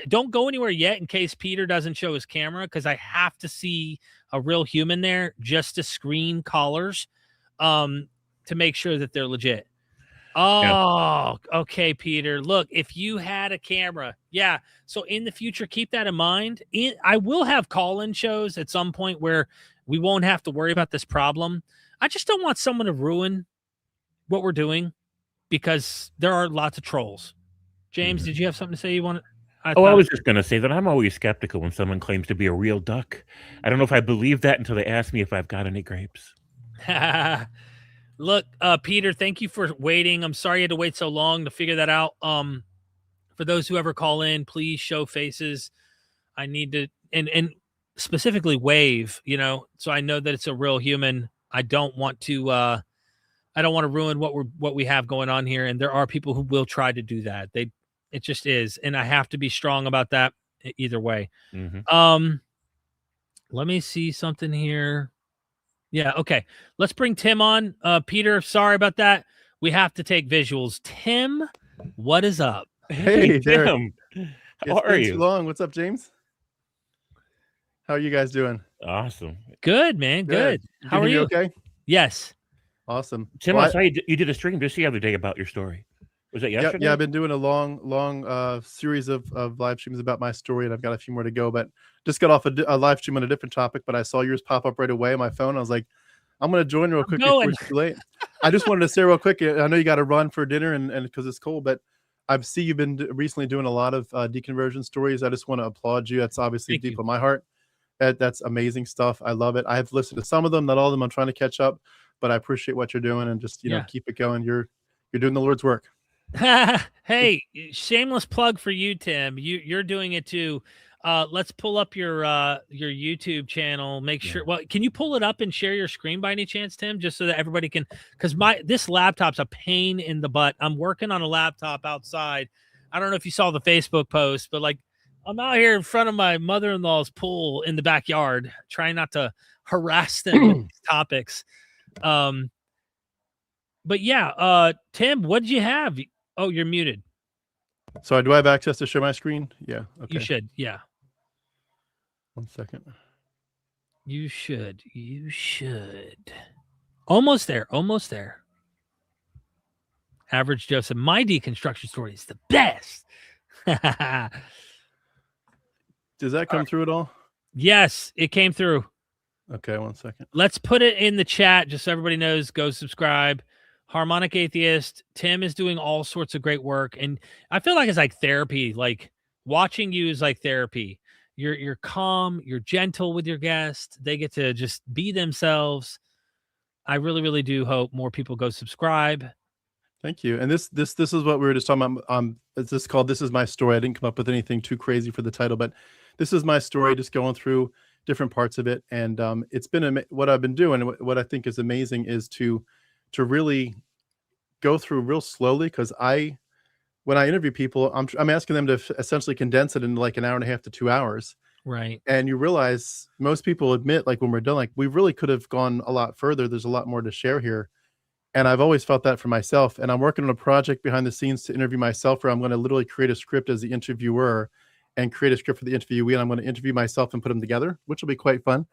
don't go anywhere yet in case Peter doesn't show his camera, because I have to see a real human there just to screen callers to make sure that they're legit. Oh, yeah. Okay, Peter. Look, if you had a camera, yeah. So in the future, keep that in mind. I will have call-in shows at some point where we won't have to worry about this problem. I just don't want someone to ruin what we're doing because there are lots of trolls. James, did you have something to say you wanted? I was just going to say that I'm always skeptical when someone claims to be a real duck. I don't know if I believe that until they ask me if I've got any grapes. Look, Peter, thank you for waiting. I'm sorry you had to wait so long to figure that out. For those who ever call in, please show faces. I need to, and specifically wave, so I know that it's a real human. I don't want to ruin what we have going on here. And there are people who will try to do that. It just is. And I have to be strong about that either way. Mm-hmm. Let me see something here. Yeah. Okay. Let's bring Tim on. Peter, sorry about that. We have to take visuals. Tim, what is up? Hey, Tim. How are you? Too long. What's up, James? How are you guys doing? Awesome. Good, man. Good. How are you? Okay. Yes. Awesome. Tim, Well, I saw you did a stream just the other day about your story. Was that yesterday? Yeah, I've been doing a long series of live streams about my story, and I've got a few more to go. But just got off a live stream on a different topic, but I saw yours pop up right away on my phone. I was like, I'm going to join real quick before it's too late. I just wanted to say real quick, I know you got to run for dinner and because it's cold, but I see you've been recently doing a lot of deconversion stories. I just want to applaud you. That's obviously deep in my heart. That's amazing stuff. I love it. I have listened to some of them, not all of them. I'm trying to catch up, but I appreciate what you're doing, and just know, keep it going. You're doing the Lord's work. Hey, shameless plug for you, Tim. You're doing it too. Let's pull up your YouTube channel. Make sure. Well, can you pull it up and share your screen by any chance, Tim? Just so that everybody can, because this laptop's a pain in the butt. I'm working on a laptop outside. I don't know if you saw the Facebook post, but like I'm out here in front of my mother-in-law's pool in the backyard, trying not to harass them with these topics. But yeah, Tim, what did you have? Oh, you're muted. So do I have access to share my screen? Yeah. Okay. You should. Yeah. 1 second. You should. Almost there. Average Joseph. My deconstruction story is the best. Does that come through at all? Yes, it came through. Okay, 1 second. Let's put it in the chat just so everybody knows. Go subscribe. Harmonic Atheist. Tim is doing all sorts of great work, and I feel like it's like therapy. Like watching you is like therapy. You're calm, you're gentle with your guests. They get to just be themselves. I really, really do hope more people go subscribe. Thank you. And this is what we were just talking about. It's just called "This Is My Story." I didn't come up with anything too crazy for the title, but this is my story. Just going through different parts of it, and it's been what I've been doing. What I think is amazing is to really go through real slowly, because when I interview people, I'm asking them to essentially condense it into like an hour and a half to 2 hours. Right. And you realize most people admit, like when we're done, like we really could have gone a lot further. There's a lot more to share here. And I've always felt that for myself. And I'm working on a project behind the scenes to interview myself, where I'm going to literally create a script as the interviewer and create a script for the interviewee. And I'm going to interview myself and put them together, which will be quite fun.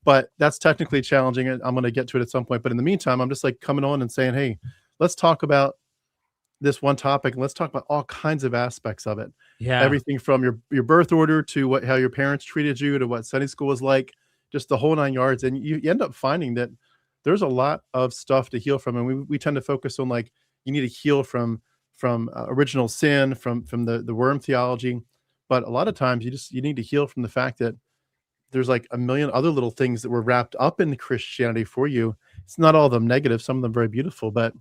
But that's technically challenging. I'm going to get to it at some point. But in the meantime, I'm just like coming on and saying, hey, let's talk about this one topic, and let's talk about all kinds of aspects of it. Yeah. Everything from your birth order to how your parents treated you, to what Sunday school was like, just the whole 9 yards. And you end up finding that there's a lot of stuff to heal from. And we tend to focus on like, you need to heal from original sin, from the worm theology. But a lot of times you need to heal from the fact that there's like a million other little things that were wrapped up in Christianity for you. It's not all of them negative, some of them very beautiful, but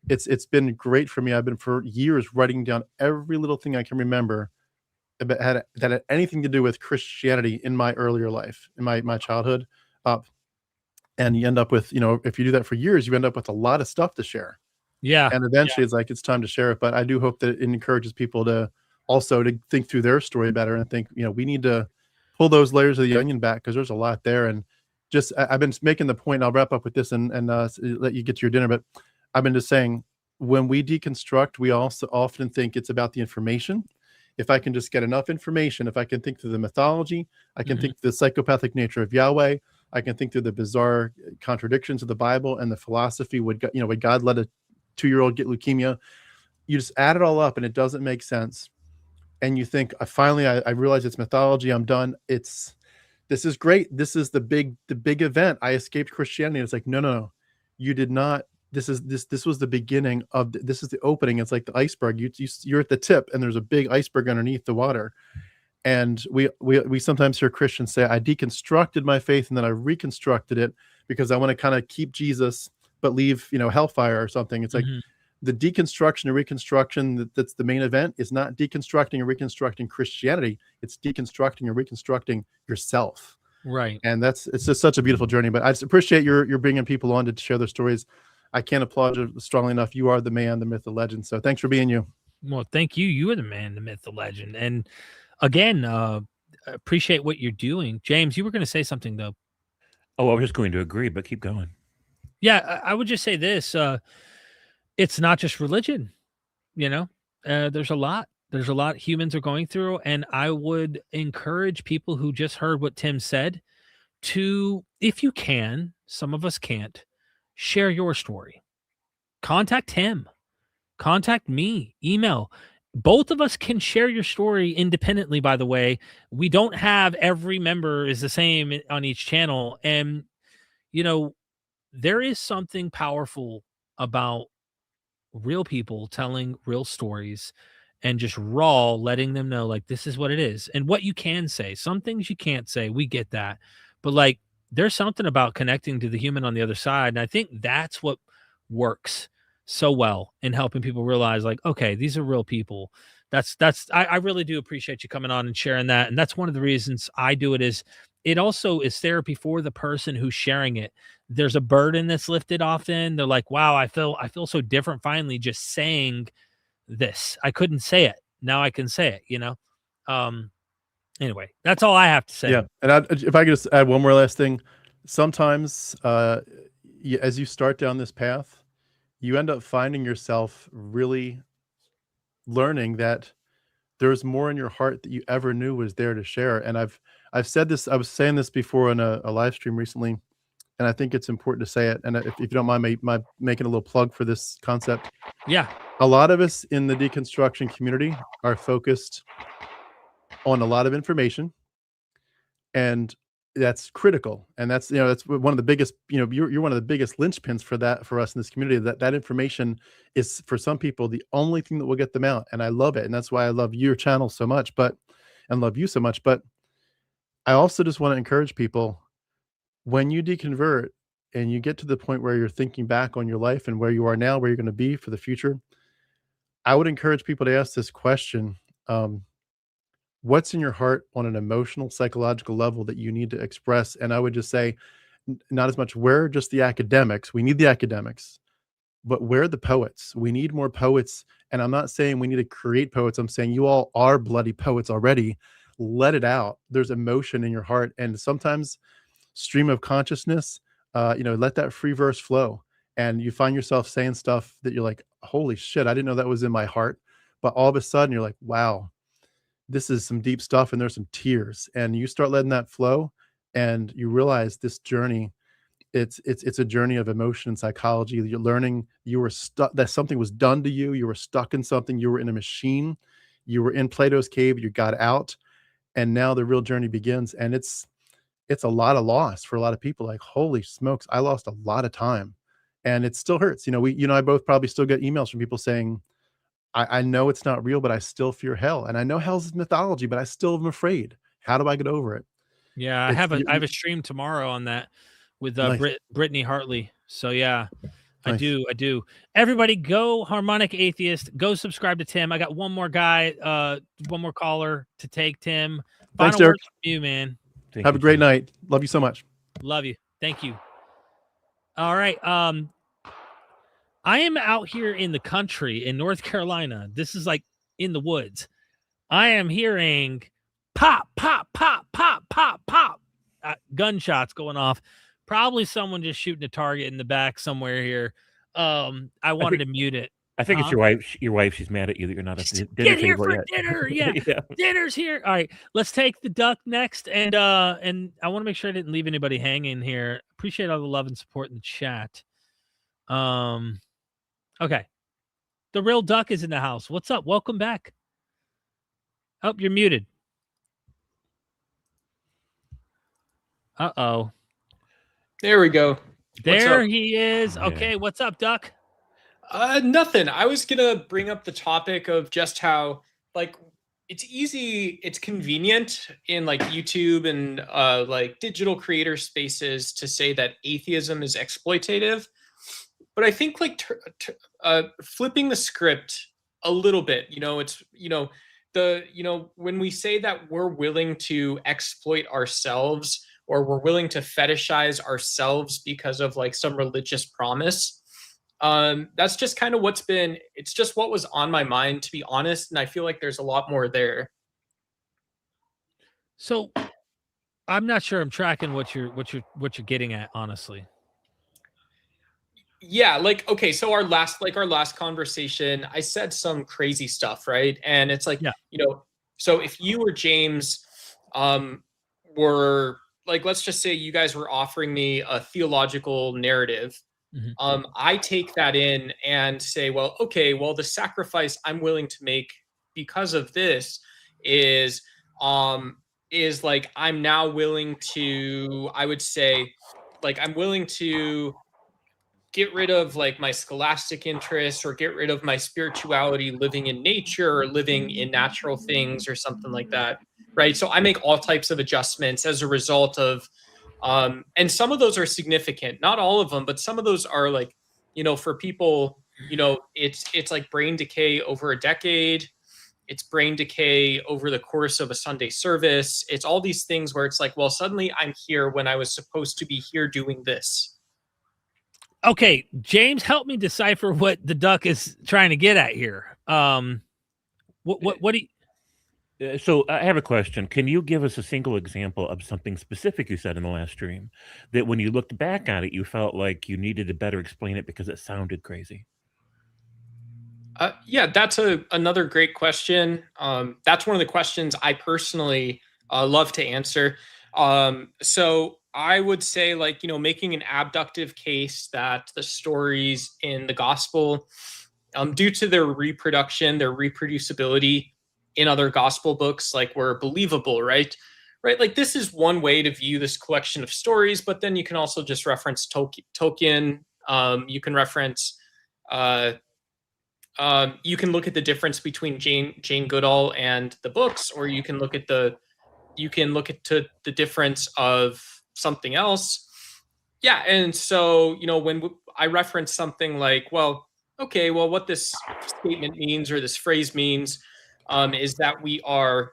it's been great for me. I've been for years writing down every little thing I can remember that had anything to do with Christianity in my earlier life, in my childhood up. And you end up with, if you do that for years, you end up with a lot of stuff to share. Yeah. And eventually it's like, it's time to share it. But I do hope that it encourages people to think through their story better and think, we need to pull those layers of the onion back, because there's a lot there. And just, I've been making the point, I'll wrap up with this and let you get to your dinner, but I've been just saying, when we deconstruct, we also often think it's about the information. If I can just get enough information, if I can think through the mythology, I can think through the psychopathic nature of Yahweh, I can think through the bizarre contradictions of the Bible and the philosophy. Would God let a 2-year-old get leukemia? You just add it all up and it doesn't make sense. And you think, I realize it's mythology. I'm done. This is great. This is the big event. I escaped Christianity. It's like, no, you did not. This was the beginning of this is the opening. It's like the iceberg. You're at the tip and there's a big iceberg underneath the water. And we sometimes hear Christians say, I deconstructed my faith and then I reconstructed it because I want to kind of keep Jesus, but leave, hellfire or something. It's like the deconstruction and reconstruction that's the main event is not deconstructing and reconstructing Christianity. It's deconstructing and reconstructing yourself. Right. And it's just such a beautiful journey. But I just appreciate you're bringing people on to share their stories. I can't applaud you strongly enough. You are the man, the myth, the legend. So thanks for being you. Well, thank you. You are the man, the myth, the legend. And again, appreciate what you're doing. James, you were going to say something though. Oh, I was just going to agree, but keep going. Yeah, I would just say this. It's not just religion, there's a lot humans are going through. And I would encourage people who just heard what Tim said to, if you can, some of us can't, share your story. Contact him. Contact me. Email. Both of us can share your story independently, by the way. We don't have every member is the same on each channel. And, you know, there is something powerful about real people telling real stories and just raw letting them know, like, this is what it is and what you can say. Some things you can't say. We get that. But, like, there's something about connecting to the human on the other side. And I think that's what works so well in helping people realize, like, okay, these are real people. I really do appreciate you coming on and sharing that. And that's one of the reasons I do it. Is it also is therapy for the person who's sharing it. There's a burden that's lifted often. They're like, wow, I feel so different finally just saying this. I couldn't say it. Now I can say it, you know? Anyway, that's all I have to say. Yeah. And if I could just add one more last thing, sometimes as you start down this path, you end up finding yourself really learning that there's more in your heart that you ever knew was there to share. And I've said this, I was saying this before in a live stream recently, and I think it's important to say it. And if you don't mind my making a little plug for this concept. Yeah. A lot of us in the deconstruction community are focused on a lot of information, and that's critical. And that's, you know, that's one of the biggest, you know, you're one of the biggest linchpins for that, for us in this community, that information is for some people the only thing that will get them out. And I love it. And that's why I love your channel so much, and love you so much. But I also just want to encourage people, when you deconvert and you get to the point where you're thinking back on your life and where you are now, where you're going to be for the future, I would encourage people to ask this question. What's in your heart on an emotional, psychological level that you need to express? And I would just say, not as much where just the academics. We need the academics, but where are the poets? We need more poets. And I'm not saying we need to create poets. I'm saying you all are bloody poets already. Let it out. There's emotion in your heart. And sometimes stream of consciousness, let that free verse flow. And you find yourself saying stuff that you're like, holy shit, I didn't know that was in my heart. But all of a sudden you're like, wow, this is some deep stuff, and there's some tears, and you start letting that flow, and you realize this journey, it's a journey of emotion and psychology. You're learning you were stuck, that something was done to you. You were stuck in something. You were in a machine. You were in Plato's cave. You got out, and now the real journey begins. And it's a lot of loss for a lot of people. Like, holy smokes, I lost a lot of time, and it still hurts. You know, I both probably still get emails from people saying, I know it's not real, but I still fear hell. And I know hell's mythology, but I still am afraid. How do I get over it? Yeah, I have a stream tomorrow on that with Nice. Brittany Hartley. So yeah, I Nice. do. Everybody go Harmonic Atheist. Go subscribe to Tim. I got one more guy, one more caller to take, Tim. Thanks, Final Derek. words from you, man. Have a great night. Love you so much. Love you. Thank you. All right. I am out here in the country in North Carolina. This is like in the woods. I am hearing pop, pop, pop, pop, pop, pop. Gunshots going off. Probably someone just shooting a target in the back somewhere here. I wanted to mute it. I think it's your wife. Your wife. She's mad at you that you're not at the dinner Get here table for yet. dinner. Yeah. Yeah. Dinner's here. All right. Let's take the duck next. And I want to make sure I didn't leave anybody hanging here. Appreciate all the love and support in the chat. Okay. The real duck is in the house. What's up? Welcome back. Oh, you're muted. Uh-oh. There we go. There he is. Okay, what's up, Duck? Nothing. I was gonna bring up the topic of just how, like, it's easy, it's convenient in like YouTube and like digital creator spaces to say that atheism is exploitative. But I think like flipping the script a little bit, it's, when we say that we're willing to exploit ourselves, or we're willing to fetishize ourselves because of like some religious promise, that's just kind of it's just what was on my mind, to be honest. And I feel like there's a lot more there. So I'm not sure I'm tracking what you're getting at, honestly. Yeah, like, okay, so our last conversation, I said some crazy stuff, right? And it's like, so if you or James were like, let's just say you guys were offering me a theological narrative, I take that in and say, well, okay, well, the sacrifice I'm willing to make because of this is like I'm now willing to, I would say, like I'm willing to get rid of like my scholastic interests or get rid of my spirituality, living in nature or living in natural things or something like that, right? So I make all types of adjustments as a result of and some of those are significant, not all of them, but some of those are like, you know, for people, you know, it's like brain decay over a decade. It's brain decay over the course of a Sunday service. It's all these things where it's like, well, suddenly I'm here when I was supposed to be here doing this. Okay, James, help me decipher what the duck is trying to get at here. What do you... So I have a question. Can you give us a single example of something specific you said in the last stream that when you looked back at it, you felt like you needed to better explain it because it sounded crazy? Yeah, that's another great question. That's one of the questions I personally love to answer. So I would say, like, you know, making an abductive case that the stories in the gospel, due to their reproduction, their reproducibility in other gospel books, like, were believable, right? Right. Like, this is one way to view this collection of stories, but then you can also just reference Tolkien. You can reference, you can look at the difference between Jane Goodall and the books, or you can look at the difference of something else. Yeah. And so, you know, when I reference something like, well, okay, well, what this statement means or this phrase means is that we are,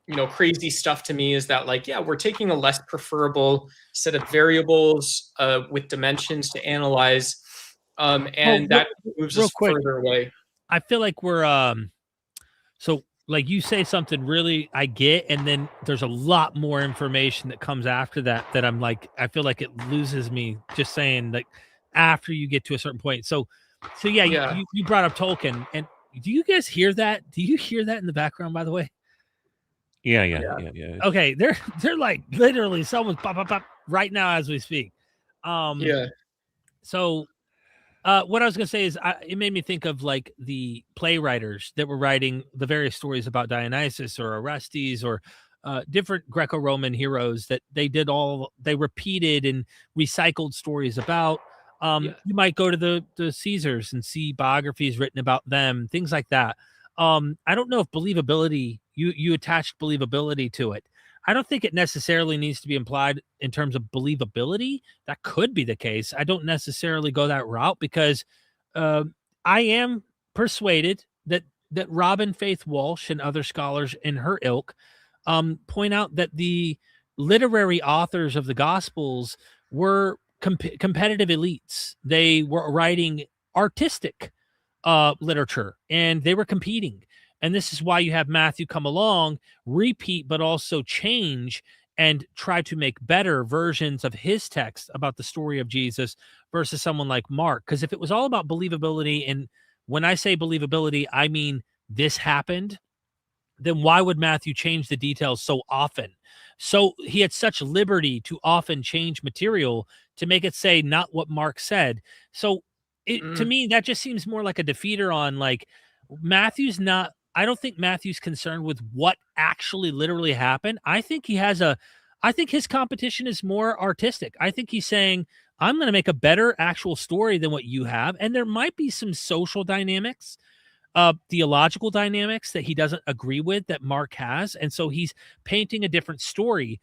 you know, crazy stuff to me is that, like, yeah, we're taking a less preferable set of variables with dimensions to analyze. And that moves us further away. I feel like we're so, like, you say something really I get, and then there's a lot more information that comes after that I'm like, I feel like it loses me just saying, like, after you get to a certain point. So yeah. You brought up Tolkien, and do you guys hear that? Do you hear that in the background, by the way? Yeah. Okay, they're like literally someone's pop right now as we speak. Yeah. So what I was gonna say is, it made me think of, like, the playwriters that were writing the various stories about Dionysus or Orestes or different Greco-Roman heroes that they repeated and recycled stories about. You might go to the Caesars and see biographies written about them, things like that. I don't know if believability, you attached believability to it. I don't think it necessarily needs to be implied in terms of believability. That could be the case. I don't necessarily go that route because I am persuaded that Robyn Faith Walsh and other scholars in her ilk point out that the literary authors of the Gospels were competitive elites. They were writing artistic literature, and they were competing. And this is why you have Matthew come along, repeat, but also change and try to make better versions of his text about the story of Jesus versus someone like Mark. Because if it was all about believability, and when I say believability, I mean this happened, then why would Matthew change the details so often? So he had such liberty to often change material to make it say not what Mark said. So to me, that just seems more like a defeater on, like, Matthew's not, I don't think Matthew's concerned with what actually literally happened. I think his competition is more artistic. I think he's saying, I'm going to make a better actual story than what you have. And there might be some social dynamics, theological dynamics that he doesn't agree with that Mark has. And so he's painting a different story.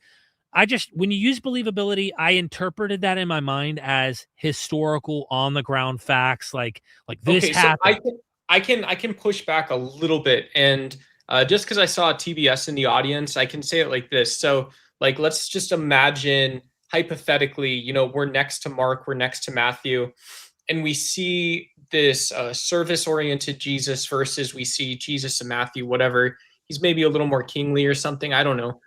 When you use believability, I interpreted that in my mind as historical, on the ground facts, like this happened. So I can push back a little bit, and just because I saw TBS in the audience, I can say it like this. So, like, let's just imagine hypothetically, you know, we're next to Mark, we're next to Matthew, and we see this service-oriented Jesus versus we see Jesus and Matthew, whatever. He's maybe a little more kingly or something. I don't know.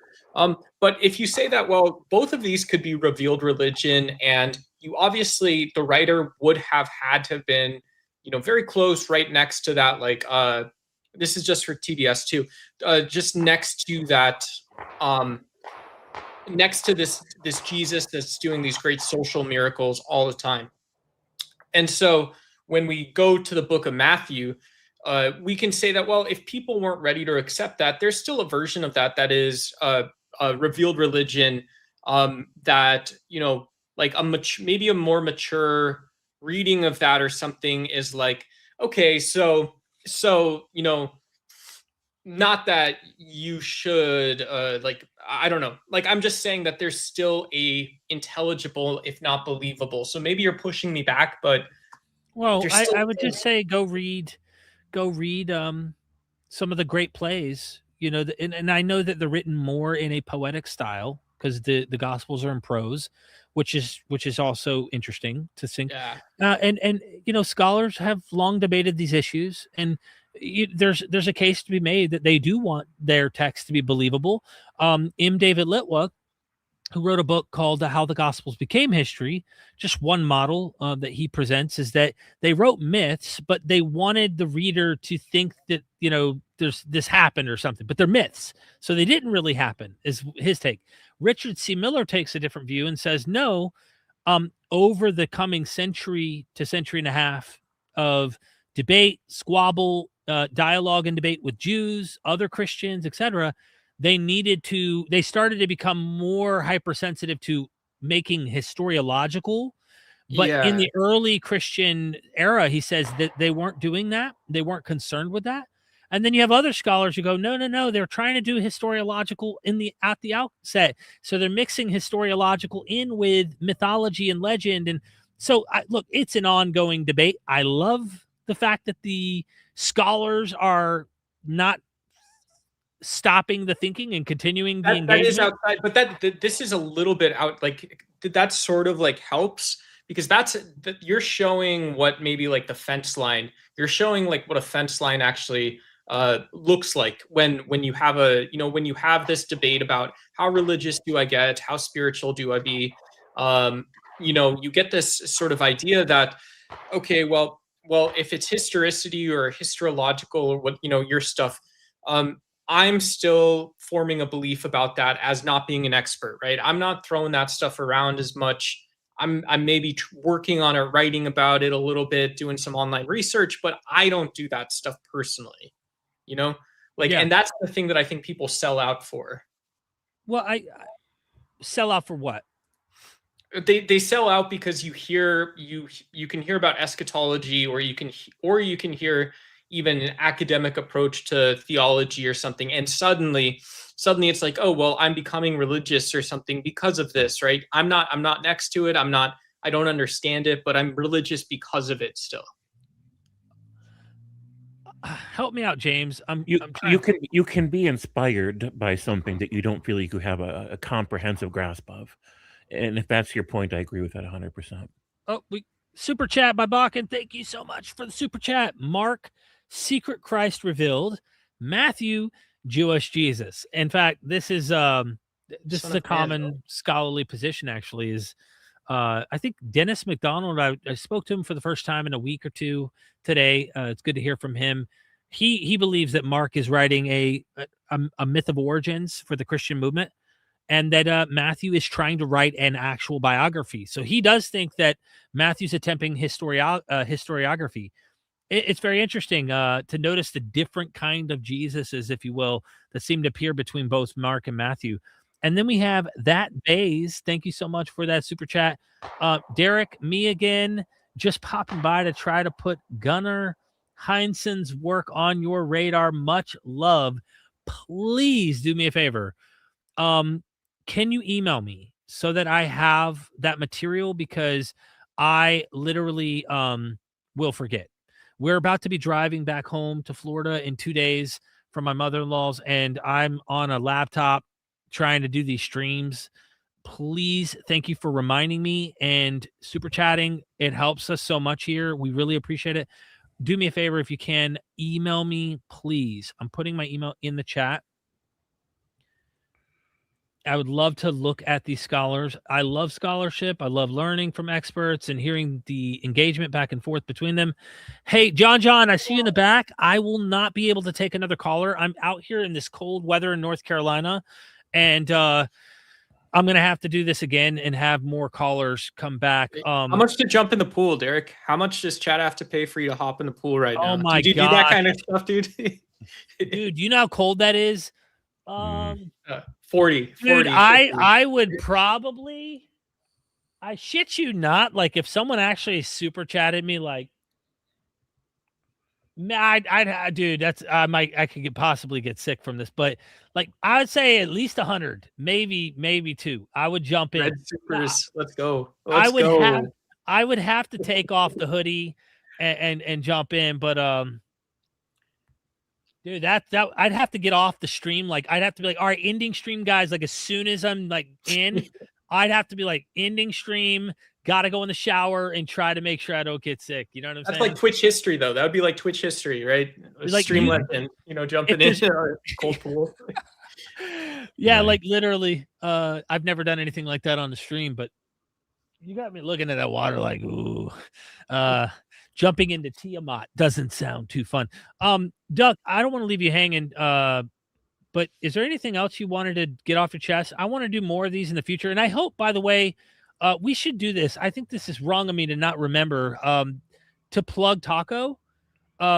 But if you say that, well, both of these could be revealed religion, and you obviously, the writer would have had to have been, you know, very close, right next to that, like, this is just for TBS too, just next to that, next to this Jesus that's doing these great social miracles all the time. And so when we go to the book of Matthew, we can say that, well, if people weren't ready to accept that, there's still a version of that is a revealed religion, that, you know, like maybe a more mature reading of that or something is like, okay, so you know, not that you should like, I don't know, like, I'm just saying that there's still a intelligible, if not believable. So maybe you're pushing me back, but well, I would just say go read some of the great plays, you know, and I know that they're written more in a poetic style because the Gospels are in prose, which is also interesting to think. Yeah. And you know, scholars have long debated these issues, and there's a case to be made that they do want their text to be believable. M. David Litwa, who wrote a book called How the Gospels Became History, just one model that he presents is that they wrote myths, but they wanted the reader to think that, you know, this happened or something, but they're myths. So they didn't really happen, is his take. Richard C. Miller takes a different view and says, no, over the coming century to century and a half of debate, squabble, dialogue and debate with Jews, other Christians, etc., they started to become more hypersensitive to making historiological. But in the early Christian era, he says that they weren't doing that. They weren't concerned with that. And then you have other scholars who go, no, they're trying to do historiological at the outset. So they're mixing historiological in with mythology and legend. And so, look, it's an ongoing debate. I love the fact that the scholars are not stopping the thinking and continuing the engagement. That is outside, but this is a little bit out. Like, that sort of like helps, because you're showing what maybe like the fence line. You're showing like what a fence line actually looks like when you have when you have this debate about how religious do I get, how spiritual do I be. You get this sort of idea that, okay, well, if it's historicity or historiological or what, your stuff, I'm still forming a belief about that as not being an expert, right? I'm not throwing that stuff around as much. I'm maybe working on it, writing about it a little bit, doing some online research, but I don't do that stuff personally, and that's the thing that I think people sell out for. Well, I sell out for what? They sell out because you can hear about eschatology, or you can hear even an academic approach to theology or something, and suddenly it's like, oh, well, I'm becoming religious or something because of this, right? I'm not next to it. I don't understand it, but I'm religious because of it still. Help me out, James. You can be inspired by something that you don't feel like you have a comprehensive grasp of. And if that's your point, I agree with that 100%. Oh, super chat by Bakken. Thank you so much for the super chat. Mark, Secret Christ Revealed. Matthew, Jewish Jesus. In fact, this is a common scholarly position, actually, is I think Dennis MacDonald, I spoke to him for the first time in a week or two today. It's good to hear from him. He believes that Mark is writing a myth of origins for the Christian movement, and that Matthew is trying to write an actual biography. So he does think that Matthew's attempting historiography. It's very interesting to notice the different kind of Jesuses, if you will, that seem to appear between both Mark and Matthew. And then we have that Bays. Thank you so much for that super chat. Derek, me again, just popping by to try to put Gunnar Heinsohn's work on your radar. Much love. Please do me a favor. Can you email me so that I have that material? Because I literally will forget. We're about to be driving back home to Florida in 2 days from my mother-in-law's, and I'm on a laptop trying to do these streams. Please, thank you for reminding me and super chatting. It helps us so much here. We really appreciate it. Do me a favor, if you can, email me, please. I'm putting my email in the chat. I would love to look at these scholars. I love scholarship. I love learning from experts and hearing the engagement back and forth between them. Hey, John, I see you in the back. I will not be able to take another caller. I'm out here in this cold weather in North Carolina, and I'm gonna have to do this again and have more callers come back. How much to jump in the pool, Derek? How much does chat have to pay for you to hop in the pool right now? Oh my do you do that God. kind of stuff, dude? Dude, you know how cold that is? 40. Dude, 40, I would probably, I shit you not, like if someone actually super chatted me, like, dude, that's I could possibly get sick from this, but like I would say at least 100, maybe 2. I would jump in. Red Supers, let's go. I would have to take off the hoodie and jump in, but dude, that I'd have to get off the stream. Like I'd have to be like, all right, ending stream, guys. Like as soon as I'm like in, I'd have to be like ending stream. Got to go in the shower and try to make sure I don't get sick. You know what I'm saying? That's like Twitch history, though. That would be like Twitch history, right? Like stream legend, jumping in a cold pool. Yeah, like literally. I've never done anything like that on the stream, but you got me looking at that water like, ooh. Jumping into Tiamat doesn't sound too fun. Doug, I don't want to leave you hanging. But is there anything else you wanted to get off your chest? I want to do more of these in the future, and I hope, by the way. We should do this. I think this is wrong of me to not remember to plug Taco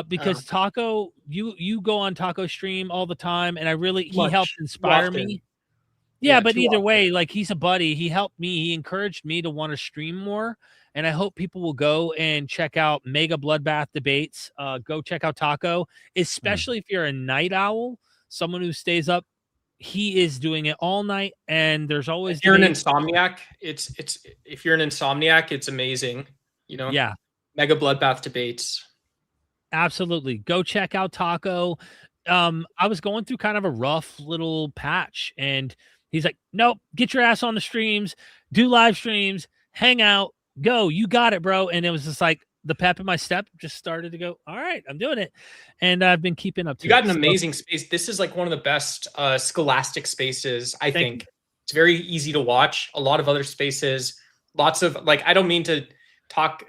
because Taco, you go on Taco stream all the time, and he helped inspire me. Yeah, but either way, like he's a buddy. He helped me. He encouraged me to want to stream more, and I hope people will go and check out Mega Bloodbath Debates. Go check out Taco, especially if you're a night owl, someone who stays up. He is doing it all night, and there's always. If you're an insomniac, it's if you're an insomniac, it's amazing. Yeah. Mega Bloodbath Debates. Absolutely, go check out Taco. I was going through kind of a rough little patch, and he's like, "Nope, get your ass on the streams, do live streams, hang out, go. You got it, bro." And it was just like the pep in my step just started to go. All right, I'm doing it, and I've been keeping up to. You got an amazing space. This is like one of the best scholastic spaces. I think it's very easy to watch. A lot of other spaces, lots of like. I don't mean to talk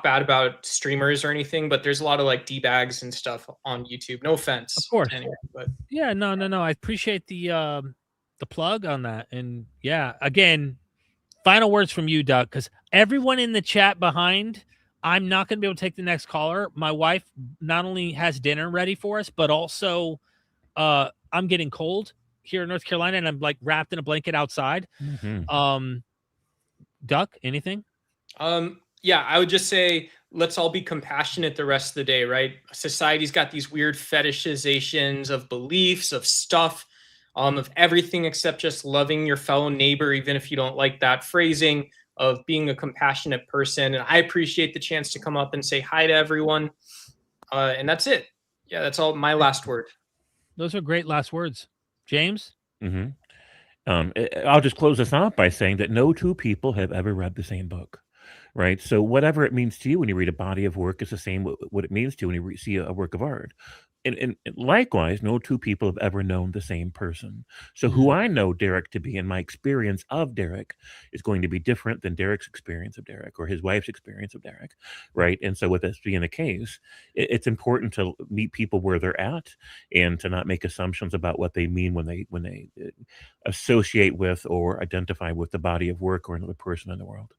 bad about streamers or anything, but there's a lot of like D-bags and stuff on YouTube. No offense, of course. Anyway, but yeah, no. I appreciate the plug on that, and yeah, again, final words from you, Doug, because everyone in the chat behind. I'm not going to be able to take the next caller. My wife not only has dinner ready for us, but also I'm getting cold here in North Carolina, and I'm like wrapped in a blanket outside. Mm-hmm. Duck, anything? Yeah, I would just say let's all be compassionate the rest of the day, right? Society's got these weird fetishizations of beliefs, of stuff, of everything except just loving your fellow neighbor, even if you don't like that phrasing. Of being a compassionate person. And I appreciate the chance to come up and say hi to everyone. And that's it. Yeah, that's all my last word. Those are great last words. James? Mm-hmm. I'll just close this out by saying that no two people have ever read the same book, right? So whatever it means to you when you read a body of work is the same what it means to you when you see a work of art. And likewise, no two people have ever known the same person. So who I know Derek to be and my experience of Derek is going to be different than Derek's experience of Derek or his wife's experience of Derek, right? And so with this being the case, it's important to meet people where they're at and to not make assumptions about what they mean when they associate with or identify with the body of work or another person in the world.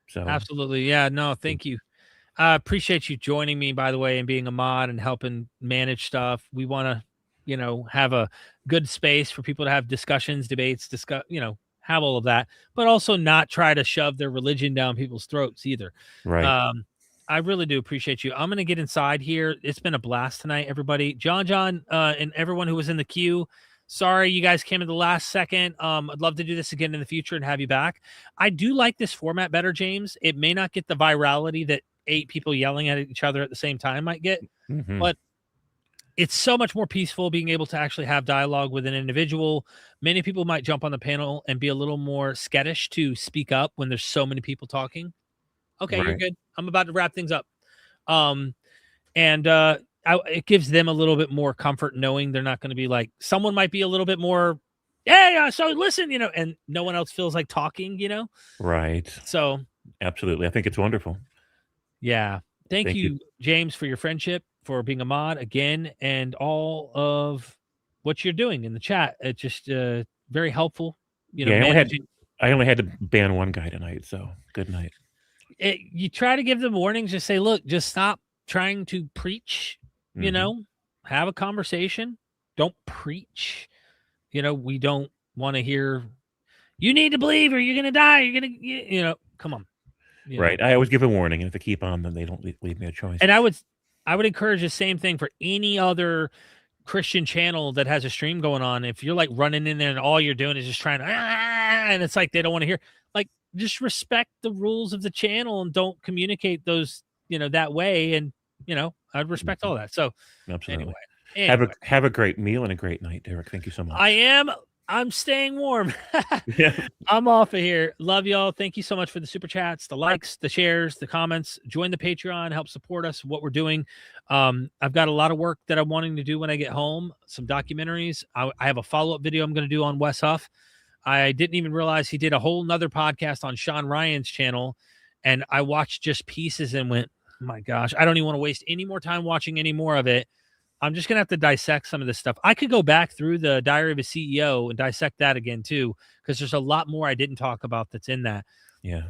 So absolutely. Yeah, no, thank you. I appreciate you joining me, by the way, and being a mod and helping manage stuff. We want to, have a good space for people to have discussions, debates, have all of that, but also not try to shove their religion down people's throats either. Right. I really do appreciate you. I'm going to get inside here. It's been a blast tonight, everybody. John, and everyone who was in the queue. Sorry, you guys came in the last second. I'd love to do this again in the future and have you back. I do like this format better, James. It may not get the virality that 8 people yelling at each other at the same time might get, but it's so much more peaceful being able to actually have dialogue with an individual. Many people might jump on the panel and be a little more skittish to speak up when there's so many people talking. Okay, right. You're good. I'm about to wrap things up. It gives them a little bit more comfort knowing they're not going to be like, someone might be a little bit more, hey, so listen, and no one else feels like talking, Right. So absolutely. I think it's wonderful. Yeah. Thank you, James, for your friendship, for being a mod again, and all of what you're doing in the chat. It's just very helpful. you know, Yeah, managing. I only had to ban one guy tonight, so good night. You try to give them warnings. Just say, look, just stop trying to preach. You Mhm. know, have a conversation. Don't preach. You know, we don't want to hear. You need to believe, or you're gonna die. You're gonna, you know, come on. You know. Right. I always give a warning, and if they keep on, then they don't leave me a choice. And I would encourage the same thing for any other Christian channel that has a stream going on. If you're like running in there and all you're doing is just trying to, and it's like they don't want to hear, like, just respect the rules of the channel and don't communicate those, you know, that way. And, you know, I'd respect all that. So Absolutely. anyway. Have a great meal and a great night, Derek. Thank you so much. I'm staying warm. Yeah. I'm off of here. Love y'all. Thank you so much for the super chats, the likes, the shares, the comments. Join the Patreon, help support us, what we're doing. I've got a lot of work that I'm wanting to do when I get home, some documentaries. I have a follow-up video I'm going to do on Wes Huff. I didn't even realize he did a whole nother podcast on Sean Ryan's channel, and I watched just pieces and went, oh my gosh, I don't even want to waste any more time watching any more of it. I'm just going to have to dissect some of this stuff. I could go back through the Diary of a CEO and dissect that again too, because there's a lot more I didn't talk about that's in that. Yeah.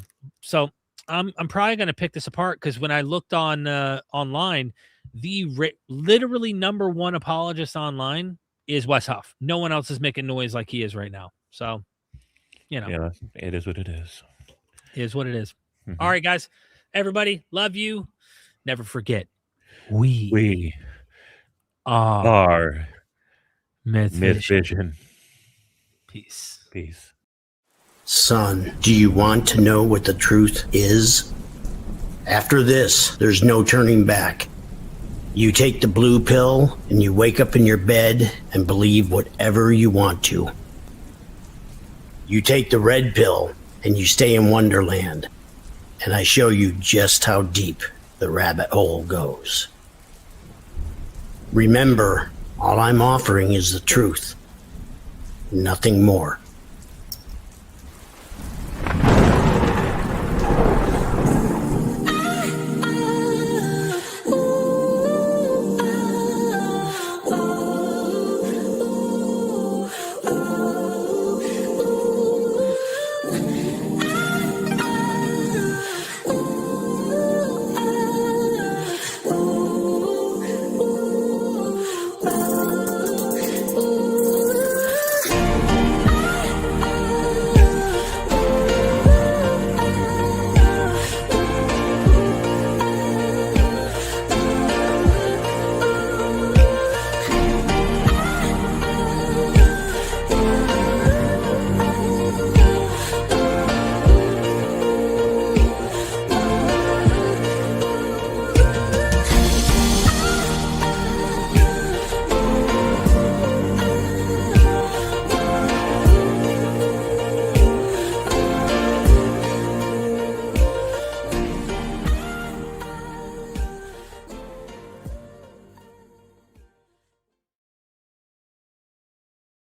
So I'm probably going to pick this apart, because when I looked on online, the literally number one apologist online is Wes Huff. No one else is making noise like he is right now. So, you know. Yeah, it is what it is. It is what it is. Mhm. All right, guys. Everybody, love you. Never forget, we are MythVision. Peace. Son, do you want to know what the truth is? After this, there's no turning back. You take the blue pill and you wake up in your bed and believe whatever you want to. You take the red pill and you stay in Wonderland, and I show you just how deep the rabbit hole goes. Remember, all I'm offering is the truth, nothing more.